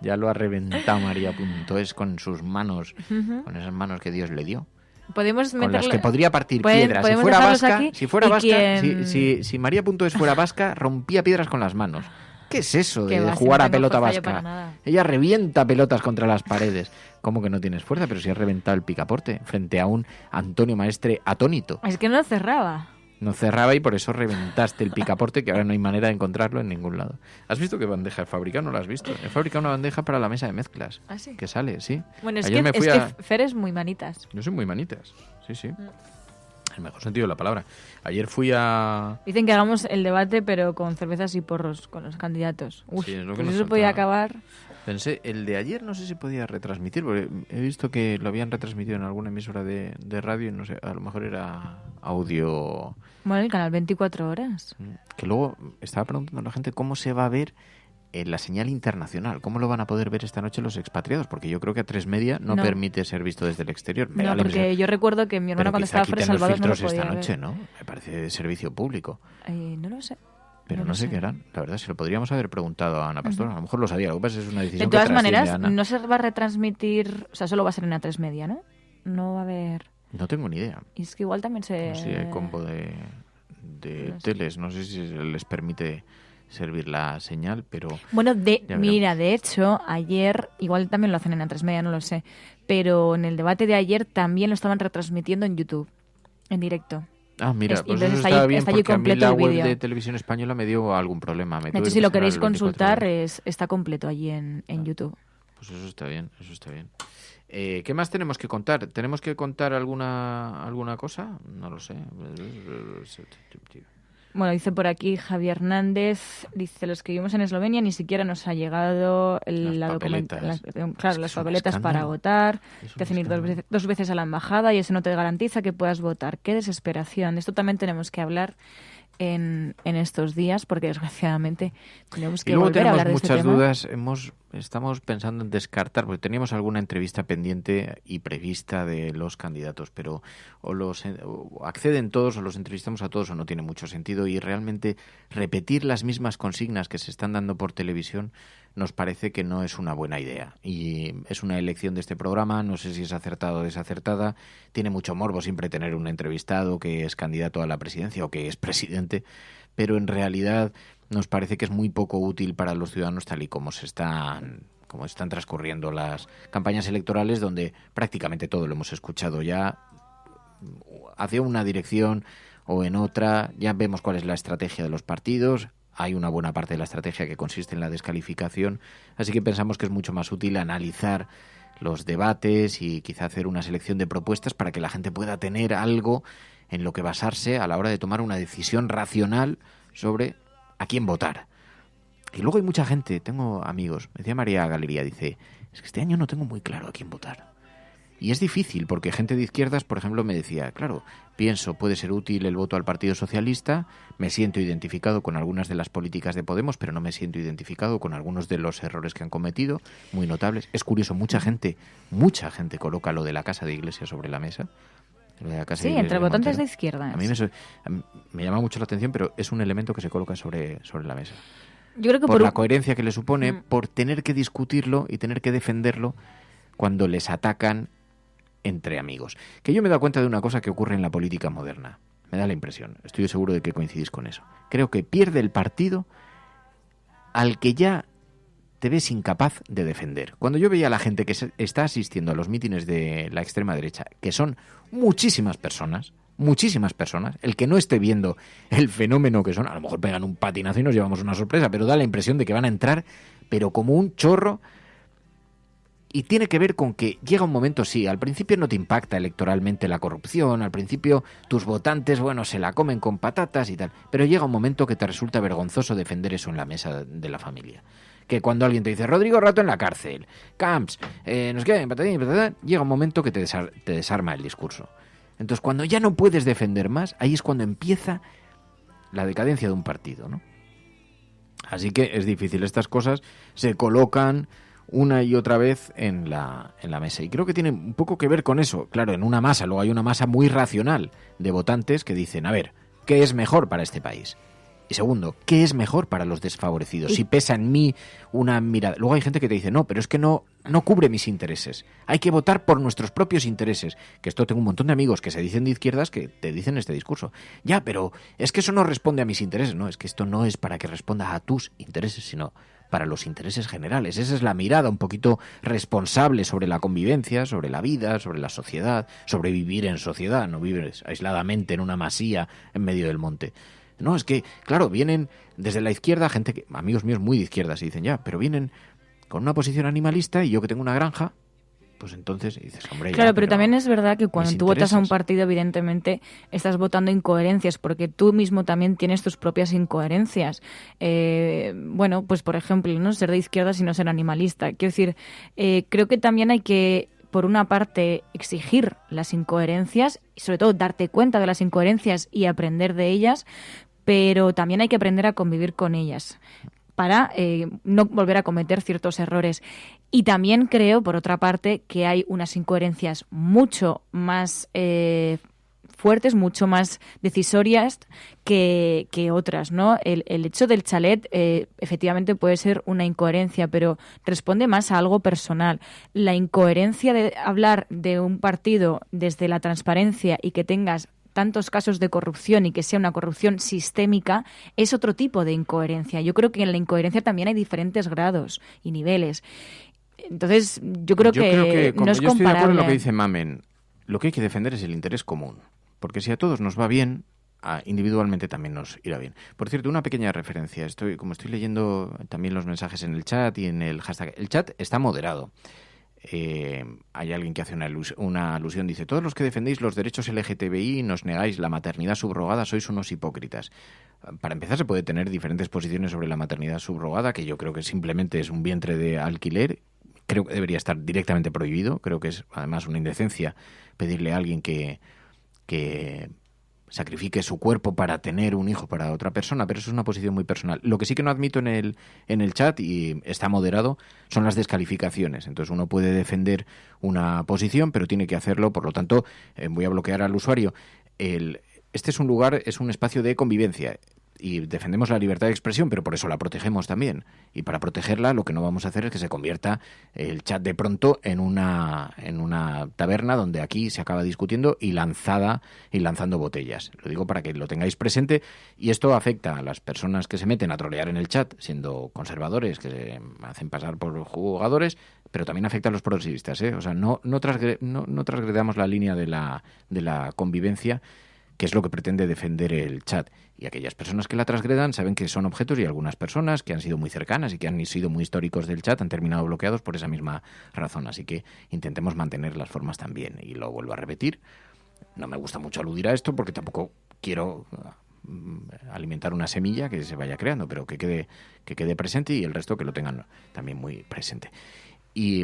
Ya lo ha reventado María.es con sus manos, con esas manos que Dios le dio. Podemos Con las meterle... que podría partir piedras. Si fuera dejarlos vasca, aquí si fuera y vasca, quien- si María.es fuera vasca, rompía piedras con las manos. ¿Qué es eso Que de va, si jugar no a tengo pelota fuerza yo para vasca? nada. Ella revienta pelotas contra las paredes. ¿Cómo que no tienes fuerza? Pero si has reventado el picaporte frente a un Antonio Maestre atónito. Es que no cerraba. No cerraba y por eso reventaste el picaporte, que ahora no hay manera de encontrarlo en ningún lado. ¿Has visto qué bandeja he fabricado? ¿No la has visto? He fabricado una bandeja para la mesa de mezclas. ¿Ah, sí? Que sale, sí. Bueno, es Ayer me fui que a... Fer es muy manitas. Yo soy muy manitas, sí. En el mejor sentido de la palabra. Ayer fui a... Dicen que hagamos el debate, pero con cervezas y porros, con los candidatos. Uy, Sí, es lo que pues nos eso podía faltaba. acabar... Pensé, el de ayer no sé si podía retransmitir, porque he visto que lo habían retransmitido en alguna emisora de radio y no sé, a lo mejor era audio... Bueno, el canal 24 horas. Que luego estaba preguntando a la gente cómo se va a ver la señal internacional, cómo lo van a poder ver esta noche los expatriados, porque yo creo que A3 Media no No. permite ser visto desde el exterior. Me da No, la porque impresión. yo recuerdo que mi hermana Pero cuando quizá estaba fuera de quiten los Salvados no lo filtros podía esta noche, ver. ¿no? Me parece de servicio público. No lo sé. Pero no lo sé sé. qué harán. La verdad, se lo podríamos haber preguntado a Ana Pastor. A lo mejor lo sabía. Lo que pasa es que es una De decisión todas que trasciende maneras, a Ana. no se va a retransmitir... O sea, solo va a ser en A3 Media, ¿no? No va a haber... No tengo ni idea. Y es que igual también se... No sé si hay combo de No sé. teles. No sé si se les permite servir la señal, pero... Bueno, ya veremos. mira, de hecho, ayer, igual también lo hacen en A3 Media, no lo sé, pero en el debate de ayer también lo estaban retransmitiendo en YouTube, en directo. Ah, mira, Es- pues entonces eso está estaba allí- bien está allí porque a mí completo la el web vídeo. de Televisión Española me dio algún problema. De hecho, si lo queréis consultar, está completo allí en YouTube. Pues eso está bien, eso está bien. ¿Qué más tenemos que contar? ¿Tenemos que contar alguna cosa? No lo sé. Bueno, dice por aquí Javier Hernández, dice, los que vivimos en Eslovenia ni siquiera nos ha llegado la papeletas. claro, las un papeletas para escándalo. votar, Es un te hacen ir dos veces a la embajada y eso no te garantiza que puedas votar. Qué desesperación. De esto también tenemos que hablar en estos días, porque desgraciadamente tenemos que Y luego volver a tenemos hablar de este muchas tema. dudas. Estamos pensando en descartar, porque teníamos alguna entrevista pendiente y prevista de los candidatos, pero o acceden todos o los entrevistamos a todos o no tiene mucho sentido, y realmente repetir las mismas consignas que se están dando por televisión nos parece que no es una buena idea. Y es una elección de este programa, no sé si es acertada o desacertada. Tiene mucho morbo siempre tener un entrevistado que es candidato a la presidencia o que es presidente, pero en realidad nos parece que es muy poco útil para los ciudadanos tal y como están transcurriendo las campañas electorales, donde prácticamente todo lo hemos escuchado ya hacia una dirección o en otra. Ya vemos cuál es la estrategia de los partidos. Hay una buena parte de la estrategia que consiste en la descalificación, así que pensamos que es mucho más útil analizar los debates y quizá hacer una selección de propuestas para que la gente pueda tener algo en lo que basarse a la hora de tomar una decisión racional sobre a quién votar. Y luego hay mucha gente, tengo amigos, me decía María Galería, dice, es que este año no tengo muy claro a quién votar. Y es difícil, porque gente de izquierdas, por ejemplo, me decía, claro, pienso, puede ser útil el voto al Partido Socialista, me siento identificado con algunas de las políticas de Podemos, pero no me siento identificado con algunos de los errores que han cometido, muy notables. Es curioso, mucha gente coloca lo de la casa de Iglesia sobre la mesa. Lo de la casa Sí, de Iglesia entre de votantes Montero. de izquierdas. A mí me llama mucho la atención, pero es un elemento que se coloca sobre la mesa. Yo creo que por la coherencia que le supone, Mm. por tener que discutirlo y tener que defenderlo cuando les atacan entre amigos. Que yo me he dado cuenta de una cosa que ocurre en la política moderna. Me da la impresión. Estoy seguro de que coincidís con eso. Creo que pierde el partido al que ya te ves incapaz de defender. Cuando yo veía a la gente que está asistiendo a los mítines de la extrema derecha, que son muchísimas personas, el que no esté viendo el fenómeno que son, a lo mejor pegan un patinazo y nos llevamos una sorpresa, pero da la impresión de que van a entrar, pero como un chorro. Y tiene que ver con que llega un momento, sí, al principio no te impacta electoralmente la corrupción, al principio tus votantes, bueno, se la comen con patatas y tal, pero llega un momento que te resulta vergonzoso defender eso en la mesa de la familia. Que cuando alguien te dice, Rodrigo Rato en la cárcel, Camps, nos queda patatín, llega un momento que te desarma el discurso. Entonces, cuando ya no puedes defender más, ahí es cuando empieza la decadencia de un partido, ¿no? Así que es difícil, estas cosas se colocan una y otra vez en la mesa. Y creo que tiene un poco que ver con eso. Claro, en una masa, luego hay una masa muy racional de votantes que dicen, a ver, ¿qué es mejor para este país? Y segundo, ¿qué es mejor para los desfavorecidos? Si pesa en mí una mirada. Luego hay gente que te dice, no, pero es que no cubre mis intereses. Hay que votar por nuestros propios intereses. Que esto tengo un montón de amigos que se dicen de izquierdas que te dicen este discurso. Ya, pero es que eso no responde a mis intereses. No, es que esto no es para que responda a tus intereses, sino para los intereses generales. Esa es la mirada un poquito responsable sobre la convivencia, sobre la vida, sobre la sociedad, sobre vivir en sociedad, no vivir aisladamente en una masía en medio del monte. No, es que, claro, vienen desde la izquierda gente, amigos míos muy de izquierdas, y dicen, ya, pero vienen con una posición animalista y yo que tengo una granja, pues entonces dices, hombre, claro, ya, pero también es verdad que cuando tú votas a un partido, evidentemente estás votando incoherencias, porque tú mismo también tienes tus propias incoherencias. Bueno, pues por ejemplo, no ser de izquierdas y no ser animalista. Quiero decir, creo que también hay que, por una parte, exigir las incoherencias y sobre todo darte cuenta de las incoherencias y aprender de ellas, pero también hay que aprender a convivir con ellas para no volver a cometer ciertos errores. Y también creo, por otra parte, que hay unas incoherencias mucho más fuertes, mucho más decisorias que otras, ¿no? El hecho del chalet efectivamente puede ser una incoherencia, pero responde más a algo personal. La incoherencia de hablar de un partido desde la transparencia y que tengas tantos casos de corrupción y que sea una corrupción sistémica es otro tipo de incoherencia. Yo creo que en la incoherencia también hay diferentes grados y niveles. Entonces, yo creo que no es comparable. Yo estoy de acuerdo en lo que dice Mamen. Lo que hay que defender es el interés común. Porque si a todos nos va bien, individualmente también nos irá bien. Por cierto, una pequeña referencia. Como estoy leyendo también los mensajes en el chat y en el hashtag. El chat está moderado. Hay alguien que hace una alusión, dice, todos los que defendéis los derechos LGTBI y nos negáis la maternidad subrogada sois unos hipócritas. Para empezar, se puede tener diferentes posiciones sobre la maternidad subrogada, que yo creo que simplemente es un vientre de alquiler. Creo que debería estar directamente prohibido. Creo que es además una indecencia pedirle a alguien que sacrifique su cuerpo para tener un hijo para otra persona, pero eso es una posición muy personal. Lo que sí que no admito en el chat, y está moderado, son las descalificaciones. Entonces uno puede defender una posición, pero tiene que hacerlo, por lo tanto, voy a bloquear al usuario. Este es un lugar, es un espacio de convivencia, y defendemos la libertad de expresión, pero por eso la protegemos también. Y para protegerla lo que no vamos a hacer es que se convierta el chat de pronto en una taberna donde aquí se acaba discutiendo y lanzando botellas. Lo digo para que lo tengáis presente, y esto afecta a las personas que se meten a trolear en el chat siendo conservadores, que se hacen pasar por jugadores, pero también afecta a los progresistas, ¿eh? O sea, no transgredamos la línea de la convivencia, que es lo que pretende defender el chat. Y aquellas personas que la transgredan saben que son objetos, y algunas personas que han sido muy cercanas y que han sido muy históricos del chat han terminado bloqueados por esa misma razón. Así que intentemos mantener las formas también. Y lo vuelvo a repetir, no me gusta mucho aludir a esto porque tampoco quiero alimentar una semilla que se vaya creando, pero que quede presente, y el resto que lo tengan también muy presente. Y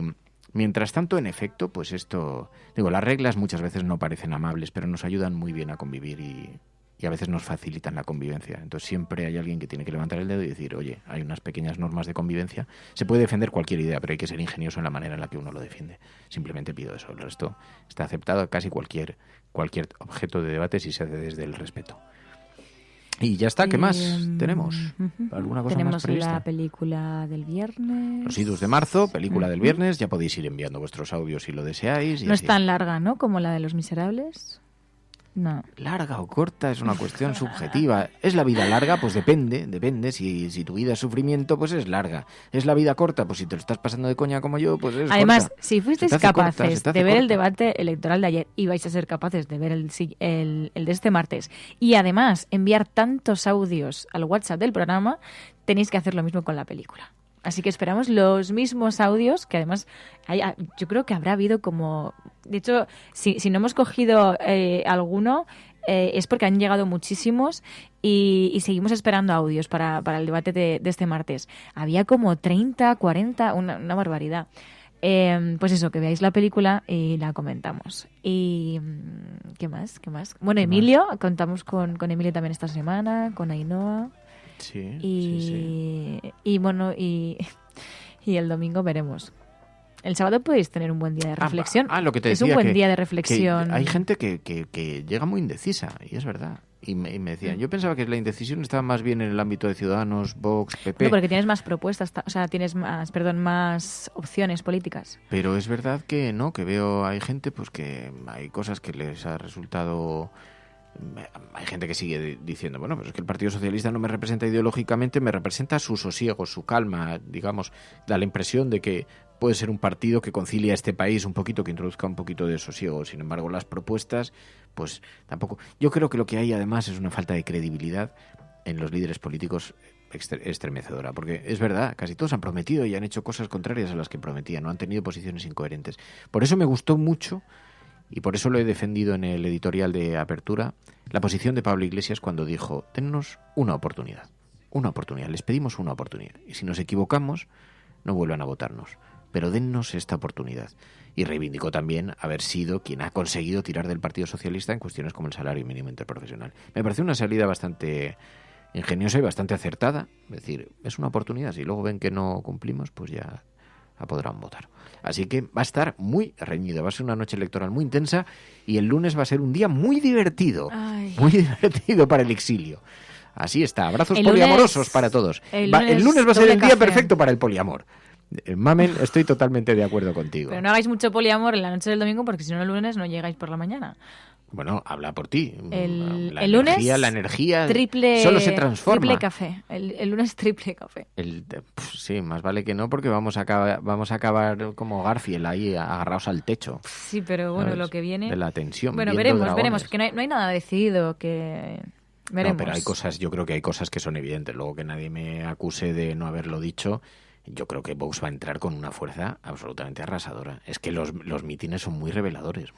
mientras tanto, en efecto, pues esto, las reglas muchas veces no parecen amables, pero nos ayudan muy bien a convivir y a veces nos facilitan la convivencia. Entonces siempre hay alguien que tiene que levantar el dedo y decir, oye, hay unas pequeñas normas de convivencia. Se puede defender cualquier idea, pero hay que ser ingenioso en la manera en la que uno lo defiende. Simplemente pido eso. El resto está aceptado, casi cualquier objeto de debate, si se hace desde el respeto. Y ya está, ¿qué más tenemos? ¿Alguna cosa tenemos más prevista? La película del viernes. Los idus de marzo, película del viernes. Ya podéis ir enviando vuestros audios si lo deseáis. No es tan larga, ¿no?, como la de Los Miserables. No. Larga o corta es una cuestión subjetiva. ¿Es la vida larga? Pues depende. Si tu vida es sufrimiento, pues es larga. ¿Es la vida corta? Pues si te lo estás pasando de coña como yo, pues es Además, corta. si fuisteis capaces de ver el debate electoral de ayer y vais a ser capaces de ver el de este martes y además enviar tantos audios al WhatsApp del programa, tenéis que hacer lo mismo con la película. Así que esperamos los mismos audios, que además yo creo que habrá habido como... De hecho, si no hemos cogido alguno, es porque han llegado muchísimos y seguimos esperando audios para el debate de este martes. Había como 30, 40, una barbaridad. Pues eso, que veáis la película y la comentamos. Y ¿qué más? Bueno, Emilio, contamos con Emilio también esta semana, con Ainhoa. Sí, Y bueno, y el domingo veremos. El sábado podéis tener un buen día de reflexión. Lo que te decía, es un buen día de reflexión. Hay gente que llega muy indecisa, y es verdad. Y me decían, yo pensaba que la indecisión estaba más bien en el ámbito de Ciudadanos, Vox, PP. No, porque tienes más propuestas, o sea, tienes más opciones políticas. Pero es verdad que no, que veo, hay gente pues que hay cosas que les ha resultado... Hay gente que sigue diciendo, bueno, pues es que el Partido Socialista no me representa ideológicamente, me representa su sosiego, su calma, digamos, da la impresión de que puede ser un partido que concilia a este país un poquito, que introduzca un poquito de sosiego. Sin embargo, las propuestas, pues tampoco. Yo creo que lo que hay además es una falta de credibilidad en los líderes políticos estremecedora, porque es verdad, casi todos han prometido y han hecho cosas contrarias a las que prometían, no han tenido posiciones incoherentes. Por eso me gustó mucho, y por eso lo he defendido en el editorial de Apertura, la posición de Pablo Iglesias cuando dijo, dennos una oportunidad, les pedimos una oportunidad, y si nos equivocamos, no vuelvan a votarnos, pero dennos esta oportunidad. Y reivindicó también haber sido quien ha conseguido tirar del Partido Socialista en cuestiones como el salario mínimo interprofesional. Me pareció una salida bastante ingeniosa y bastante acertada, es decir, es una oportunidad, si luego ven que no cumplimos, pues ya la podrán votar. Así que va a estar muy reñido, va a ser una noche electoral muy intensa y el lunes va a ser un día muy divertido, muy divertido para el exilio. Así está, abrazos poliamorosos para todos. El lunes va a ser el día perfecto para el poliamor. Mamen, estoy totalmente de acuerdo contigo. Pero no hagáis mucho poliamor en la noche del domingo porque si no el lunes no llegáis por la mañana. Bueno, habla por ti. El lunes, la energía triple, solo se transforma. Triple café. El lunes triple café. Sí, más vale que no, porque vamos a acabar como Garfield ahí agarrados al techo. Sí, pero bueno, ¿sabes? Lo que viene... De la tensión. Bueno, veremos, porque no hay nada decidido que... Veremos. No, pero hay cosas, yo creo que hay cosas que son evidentes. Luego que nadie me acuse de no haberlo dicho... Yo creo que Vox va a entrar con una fuerza absolutamente arrasadora. Es que los mítines son muy reveladores,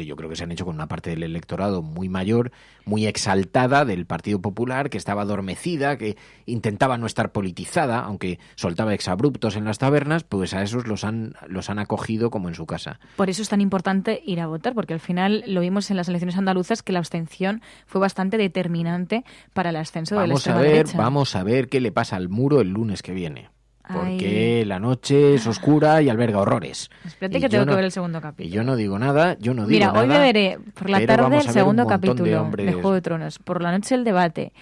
y yo creo que se han hecho con una parte del electorado muy mayor, muy exaltada del Partido Popular, que estaba adormecida, que intentaba no estar politizada, aunque soltaba exabruptos en las tabernas, pues a esos los han acogido como en su casa. Por eso es tan importante ir a votar, porque al final lo vimos en las elecciones andaluzas que la abstención fue bastante determinante para el ascenso de la extrema derecha. Vamos a ver qué le pasa al muro el lunes que viene. Porque la noche es oscura y alberga horrores. Espérate que tengo que ver el segundo capítulo. Y yo no digo nada, Mira, hoy me veré por la tarde el segundo capítulo de Juego de Tronos. Por la noche el debate.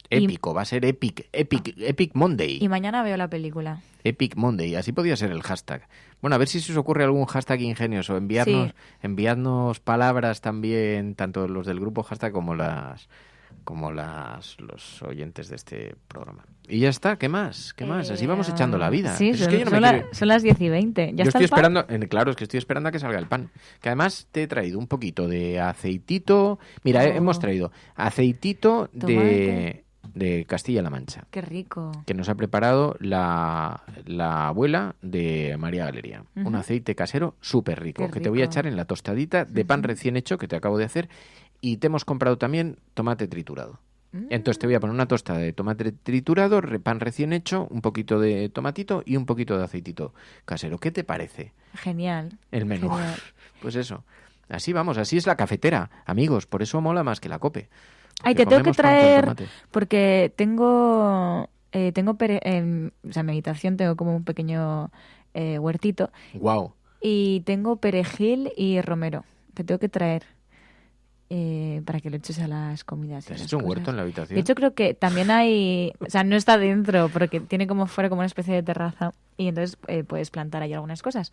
Épico, va a ser Epic Monday. Y mañana veo la película. Epic Monday, así podía ser el hashtag. Bueno, a ver si se os ocurre algún hashtag ingenioso. Enviadnos palabras también, tanto los del grupo hashtag como los oyentes de este programa. Y ya está, ¿qué más? Así vamos echando la vida. Sí, son las 10:20. ¿Ya está estoy esperando, claro, es que estoy esperando a que salga el pan. Que además te he traído un poquito de aceitito. Mira, hemos traído aceitito de Castilla-La Mancha. Qué rico. Que nos ha preparado la abuela de María Galería. Uh-huh. Un aceite casero súper rico, que te voy a echar en la tostadita de pan recién hecho que te acabo de hacer. Y te hemos comprado también tomate triturado. Entonces te voy a poner una tostada de tomate triturado, pan recién hecho, un poquito de tomatito y un poquito de aceitito casero. ¿Qué te parece? Genial. El menú. Genial. Pues eso. Así vamos, así es la cafetera, amigos. Por eso mola más que la COPE. Ay, te tengo que traer, porque tengo en mi habitación tengo como un pequeño huertito. Guau. Y tengo perejil y romero. Te tengo que traer. Para que lo eches a las comidas. ¿Te has hecho un huerto en la habitación? De hecho, creo que también hay... O sea, no está dentro, porque tiene como fuera como una especie de terraza. y entonces puedes plantar ahí algunas cosas.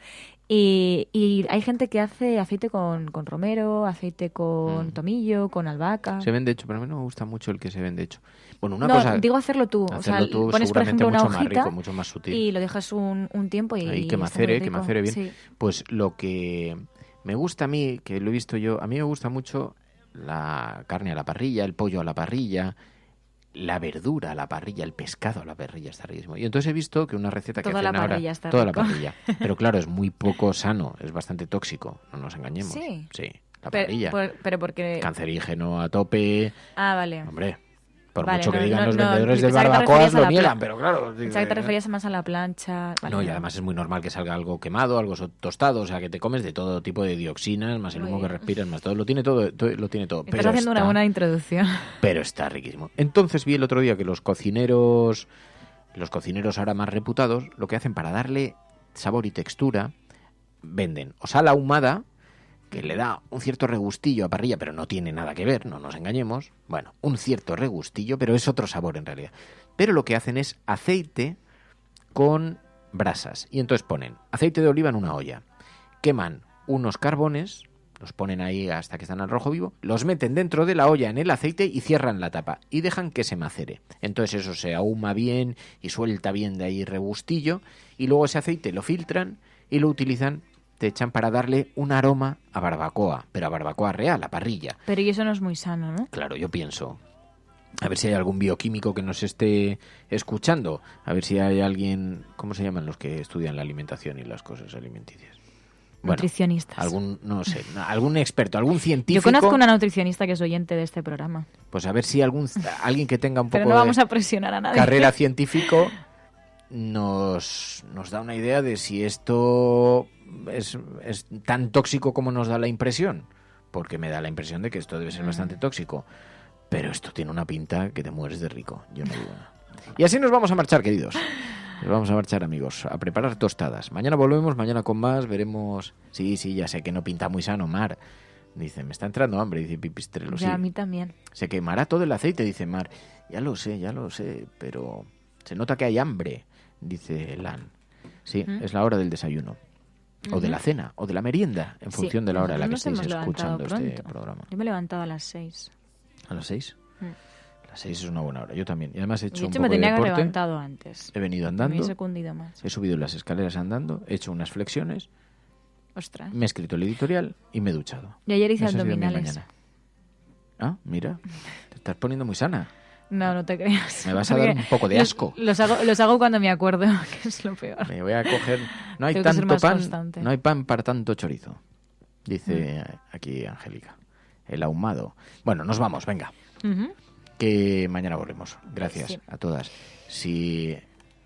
Y hay gente que hace aceite con romero, aceite con tomillo, con albahaca. Se vende hecho, pero a mí no me gusta mucho el que se vende hecho. Bueno, una no, cosa... digo hacerlo tú. Hacerlo tú, pones, por ejemplo, una mucho hojita más rico, mucho más sutil. y lo dejas un tiempo y ahí que macere bien. Sí. Pues lo que me gusta a mí, que lo he visto yo, a mí me gusta mucho la carne a la parrilla, el pollo a la parrilla, la verdura a la parrilla, el pescado a la parrilla, está riquísimo. Y entonces he visto que una receta que hacen ahora... Toda la parrilla. Pero claro, es muy poco sano, es bastante tóxico, no nos engañemos. Sí. La parrilla. Pero porque... Cancerígeno a tope. Ah, vale. Hombre, por mucho que digan los vendedores de pensaba barbacoas lo niegan, pero claro... Pensaba que te referías más a la plancha... Vale, no, y además es muy normal que salga algo quemado, algo tostado, o sea, que te comes de todo tipo de dioxinas, más el humo que respiras, más todo, lo tiene todo. Estás haciendo una buena introducción. Pero está riquísimo. Entonces vi el otro día que los cocineros ahora más reputados, lo que hacen para darle sabor y textura, venden o sal ahumada, que le da un cierto regustillo a parrilla, pero no tiene nada que ver, no nos engañemos. Bueno, un cierto regustillo, pero es otro sabor en realidad. Pero lo que hacen es aceite con brasas. Y entonces ponen aceite de oliva en una olla, queman unos carbones, los ponen ahí hasta que están al rojo vivo, los meten dentro de la olla en el aceite y cierran la tapa y dejan que se macere. Entonces eso se ahuma bien y suelta bien de ahí regustillo, y luego ese aceite lo filtran y lo utilizan, te echan para darle un aroma a barbacoa, pero a barbacoa real, a parrilla. Pero y eso no es muy sano, ¿no? Claro, yo pienso. A ver si hay algún bioquímico que nos esté escuchando. A ver si hay alguien... ¿Cómo se llaman los que estudian la alimentación y las cosas alimenticias? Bueno, nutricionistas. Algún experto, algún científico. Yo conozco una nutricionista que es oyente de este programa. Pues a ver si alguien que tenga un poco Pero no vamos a presionar a nadie. Carrera científico nos da una idea de si esto es tan tóxico como nos da la impresión, porque me da la impresión de que esto debe ser bastante tóxico, pero esto tiene una pinta que te mueres de rico, yo no digo nada. Y así nos vamos a marchar, queridos. Nos vamos a marchar, amigos, a preparar tostadas. Mañana volvemos, mañana con más, veremos... Sí, ya sé que no pinta muy sano, Mar. Dice, me está entrando hambre, dice Pipistrello. Ya, a mí también. Se quemará todo el aceite, dice Mar. Ya lo sé, pero se nota que hay hambre, dice Lan. Sí, es la hora del desayuno. O de la cena, o de la merienda, en función de la hora en la que estéis escuchando este programa. Yo me he levantado a las 6. ¿A las 6? A las 6 es una buena hora. Yo también. Y además he hecho un poco me tenía de deporte. Que haber levantado antes. He venido andando. Me he secundido más. He subido las escaleras andando, he hecho unas flexiones. Ostras. Me he escrito el editorial y me he duchado. Y ayer hice abdominales. Ah, mira. Te estás poniendo muy sana. No te creas. Me vas a dar un poco de asco. Los hago cuando me acuerdo, que es lo peor. Me voy a coger... No hay tanto pan, constante. No hay pan para tanto chorizo, dice aquí Angélica. El ahumado. Bueno, nos vamos, venga. Que mañana volvemos. Gracias a todas. Si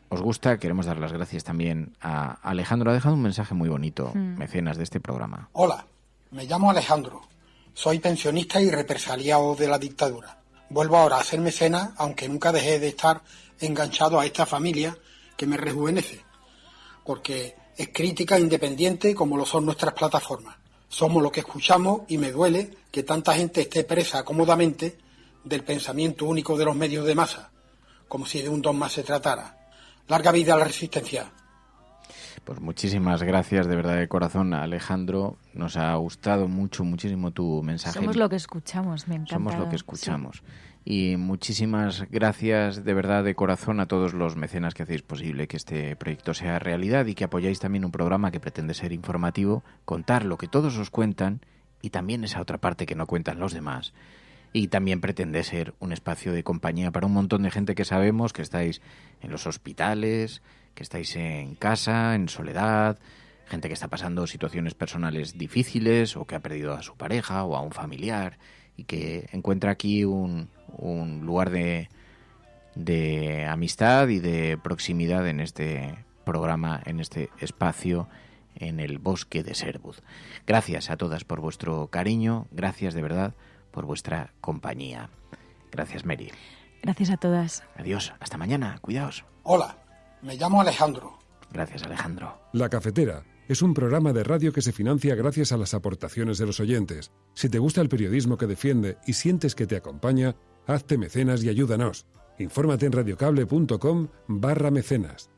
os gusta, queremos dar las gracias también a Alejandro. Ha dejado un mensaje muy bonito, mecenas de este programa. Hola, me llamo Alejandro. Soy pensionista y represaliado de la dictadura. Vuelvo ahora a ser mecenas, aunque nunca dejé de estar enganchado a esta familia que me rejuvenece, porque es crítica independiente como lo son nuestras plataformas. Somos lo que escuchamos y me duele que tanta gente esté presa cómodamente del pensamiento único de los medios de masa, como si de un dogma se tratara. Larga vida a la resistencia. Pues muchísimas gracias de verdad de corazón, Alejandro. Nos ha gustado muchísimo tu mensaje. Somos lo que escuchamos, me encanta. Somos lo que escuchamos. Sí. Y muchísimas gracias de verdad de corazón a todos los mecenas que hacéis posible que este proyecto sea realidad y que apoyáis también un programa que pretende ser informativo, contar lo que todos os cuentan y también esa otra parte que no cuentan los demás. Y también pretende ser un espacio de compañía para un montón de gente que sabemos que estáis en los hospitales, que estáis en casa, en soledad, gente que está pasando situaciones personales difíciles o que ha perdido a su pareja o a un familiar y que encuentra aquí un lugar de amistad y de proximidad en este programa, en este espacio, en el bosque de Sherwood. Gracias a todas por vuestro cariño, gracias de verdad por vuestra compañía. Gracias, Mary. Gracias a todas. Adiós, hasta mañana, cuidaos. Hola, me llamo Alejandro. Gracias, Alejandro. La Cafetera es un programa de radio que se financia gracias a las aportaciones de los oyentes. Si te gusta el periodismo que defiende y sientes que te acompaña, hazte mecenas y ayúdanos. Infórmate en radiocable.com/mecenas.